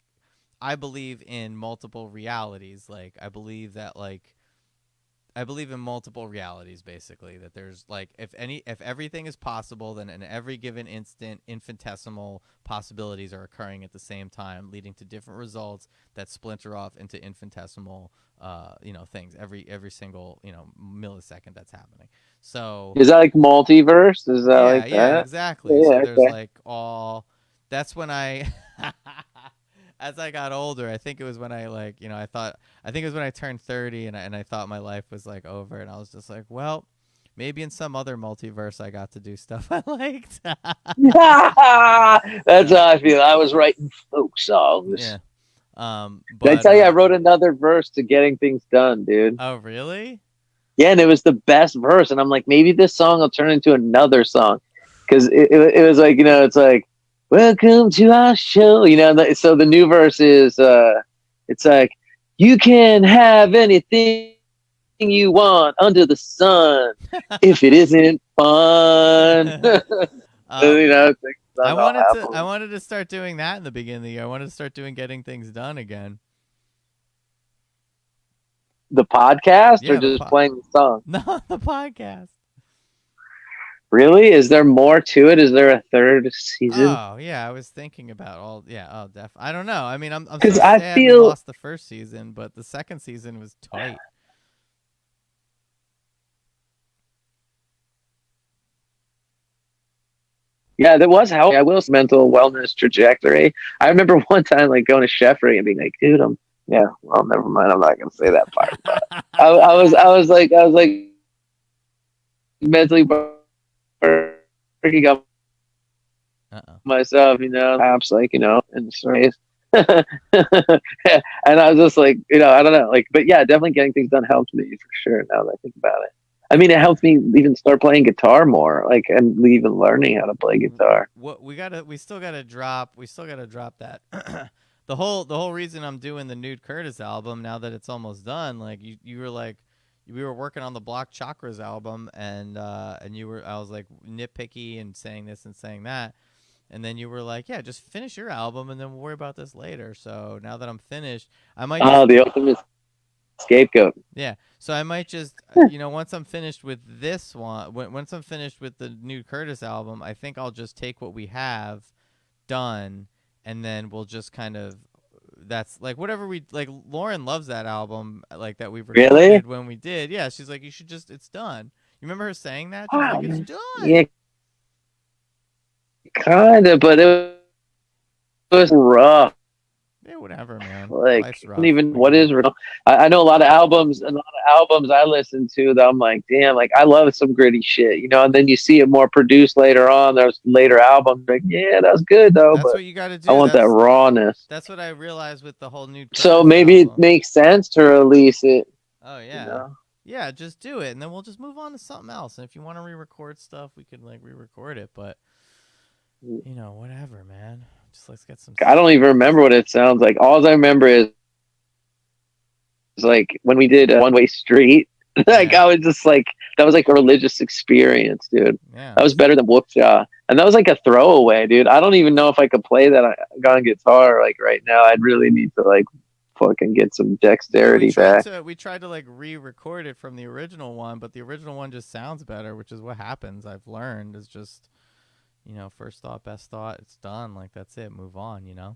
I believe in multiple realities. Like, I believe in multiple realities, basically, that there's like, if everything is possible, then in every given instant infinitesimal possibilities are occurring at the same time, leading to different results that splinter off into infinitesimal things every single millisecond that's happening. So Is that like multiverse? Is that yeah, like yeah, that? exactly. So Yeah, there's okay. like all. That's when I, as I got older, I think it was when I like, I think it was when I turned 30, and I thought my life was like over, and I was just like, well, maybe in some other multiverse I got to do stuff I liked. That's uh, how I feel. I was writing folk songs. yeah. Did I But tell you I wrote another verse to Getting Things Done, dude? oh really? Yeah, and it was the best verse. And I'm like, maybe this song will turn into another song. Because it was like, it's like, welcome to our show. So the new verse is, it's like, you can have anything you want under the sun if it isn't fun. um, you know, I know half of I them. wanted to start doing that in the beginning of the year. I wanted to start doing getting things done again. The podcast or Yeah, just playing the song? no, the podcast. Really? Is there more to it? Is there a third season? Oh yeah, I was thinking about all. Yeah, oh I don't know. I mean, I'm Because so I sad we feel lost the first season, but the second season was tight. yeah, that was how I will mental wellness trajectory. I remember one time like going to Sheffrey and being like, dude, I'm yeah, well, never mind. I'm not gonna say that part. But I was like mentally working on Uh-oh. myself, apps like, in space. And I was just like, I don't know, like, but yeah, definitely getting things done helped me for sure. Now that I think about it, I mean, it Yeah. helped me even start playing guitar more, like, and even learning how to play guitar. What we still gotta drop that. The whole reason I'm doing the Nude Curtis album now that it's almost done, like you were like, we were working on the Block Chakras album, and you were, I was like nitpicky and saying this and saying that, and then you were like, yeah, just finish your album and then we'll worry about this later. So now that I'm finished, I might just, Oh, the ultimate scapegoat. yeah. So I might just, once I'm finished with this one, once I'm finished with the Nude Curtis album, I think I'll just take what we have done, and then we'll just kind of, that's like whatever we like. Lauren loves that album, like that we Really? recorded when we did. Yeah, she's like, you should just, it's done. You remember her saying that? She was Wow, like, it's man. done. Yeah, kind of, but it was rough. Yeah, whatever, man. Like, Life's I don't rough. even What are you what gonna is do? real. I know a lot of albums I listen to that I'm like, damn, like I love some gritty shit, and then you see it more produced later on. There's later albums like, yeah, that's good though, That's but what you got to I do. want that rawness. That's what I realized with the whole Nude So Curtis maybe it album. makes sense to release it, Oh you yeah, know. yeah. Just do it, and then we'll just move on to something else. And if you want to re-record stuff, we could like re-record it. But whatever, man. Just let's get some. I don't even remember what it sounds like. All I remember is like when we did One Way Street. Like Yeah, I was just like that was like a religious experience, dude. yeah. That was better than Whoopjaw, and that was like a throwaway, dude. I don't even know if I could play that on guitar like right now. I'd really need to like fucking get some Yeah, dexterity back. we tried to like re-record it from the original one, but the original one just sounds better, which is what happens. I've learned is just first thought, best thought. It's done. Like that's it. Move on. Yep,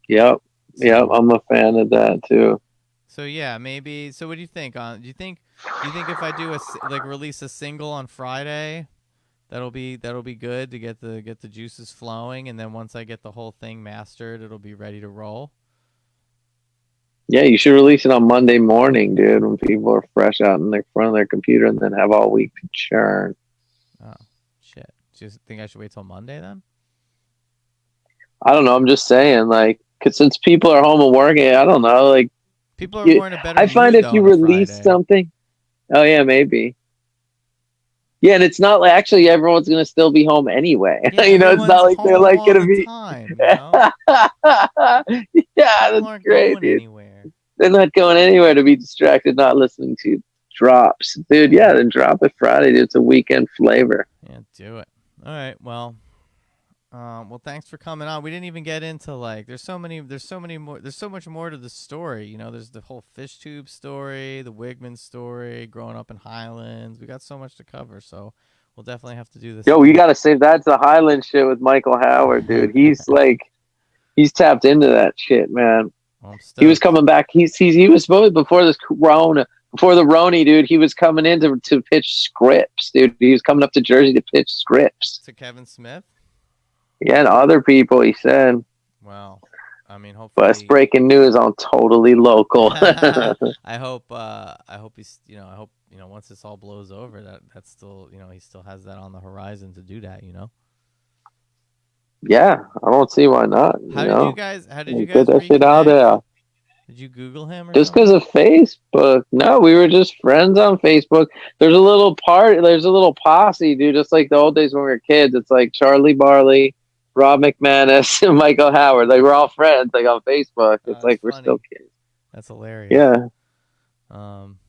yep. So I'm a fan of that too. so yeah, maybe. So what do you think? Do you think if I do like release a single on Friday, that'll be good to get the juices flowing, and then once I get the whole thing mastered, it'll be ready to roll. Yeah, you should release it on Monday morning, dude, when people are fresh out in the front of their computer, and then have all week to churn. Oh shit! Just think I should wait till Monday then? I don't know. I'm just saying, like, cause since people are home and working, I don't know. Like, People are more in a better I find mood if though you on a release Friday. something, oh yeah, maybe. Yeah, and it's not like actually everyone's gonna still be home anyway. Yeah, It's not everyone's like they're home like all gonna the be. time. Yeah, People that's aren't great, going dude. anywhere. They're not going anywhere to be distracted, not listening to drops, dude. Yeah, Yeah, then drop it Friday. Dude. It's a weekend flavor. yeah, do it. All right. Well, thanks for coming on. We didn't even get into like there's so much more to the story. There's the whole fish tube story, the Wigman story, growing up in Highlands. We got so much to cover, so we'll definitely have to do this Yo, you again. gotta save that's the Highland shit with Michael Howard, dude. He's tapped into that shit, man. Well, I'm He was stoked. coming back. He was supposed before this Corona, before the Roni, dude. He was coming in to pitch scripts, dude. He was coming up to Jersey to pitch scripts. To Kevin Smith. Yeah, and other people, he said. Well, I mean, But it's hopefully. breaking news on totally local. I hope he's. I hope once this all blows over, that's still. He still has that on the horizon to do that. Yeah, I don't see why not. How did you Get guys that shit out reconnect? there. Did you Google him or Just something? because of Facebook. No, we were just friends on Facebook. There's a little posse, dude, just like the old days when we were kids. It's like Charlie Barley, Rob McManus, and Michael Howard. Like we're all friends, like on Facebook. It's That's like we're still funny. kids. That's hilarious. Yeah. Um,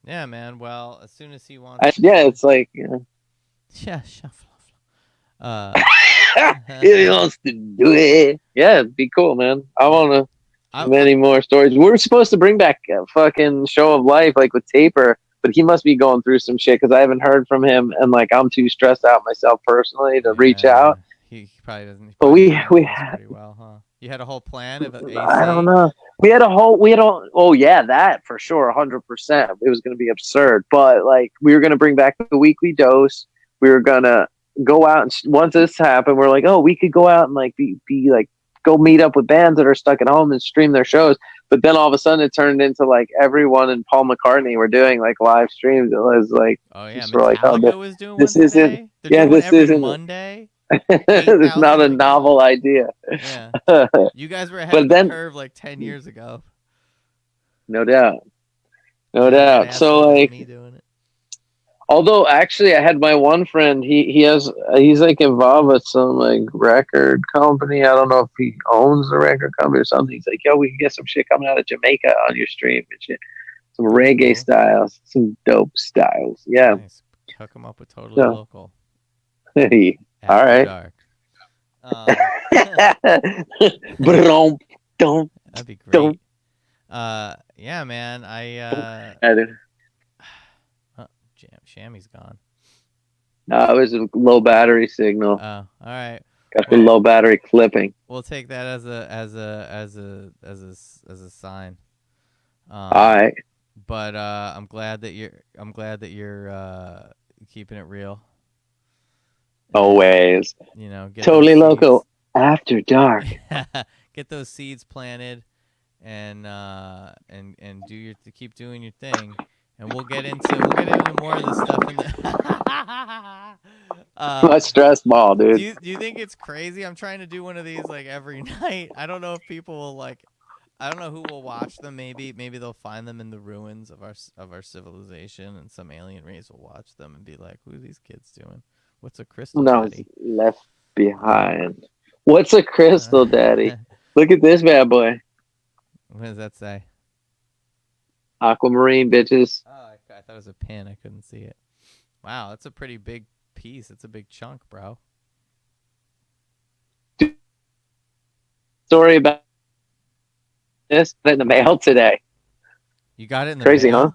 yeah, man. Well, as soon as he wants Yeah, to, it's like yeah, shuffle. Uh, He wants to do it. Yeah, it'd be cool, man. I Yeah. want to I many more stories. We're supposed to bring back a fucking show of life, like with Taper, but he must be going through some shit because I haven't heard from him, and like I'm too stressed out myself personally to reach Yeah, out. he probably doesn't. He But probably we handle we this pretty well, huh? You had a whole plan of I don't AC. know. We had a oh yeah, that for sure, 100%. It was going to be absurd, but like we were going to bring back the weekly dose. We were going to go out and once this happened, we're like, oh, we could go out and like be like go meet up with bands that are stuck at home and stream their shows. But then all of a sudden, it turned into like everyone and Paul McCartney were doing like live streams. It was like Oh yeah, just we're like, oh, Metallica was doing one this isn't. today. They're Yeah, doing one this every isn't. Monday. It's not 8,000 a tickets. novel idea. Yeah, But you guys were ahead of the then, curve like 10 years ago. no doubt. No Now you got doubt. So assholes like like, me doing it. although actually I had my one friend, he's like involved with some like record company. I don't know if he owns the record company or something. He's like, yo, we can get some shit coming out of Jamaica on your stream and shit. Some That's reggae cool. styles, some dope styles. Yeah. Nice. Hook them up with Totally So Local hey, all after right. dark. Um, Brum, dum, that'd be dum. great. Yeah, man. I do. Oh, Shammy's gone. No, it was a low battery signal. Oh, all right. Got the Well, low battery clipping. we'll take that as a sign. All Um, right. but I'm glad that you're keeping it real, and Always. get those Totally local seeds. after dark. Get those seeds planted, and keep doing your thing, and we'll get into more of this stuff in the. My stress ball, Do dude. you think it's crazy? I'm trying to do one of these like every night. I don't know if people will like. I don't know who will watch them. Maybe they'll find them in the ruins of our civilization, and some alien race will watch them and be like, "Who are these kids doing? What's a crystal No, it's daddy?" left Uh, behind. What's a crystal, daddy? what Look at this bad boy. does that say? Aquamarine, bitches. Oh, I thought it was a pin. I couldn't see it. Wow, that's a pretty big piece. It's a big chunk, bro. Story about this in the mail today. You got it in the Crazy, huh? mail?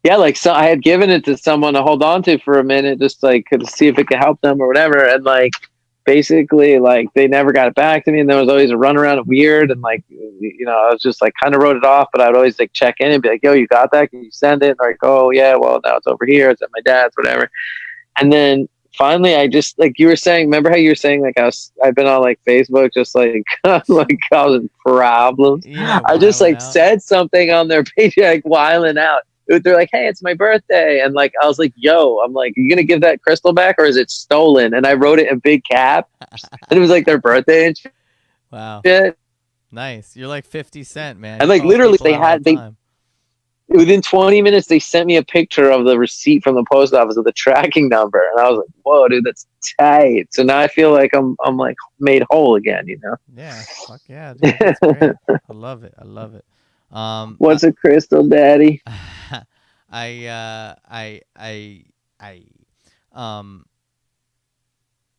Yeah, like so I had given it to someone to hold on to for a minute, just like to see if it could help them or whatever. And like basically like they never got it back to me, and there was always a runaround of weird, and like I was just like kind of wrote it off, but I'd always like check in and be like, yo, you got that? Can you send it? And they're like, oh yeah, well now it's over here, it's at my dad's, whatever. And then finally I just like you were saying, remember how you were saying like I've been on like Facebook just like like causing problems. Yeah, I just wiling like out. said something on their page like whiling out. They're like, hey, it's my birthday. And like I was like, yo, I'm like, you gonna give that crystal back or is it stolen? And I wrote it in big cap. And it was like their birthday and Wow, shit. nice. You're like 50 Cent, man. And He like calls literally people out all the they time. within 20 minutes they sent me a picture of the receipt from the post office of the tracking number, and I was like, whoa, dude, that's tight. So now I feel like I'm like made whole again. Yeah, fuck yeah, dude. That's great. I love it. I love it. What's a crystal daddy? I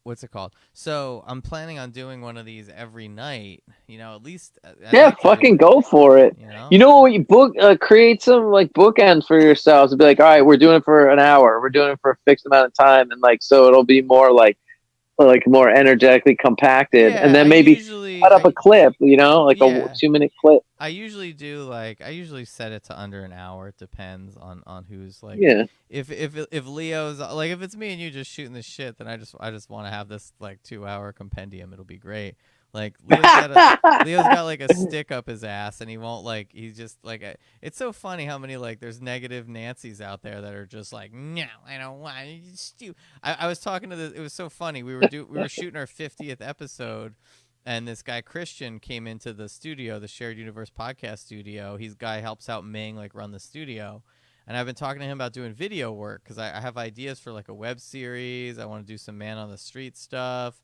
what's it called? So I'm planning on doing one of these every night. At least I'd Yeah, like to do fucking it. go for it. You know? You know what? You create some like bookends for yourselves. Be like, all right, we're doing it for an hour. We're doing it for a fixed amount of time, and like so it'll be more like more energetically compacted, and Yeah, then maybe cut up a clip. Like a yeah. 2 minute clip. I usually do I usually set it to under an hour. It depends on who's like. Yeah. If Leo's like, if it's me and you just shooting this shit, then I just want to have this like 2 hour compendium. It'll be great. Like Leo's got like a stick up his ass, and he won't he's just like it's so funny how many like there's negative Nancy's out there that are just like, no, I don't want it. I was talking to it was so funny. We were shooting our 50th episode, and this guy Christian came into the studio, the Shared Universe podcast studio. He's guy helps out Ming like run the studio, and I've been talking to him about doing video work because I have ideas for like a web series. I want to do some man on the street stuff,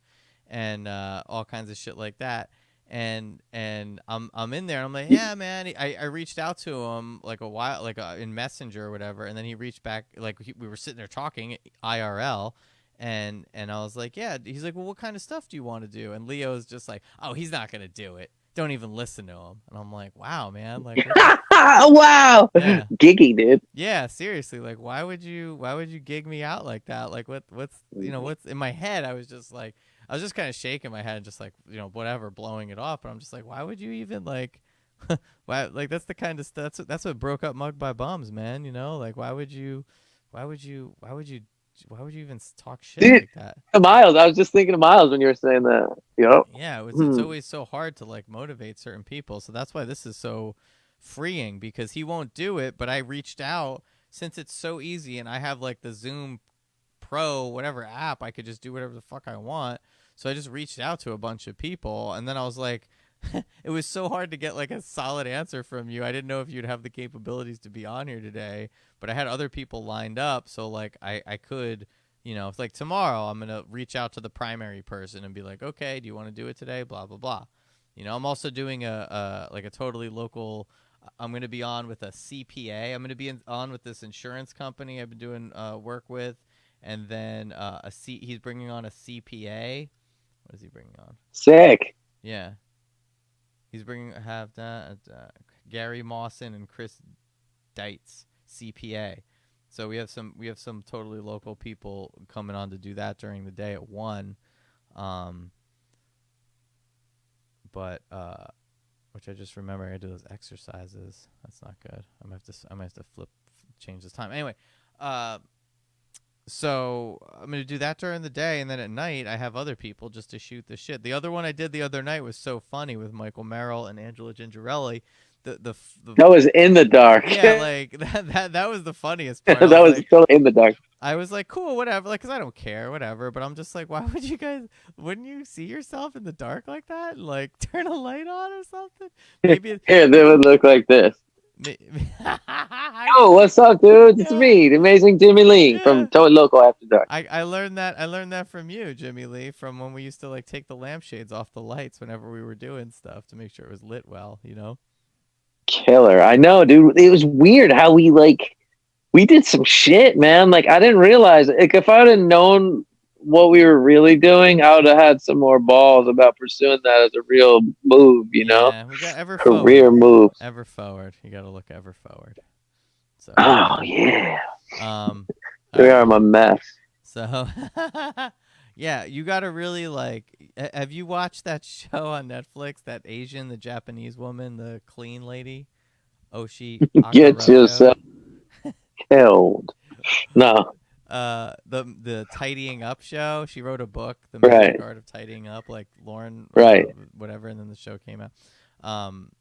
and all kinds of shit like that. And I'm in there, and I'm like, yeah, man. I reached out to him like a while, in Messenger or whatever, and then he reached back. We were sitting there talking IRL, And I was like, yeah. He's like, well, what kind of stuff do you want to do? And Leo's just like, oh, he's not gonna do it. Don't even listen to him. And I'm like, wow, man, like what the Wow. yeah. Giggy, dude. Yeah, seriously, like why would you gig me out like that? Like what's in my head? I was just kind of shaking my head, just like, whatever, blowing it off. But I'm just like, why would you even like, why, like that's the kind of stuff that's what broke up Mug by Bums, man. Like why would you, why would you, why would you even talk shit Dude, like that? Miles. I was just thinking of Miles when you were saying that. Yep. Yeah, it's always so hard to like motivate certain people. So that's why this is so freeing, because he won't do it, but I reached out since it's so easy and I have like the Zoom Pro whatever app, I could just do whatever the fuck I want. So I just reached out to a bunch of people, and then I was like it was so hard to get like a solid answer from you. I didn't know if you'd have the capabilities to be on here today, but I had other people lined up, so like I could, it's like tomorrow I'm going to reach out to the primary person and be like, "Okay, do you want to do it today?" blah blah blah. I'm also doing a like a totally local. I'm going to be on with a CPA. I'm going to be on with this insurance company I've been doing work with, and then he's bringing on a CPA. What is he bringing on? Sick. Yeah, he's bringing have that Gary Mawson and Chris Deitz, CPA. So we have some totally local people coming on to do that during the day at 1. Um, but which I just remember I do those exercises. That's not good. I might have to change this time. Anyway, uh so I'm gonna do that during the day, and then at night I have other people just to shoot the shit. The other one I did the other night was so funny with Michael Merrill and Angela Gingerelli. The That was in the dark. Yeah, like that was the funniest part. That was still in the dark. I was like, cool, whatever, like, cause I don't care, whatever. But I'm just like, why would you guys? Wouldn't you see yourself in the dark like that? Like, turn a light on or something? Maybe. Here, they would look like this. may- Oh, what's up, dude? It's yeah, me, the amazing Jimmy Lee from yeah. Toy Local After Dark. I learned that from you, Jimmy Lee, from when we used to like take the lampshades off the lights whenever we were doing stuff to make sure it was lit well. Killer. I know, dude. It was weird how we did some shit, man. Like I didn't realize, like, if I'd have known what we were really doing, I would have had some more balls about pursuing that as a real move, Yeah, we got career move. ever forward. You got to look ever forward. So, Oh yeah, um, all we right. are a mess. So, yeah, you got to really like. Have you watched that show on Netflix? That Asian, the Japanese woman, the clean lady, Oshi Get Akaroto. yourself killed. No, The tidying up show. She wrote a book, The right, Magic Art of Tidying Up, like Lauren, right. whatever, and then the show came out. Um,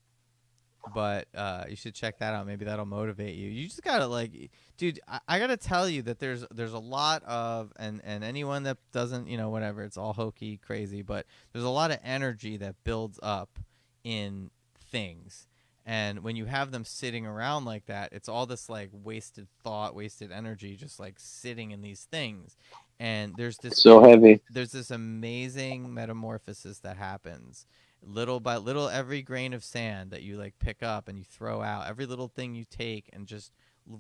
but you should check that out. Maybe that'll motivate you. You just gotta like, dude. I gotta tell you that there's a lot of and anyone that doesn't, whatever, it's all hokey crazy, but there's a lot of energy that builds up in things. And when you have them sitting around like that, it's all this like wasted thought, wasted energy, just like sitting in these things. And So heavy. there's this amazing metamorphosis that happens little by little. Every grain of sand that you like pick up and you throw out, every little thing you take and just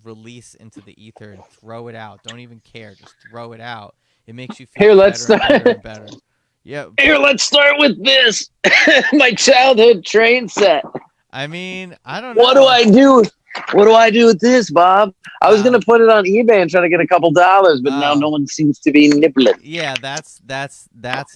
release into the ether and throw it out, don't even care, just throw it out, it makes you feel Here, let's better and start. better and better. Yeah. Here, let's start with this. My childhood train set. I mean, I don't What do know. I do? What do I do with this, Bob? I was gonna put it on eBay and try to get a couple dollars, but now no Oh, one seems to be nibbling. yeah, that's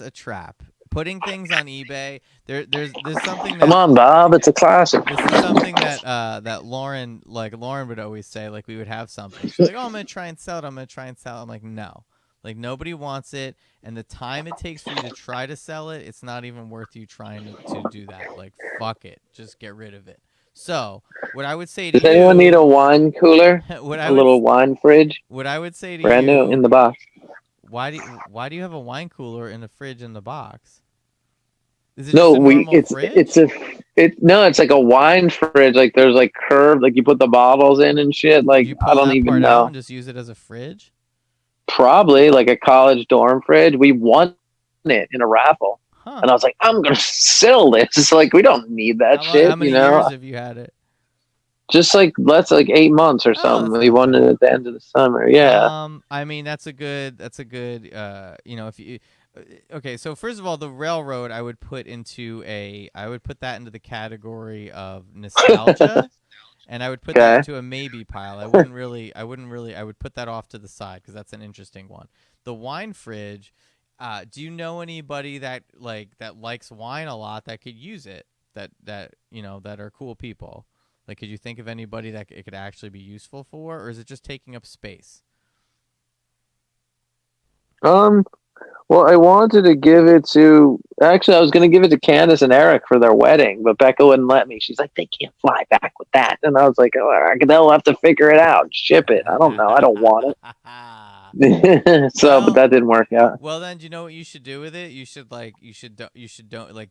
a trap. Putting things on eBay, there's something Come that on, Bob. It's a classic. this is something that Lauren would always say. Like, we would have something, she's like, oh, I'm gonna try and sell it, I'm like, no, like, nobody wants it, and the time it takes for you to try to sell it, it's not even worth you trying to do that. Like, fuck it, just get rid of it. So what I would say to Does anyone need you a wine cooler? what I A would little wine fridge? what I would say to Brand new in you, the box. why do you have a wine cooler in the fridge in the box? Is it just No, a normal it's fridge? it's like a wine fridge. Like there's like curved, like you put the bottles in and shit. Would Like you I pull don't that even part out and know. just use it as a fridge? Probably like a college dorm fridge. We won it in a raffle. Huh. And I was like, I'm gonna sell this. It's like we don't need that How shit, many years have you had it? Just like that's like 8 months or Oh, something. that's We not won it bad. at the end of the summer. Yeah. I mean that's a good if you okay, so first of all, the railroad I would put that into the category of nostalgia, and I would put that Okay. into a maybe pile. I would put that off to the side because that's an interesting one. The wine fridge, do you know anybody that likes wine a lot that could use it? That are cool people. Like, could you think of anybody that it could actually be useful for, or is it just taking up space? Um. Well, I wanted to give it to. Actually, I was going to give it to Candace and Eric for their wedding, but Becca wouldn't let me. She's like, they can't fly back with that, and I was like, oh, they'll have to figure it out, ship it. I don't know. I don't want it. So, but well, that didn't work out. well, then, do you know what you should do with it? You should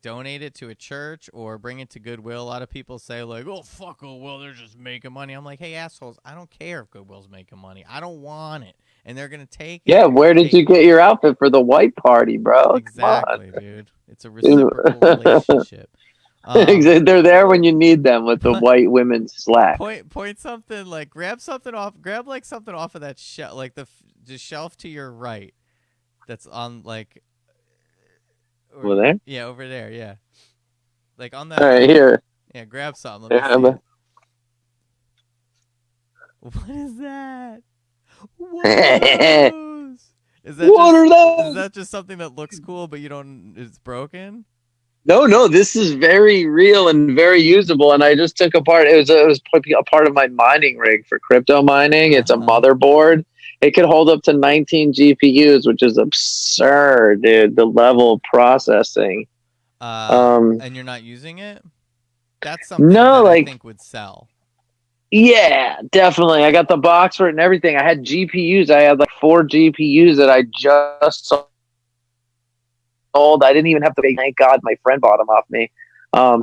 donate it to a church or bring it to Goodwill. A lot of people say like, "Oh fuck Goodwill, they're just making money." I'm like, "Hey assholes, I don't care if Goodwill's making money. I don't want it, and they're gonna take it. Yeah, where did Take you get your outfit for the white party, bro? Come exactly, dude. It's a reciprocal on. relationship." They're there when you need them with the white women's slacks. point something like grab like something off of that shelf, like the shelf to your right. That's on like or Over there. yeah, over there, yeah. Like on All that right, like here. yeah, grab something. Let Here, me how see about- it. What is that? What are those? What are Is those? that just something that looks cool but you don't it's broken? No, no, this is very real and very usable. And I just took apart. It was a part of my mining rig for crypto mining. It's a Uh-huh. motherboard. It could hold up to 19 GPUs, which is absurd, dude. The level of processing. Um, And you're not using it? That's something no, that I like think would sell. yeah, definitely. I got the box for it and everything. I had GPUs. I had like 4 GPUs that I just sold. I didn't even have to pay. Thank God my friend bought them off me.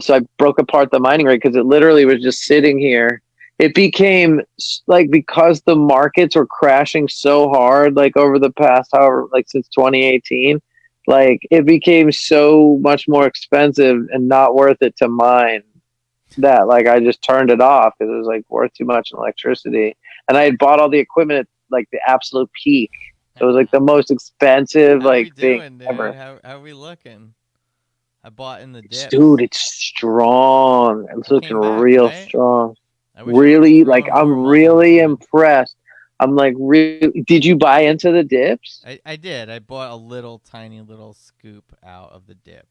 So I broke apart the mining rig because it literally was just sitting here. It became like because the markets were crashing so hard, like over the past, however, like since 2018, like it became so much more expensive and not worth it to mine that like I just turned it off because it was like worth too much in electricity. And I had bought all the equipment at like the absolute peak. So it was like the most expensive How we like thing doing, dude? ever. How we looking? I bought in the Dude, dips. it's strong. It's I looking came back, real right? strong. I wish I would have Really, like thrown I'm more money really into it. impressed. I'm like, really, did you buy into the dips? I did. I bought a little tiny little scoop out of the dip.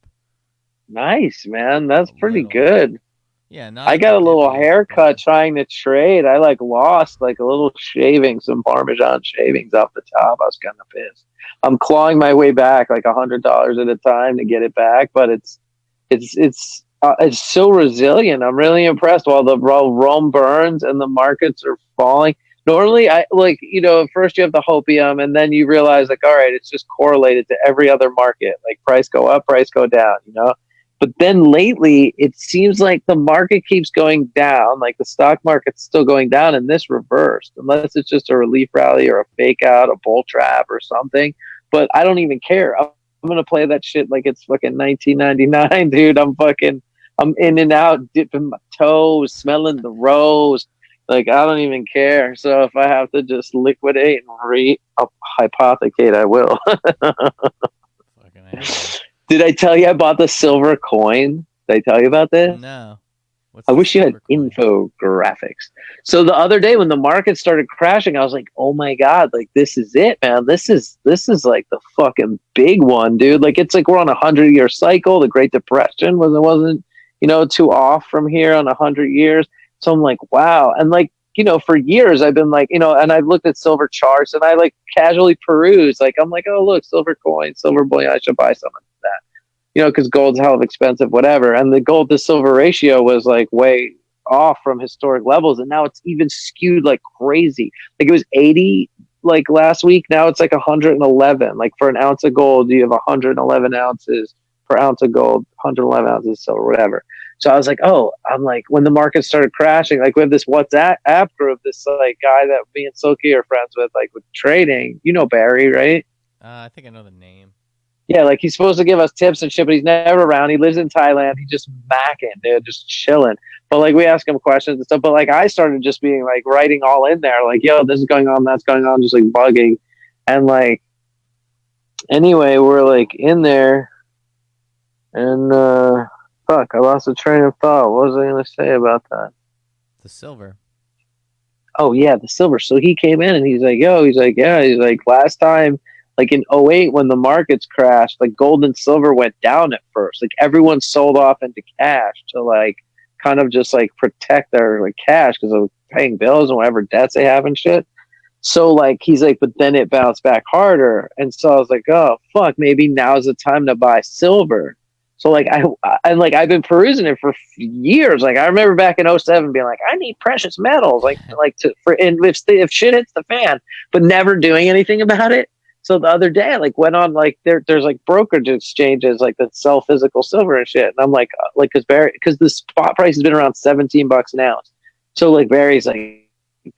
Nice, man. That's A pretty little. good. Yeah, not I at the got a little dippiest, but haircut trying to trade. I like lost like a little shaving, some Parmesan shavings off the top. I was kind of pissed. I'm clawing my way back like $100 at a time to get it back, but it's so resilient. I'm really impressed. While Rome burns and the markets are falling. Normally, I like at first you have the hopium, and then you realize like, all right, it's just correlated to every other market. Like price go up, price go down. But then lately, it seems like the market keeps going down. Like the stock market's still going down, and this reversed, unless it's just a relief rally or a fake out, a bull trap or something. But I don't even care. I'm gonna play that shit like it's fucking 1999, dude. I'm in and out, dipping my toes, smelling the rose. Like I don't even care. So if I have to just liquidate and hypothecate, I will. fucking A, dude. Did I tell you I bought the silver coin? Did I tell you about this? No. What's I the wish you had silver coin? infographics. So the other day when the market started crashing, I was like, "Oh my god, like this is it, man. This is like the fucking big one, dude. Like it's like we're on a 100-year cycle. The Great Depression wasn't too off from here on 100 years. So I'm like, wow. And like for years I've been like and I've looked at silver charts and I like casually peruse. Like I'm like, oh look, silver coin, silver bullion. I should buy some of that because gold's hell of expensive, whatever. And the gold to silver ratio was like way off from historic levels. And now it's even skewed like crazy. Like it was 80 like last week. Now it's like 111. Like for an ounce of gold, you have 111 ounces per ounce of gold, 111 ounces, so whatever. So I was like, oh, I'm like, when the market started crashing, like we have this WhatsApp app group, this like guy that me and Silky are friends with, like with trading, Barry, right? I think I know the name. Yeah, like he's supposed to give us tips and shit, but he's never around. He lives in Thailand. He's just macking, dude, just chilling. But like we ask him questions and stuff. But like I started just being like writing all in there, like, yo, this is going on, that's going on, just like bugging. And like anyway, we're like in there and fuck, I lost the train of thought. What was I gonna say about that? The silver. Oh yeah, the silver. So he came in and he's like, yo, he's like, yeah, he's like, last time, like in '08 when the markets crashed, like gold and silver went down at first. Like everyone sold off into cash to like kind of just like protect their like cash because of paying bills and whatever debts they have and shit. So like he's like, but then it bounced back harder. And so I was like, oh fuck, maybe now's the time to buy silver. So like and like I've been perusing it for years. Like I remember back in '07 being like, I need precious metals, like to for and if shit hits the fan, but never doing anything about it. So the other day I like went on like there's like brokerage exchanges like that sell physical silver and shit. And I'm like because the spot price has been around $17 an ounce. So like Barry's like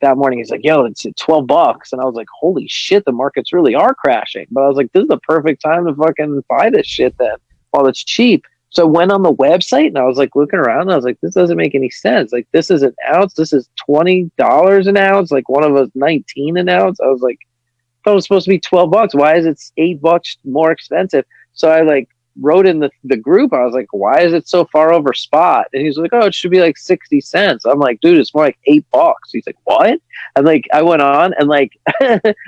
that morning he's like, yo, it's $12. And I was like, holy shit, the markets really are crashing. But I was like, this is the perfect time to fucking buy this shit then while it's cheap. So I went on the website and I was like looking around and I was like, this doesn't make any sense. Like this is an ounce, this is $20 an ounce, like one of us 19 an ounce. I was like, I thought it was supposed to be $12. Why is it $8 more expensive? So I like wrote in the group. I was like, why is it so far over spot? And he's like, oh, it should be like 60 cents. I'm like, dude, it's more like $8. He's like, what? And like I went on and like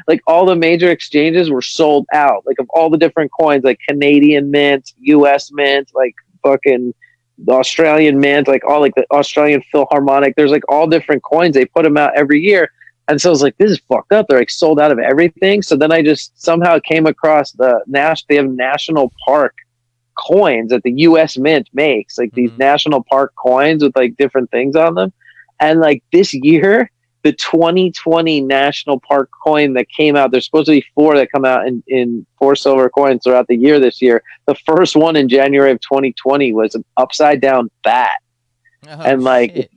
like all the major exchanges were sold out, like of all the different coins, like Canadian Mint, US Mint, like fucking the Australian Mint, like all like the Australian Philharmonic. There's like all different coins. They put them out every year. And so I was like, this is fucked up. They're like sold out of everything. So then I just somehow came across they have national park coins that the US Mint makes, like these Mm-hmm. national park coins with like different things on them. And like this year, the 2020 national park coin that came out, there's supposed to be four that come out in four silver coins throughout the year this year. The first one in January of 2020 was an upside down bat. Oh And like shit.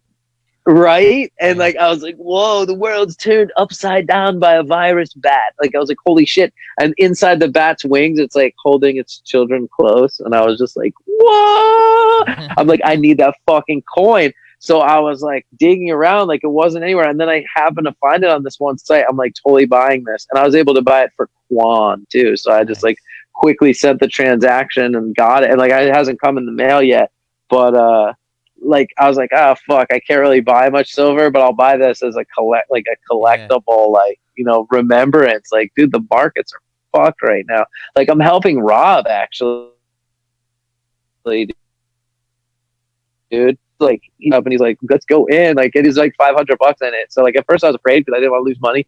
right? And Yeah. like I was like, whoa, the world's turned upside down by a virus bat. Like I was like, holy shit. And inside the bat's wings, it's like holding its children close. And I was just like, whoa. I'm like, I need that fucking coin. So I was like digging around, like it wasn't anywhere. And then I happened to find it on this one site. I'm like totally buying this. And I was able to buy it for Quan too. So I just like Nice. quickly sent the transaction and got it. And like it hasn't come in the mail yet. But like I was like, oh fuck, I can't really buy much silver, but I'll buy this as a Yeah. collectible, like remembrance. Like, dude, the markets are fucked right now. Like, I'm helping Rob actually, dude. Like, he's up and he's like, let's go in. Like, it is like $500 in it. So like at first I was afraid because I didn't want to lose money.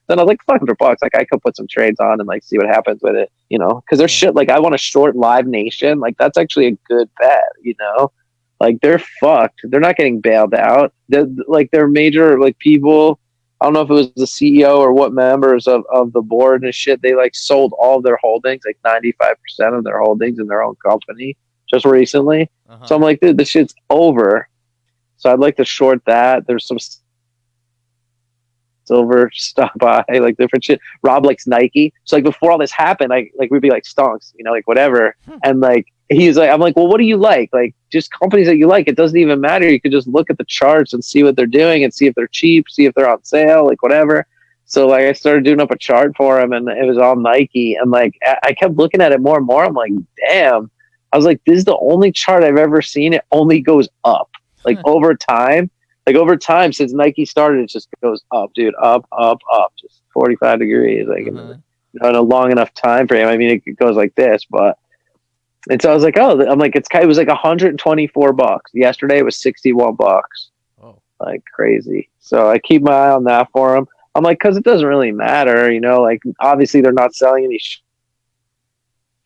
Then I was like, $500. Like I could put some trades on and like see what happens with it, because there's Yeah. shit like I want to short Live Nation. Like that's actually a good bet. Like they're fucked. They're not getting bailed out. They're major like people. I don't know if it was the CEO or what members of the board and shit. They like sold all of their holdings, like 95% of their holdings in their own company just recently. Uh So huh. I'm like, dude, this shit's over. So I'd like to short that. There's some silver stuff by like different shit. Rob likes Nike. So like before all this happened, we'd be like stonks, like whatever. And like he's like, I'm like, well, what do you like? Like just companies that you like. It doesn't even matter. You could just look at the charts and see what they're doing and see if they're cheap, see if they're on sale, like whatever. So like I started doing up a chart for him and it was all Nike. And like I kept looking at it more and more. I'm like, damn. I was like, this is the only chart I've ever seen. It only goes up. Like over time since Nike started, it just goes up, dude, up, up, up, just 45 degrees, like Uh in huh. a long enough time frame. I mean, it goes like this, but and so I was like, oh, I'm like, it was like $124. Yesterday it was $61, Oh. like crazy. So I keep my eye on that for them. I'm like, because it doesn't really matter, like obviously they're not selling any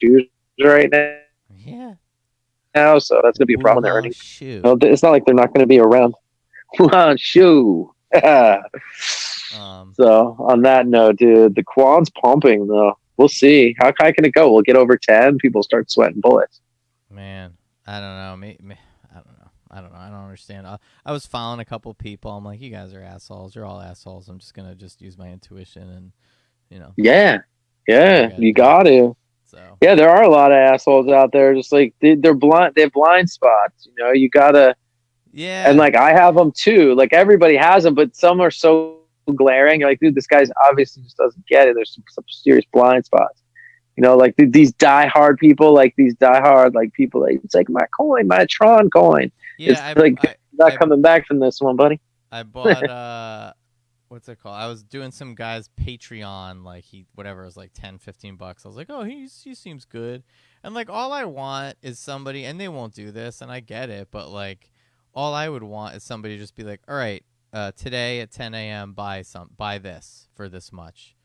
shoes right Yeah. now, so that's gonna be a problem in their Wuhan earnings. shoe. It's not like they're not going to be around. Shoe. Um. So on that note, dude, the quad's pumping though. We'll see. How high can it go? We'll get over 10. People start sweating bullets. Man, I don't know. I don't know. I don't know. I don't understand. I was following a couple people. I'm like, you guys are assholes. You're all assholes. I'm just gonna just use my intuition and you know. Yeah. So I Yeah, got to you do it. got to. So Yeah, there are a lot of assholes out there. Just like they're blind, they have blind spots. You know, you gotta. And yeah, like I have them too. Like everybody has them, but some are so glaring. You're like, dude, this guy's obviously just doesn't get it. There's some serious blind spots. You know, like these diehard people, like these diehard like people. Like, it's like my coin, my Tron coin. It's yeah. like not I coming back from this one, buddy. I bought what's it called? I was doing some guy's Patreon, like he whatever it was like 10, $15. I was like, oh, he seems good, and like all I want is somebody, and they won't do this, and I get it, but like all I would want is somebody to just be like, all right, today at 10 a.m. buy this for this much,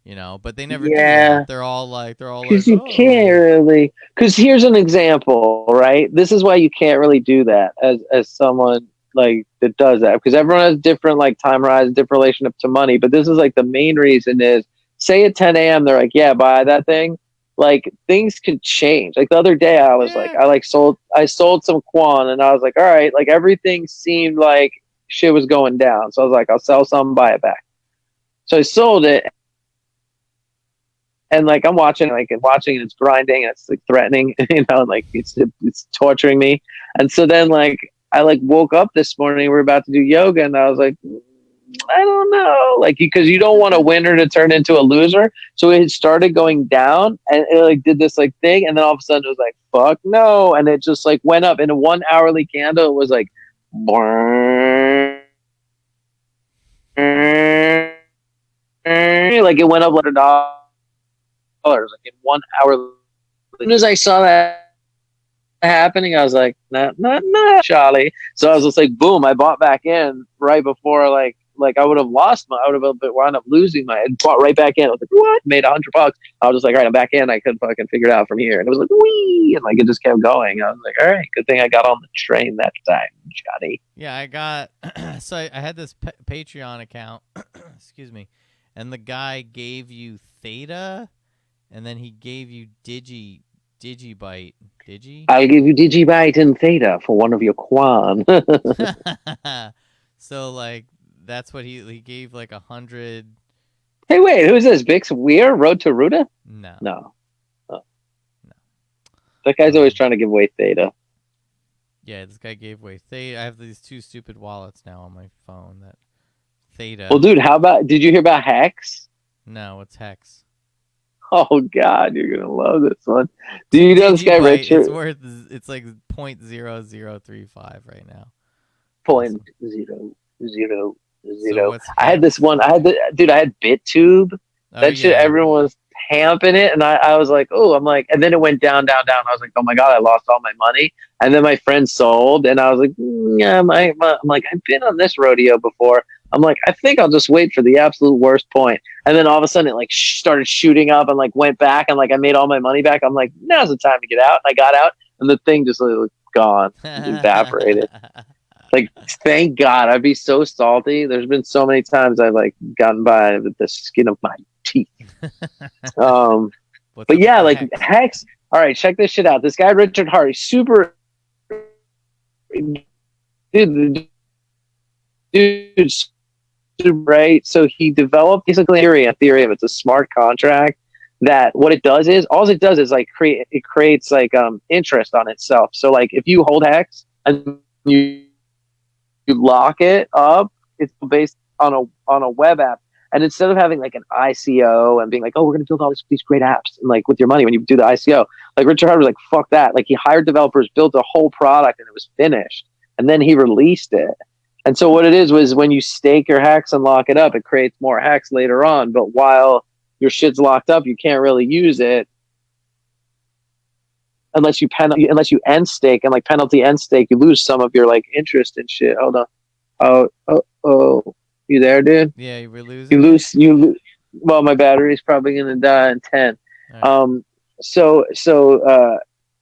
you know. But they never do Yeah, that. They're all like, because you can't oh, really. Because here's an example, right? This is why you can't really do that as someone like that does that, because everyone has different like time horizon, different relationship to money. But this is like the main reason is, say at 10 a.m. they're like, yeah, buy that thing. Like things could change. Like the other day, I was like, yeah, I sold some Quan, and I was like, all right, like everything seemed like shit was going down. So I was like, I'll sell some, buy it back. So I sold it, and like I'm watching, like and watching, and it's grinding, and it's like threatening, you know, and, like it's torturing me. And so then like I like woke up this morning, we are about to do yoga, and I was like, I don't know, like because you don't want a winner to turn into a loser. So it started going down, and it like did this like thing, and then all of a sudden it was like fuck no, and it just like went up in a 1 hourly candle. It was like, like it went up $100 like in 1 hour. As soon as I saw that happening, I was like, nah, Charlie. So I was just like, boom, I bought back in right before like I would have lost my, I would have wound up losing my, and bought right back in. I was like, what? Made $100. I was just like, all right, I'm back in. I couldn't fucking figure it out from here, and it was like, wee, and like it just kept going. I was like, all right, good thing I got on the train that time, Johnny. yeah. I got so I had this Patreon account, excuse me, and the guy gave you Theta, and then he gave you Digibyte. Digi? I'll give you Digibyte and Theta for one of your Quan. So like that's what he gave like 100. Hey, wait, who's this? Bix Weir, Road to Ruta? No, No. Oh. no. That guy's always trying to give away Theta. Yeah, this guy gave away Theta. I have these two stupid wallets now on my phone that Well, Theta. dude, how about, did you hear about Hex? No, it's Hex. Oh, God, you're going to love this one. Do you know this guy, Digibyte. It's Richard? worth. It's like 0.0035 right now. Point Awesome. zero zero So zero. what's I had this Hex? one. Dude, I had BitTube. Oh That shit, yeah. everyone was pamping it. And I was like, oh, I'm like, and then it went down, down, down. I was like, oh my God, I lost all my money. And then my friend sold, and I was like, yeah, I'm like, I've been on this rodeo before. I'm like, I think I'll just wait for the absolute worst point. And then all of a sudden it like started shooting up and like went back, and like I made all my money back. I'm like, now's the time to get out. And I got out, and the thing just like, gone, evaporated. Like, thank God. I'd be so salty. There's been so many times I've like gotten by with the skin of my teeth. Um, What's but up with yeah, the like Hex? Hex. All right, check this shit out. This guy Richard Hart, he's super dude, dude's super great. So he developed basically Ethereum. It's a smart contract that what it does is, all it does is like creates like interest on itself. So like if you hold Hex and you lock it up, it's based on a web app. And instead of having like an ICO and being like, oh, we're going to build all these great apps, and like with your money when you do the ICO, like Richard Hart was like, fuck that. Like he hired developers, built a whole product, and it was finished. And then he released it. And so what it is was, when you stake your Hex and lock it up, it creates more Hex later on. But while your shit's locked up, you can't really use it unless you end stake, and like penalty end stake, you lose some of your like interest and shit. Hold on. Oh, you there, dude? Yeah, we're You losing you. lose you. Well, my battery's probably gonna die in 10. All right. So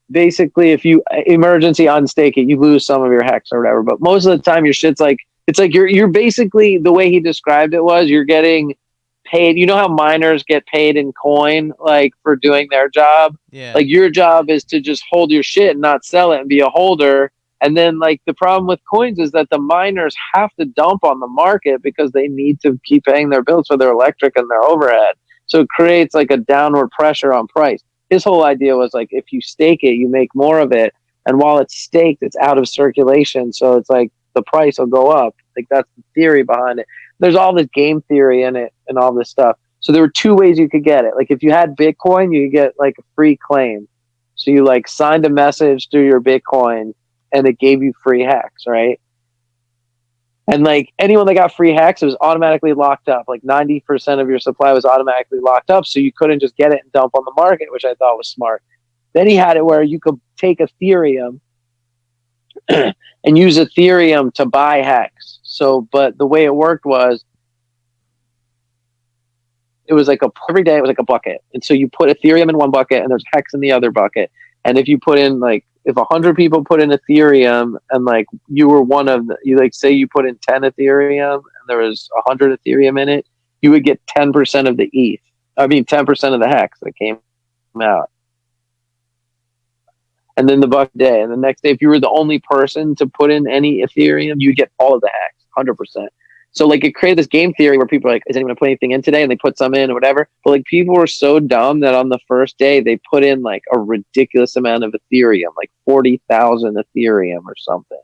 basically, if you emergency unstake it, you lose some of your Hex or whatever. But most of the time, your shit's like, it's like you're basically, the way he described it was, you're getting paid. You know how miners get paid in coin, like for doing their job. Yeah. Like your job is to just hold your shit and not sell it and be a holder. And then like the problem with coins is that the miners have to dump on the market because they need to keep paying their bills for their electric and their overhead. So it creates like a downward pressure on price. His whole idea was like, if you stake it, you make more of it. And while it's staked, it's out of circulation. So it's like the price will go up. Like that's the theory behind it. There's all this game theory in it and all this stuff. So there were two ways you could get it. Like if you had Bitcoin, you could get like a free claim. So you like signed a message through your Bitcoin and it gave you free hex, right? And like anyone that got free hex, it was automatically locked up. Like 90% of your supply was automatically locked up. So you couldn't just get it and dump on the market, which I thought was smart. Then he had it where you could take Ethereum and use Ethereum to buy hex. So, but the way it worked was it was like every day it was like a bucket. And so you put Ethereum in one bucket and there's hex in the other bucket. And if you put in like, if 100 people put in Ethereum and like you were one of the, you like say you put in 10 Ethereum and there was 100 Ethereum in it, you would get 10% of the ETH. I mean, 10% of the hex that came out. And then the buck day. And the next day, if you were the only person to put in any Ethereum, you'd get all of the hex, 100%. So like it created this game theory where people are like, is anyone going to put anything in today? And they put some in or whatever. But like people were so dumb that on the first day they put in like a ridiculous amount of Ethereum, like 40,000 Ethereum or something.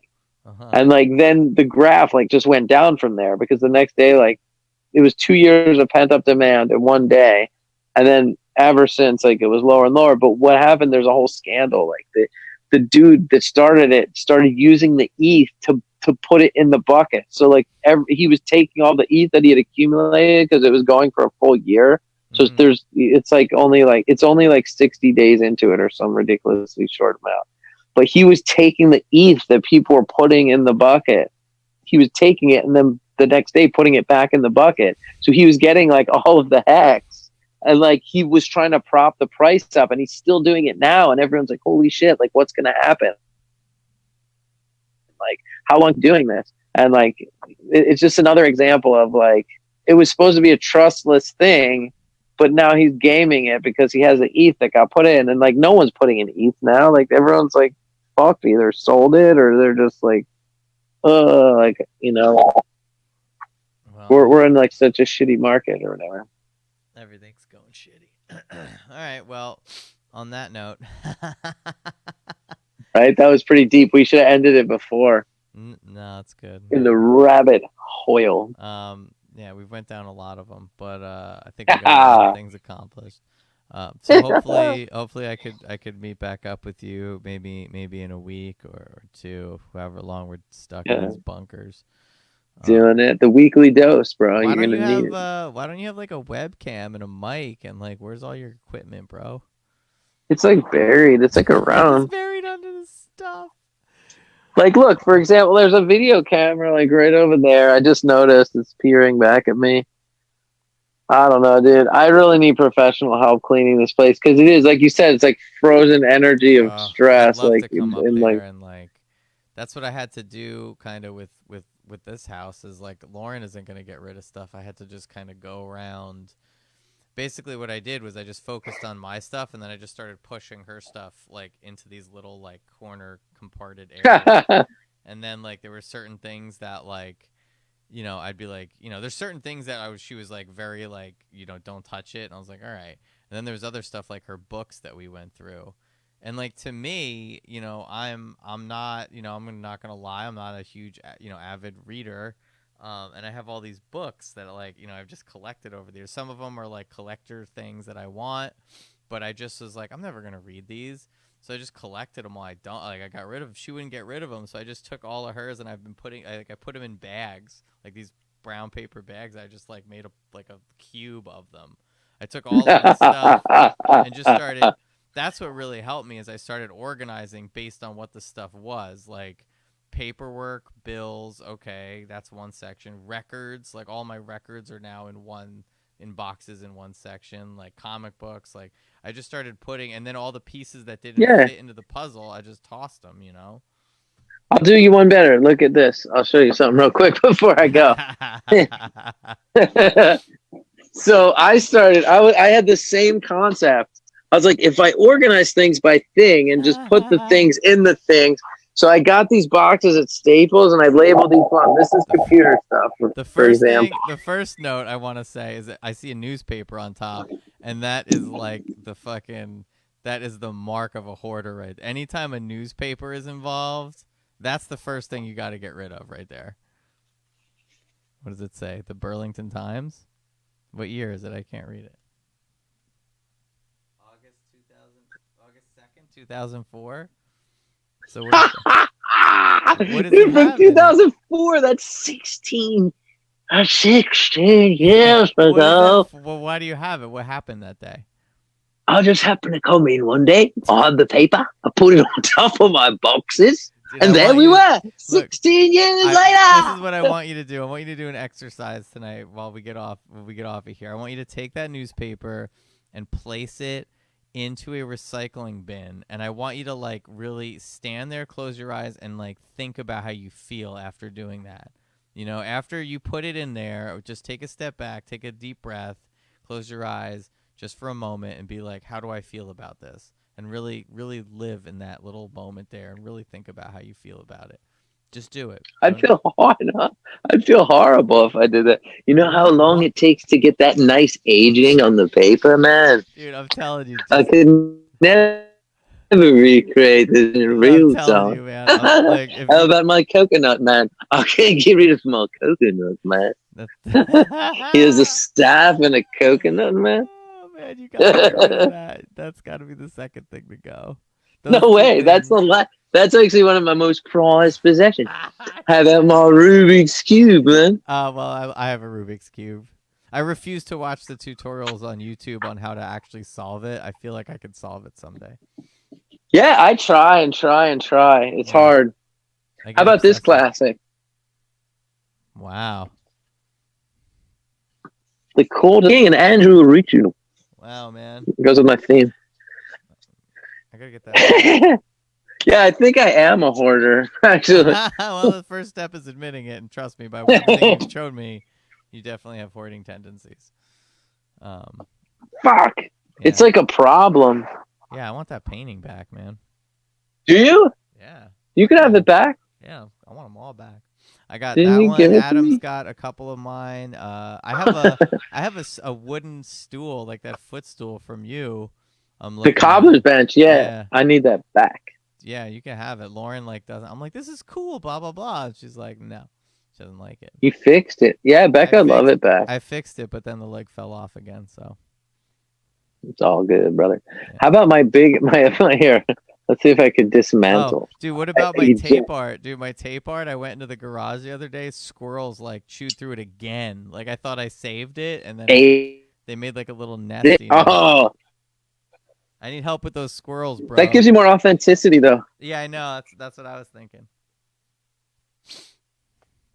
And like then the graph like just went down from there because the next day like it was 2 years of pent up demand in one day. And then ever since like it was lower and lower. But what happened? There's a whole scandal. Like the dude that started it started using the ETH to put it in the bucket. So like he was taking all the ETH that he had accumulated because it was going for a full year. So it's only like 60 days into it or some ridiculously short amount. But he was taking the ETH that people were putting in the bucket. He was taking it and then the next day putting it back in the bucket. So he was getting like all of the hex. And like he was trying to prop the price up and he's still doing it now. And everyone's like, holy shit, like what's going to happen? Like, how long doing this? And like, it's just another example of like, it was supposed to be a trustless thing, but now he's gaming it because he has an ETH that got put in. And like, no one's putting in ETH now. Like, everyone's like, fuck, either sold it or they're just like, like, you know, well, we're in like such a shitty market or whatever. Everything's going shitty. All right. Well, on that note. Right? That was pretty deep. We should have ended it before. No, it's good. In the rabbit hole. Yeah, we went down a lot of them, but I think we got a lot of things accomplished. So hopefully I could meet back up with you maybe in a week or two, however long we're stuck in these bunkers. Doing it, the weekly dose, bro. Why don't you have like a webcam and a mic and like where's all your equipment, bro? It's like buried. It's like around. It's buried under the stuff. Like, look, for example, there's a video camera like right over there. I just noticed it's peering back at me. I don't know, dude. I really need professional help cleaning this place because it is, like you said, it's like frozen energy of stress. I'd love like, to come up there and like, that's what I had to do kind of with this house is like Lauren isn't going to get rid of stuff. I had to just kind of go around. Basically what I did was I just focused on my stuff and then I just started pushing her stuff like into these little like corner comparted areas. And then like there were certain things that like, you know, I'd be like, you know, there's certain things that she was like very like, you know, don't touch it. And I was like, all right. And then there's other stuff like her books that we went through. And like to me, you know, I'm not, you know, I'm not going to lie. I'm not a huge, you know, avid reader. And I have all these books that like, you know, I've just collected over the years. Some of them are like collector things that I want, but I just was like, I'm never going to read these. So I just collected them while I don't like, I got rid of, she wouldn't get rid of them. So I just took all of hers and I've been I put them in bags, like these brown paper bags. I just like made a cube of them. I took all of this stuff and just started, that's what really helped me is I started organizing based on what the stuff was like. Paperwork, bills, okay, that's one section. Records, like all my records are now in boxes in one section. Like comic books, like I just started putting, and then all the pieces that didn't fit into the puzzle, I just tossed them, you know. I'll do you one better. Look at this. I'll show you something real quick before I go. So I had the same concept. I was like, if I organize things by thing and just put the things in the things, So I got these boxes at Staples, and I labeled each one. This is computer stuff, The for first example. thing, the first note I want to say is that I see a newspaper on top, and that is like the fucking, that is the mark of a hoarder, right? Anytime a newspaper is involved, that's the first thing you got to get rid of right there. What does it say? The Burlington Times? What year is it? I can't read it. August 2000, August 2nd, 2004. So what is what does it Dude, from have in it? 2004, that's 16 years What is that? ago. Well, why do you have it? What happened that day? I just happened to come in one day. I had the paper. I put it on top of my boxes. Dude, I And there want we you to were, look. 16 years This is later. what I want you to do. I want you to do an exercise tonight while we get off. When we get off of here, I want you to take that newspaper and place it into a recycling bin, and I want you to like really stand there, close your eyes, and like think about how you feel after doing that. You know, after you put it in there, just take a step back, take a deep breath, close your eyes just for a moment, and be like, how do I feel about this? And really, really live in that little moment there, and really think about how you feel about it. Just do it. I'd feel hard. I'd feel horrible if I did that. You know how long it takes to get that nice aging on the paper, man? Dude, I'm telling you, I just could never recreate this in I'm real telling time. you, man. Like if How you, about my coconut, man? I can't get rid of my coconut, man. Here's a that's, staff and a coconut, man. oh man, you gotta get rid of that. That's got to be the second thing to go. No Those two way. That's things. the That's actually one of my most prized possessions. How about my Shut up. Rubik's cube, man? Well, I have a Rubik's cube. I refuse to watch the tutorials on YouTube on how to actually solve it. I feel like I could solve it someday. Yeah, I try and try and try. It's Yeah, hard. I How get about this obsessive. classic? Wow, The Cold King and Andrew original. wow, man. It goes with my theme. I gotta get that box. Yeah, I think I am a hoarder, actually. Well, the first step is admitting it, and trust me, by everything you've showed me, you definitely have hoarding tendencies. Fuck. Yeah. It's like a problem. Yeah, I want that painting back, man. Do you? Yeah, You can have it back. yeah, I want them all back. I got Didn't that you one. give it to Adam's me? got a couple of mine. I have a wooden stool, like that footstool from you. I'm The looking cobbler's at. bench, yeah. Yeah, I need that back. yeah, you can have it. Lauren like doesn't. I'm like, this is cool, blah blah blah. And she's like, no, she doesn't like it. You fixed it. Yeah, Becca, love it back. I fixed it, but then the leg fell off again. So It's all good, brother. yeah. How about my here? Let's see if I could dismantle. Oh, dude, what about my You tape art? Dude, my tape art, I went into the garage the other day. Squirrels like chewed through it again. Like I thought I saved it, and then they made like a little nest. You know? Oh, I need help with those squirrels, bro. that gives you more authenticity, though. Yeah, I know. That's what I was thinking.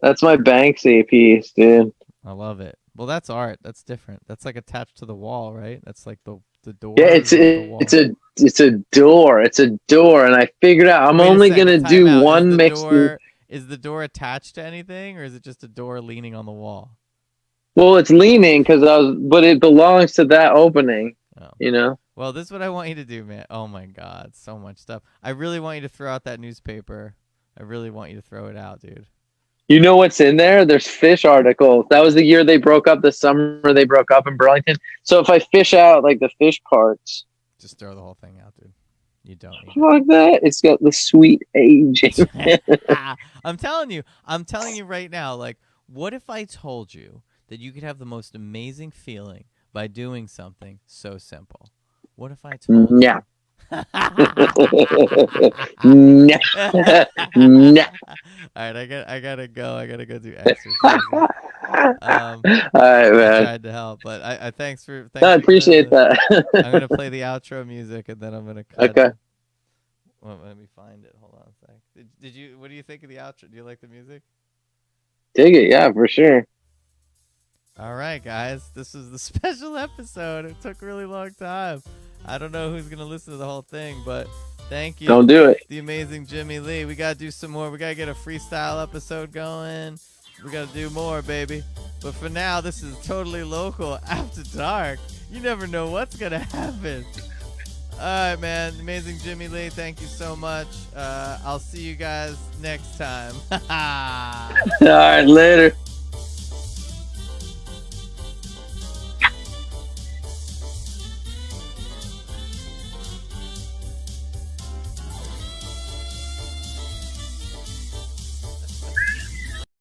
That's my Banksy piece, dude. I love it. Well, that's art. That's different. That's like attached to the wall, right? That's like the door. Yeah, It's the wall. it's a door. It's a door, and I figured out I'm Wait a only second, gonna time do out. one mixed. Is the door attached to anything, or is it just a door leaning on the wall? Well, it's leaning but it belongs to that opening. Oh. You know. Well, this is what I want you to do, man. Oh my God, so much stuff. I really want you to throw out that newspaper. I really want you to throw it out, dude. You know what's in there? There's fish articles. That was the year they broke up. The summer they broke up in Burlington. So if I fish out like the fish parts, Just throw the whole thing out, dude. You don't need like that, it's got the sweet aging. it. I'm telling you right now, like, what if I told you that you could have the most amazing feeling by doing something so simple? What if I told you? Yeah. No. No. All right, I gotta go. I gotta go do exercise. All I right, man. tried to help, but I thanks No, I for appreciate that. I'm gonna play the outro music and then I'm gonna cut. Okay. It. Well, let me find it. Hold on a sec. Did you? What do you think of the outro? Do you like the music? Dig it, yeah, for sure. All right, guys. This is the special episode. It took a really long time. I don't know who's gonna listen to the whole thing, but thank you. Don't do it. The amazing Jimmy Lee. We gotta do some more. We gotta get a freestyle episode going. We gotta do more, baby. But for now, this is totally local after dark. You never know what's gonna happen. All right, man. Amazing Jimmy Lee. Thank you so much. I'll see you guys next time. All right, later.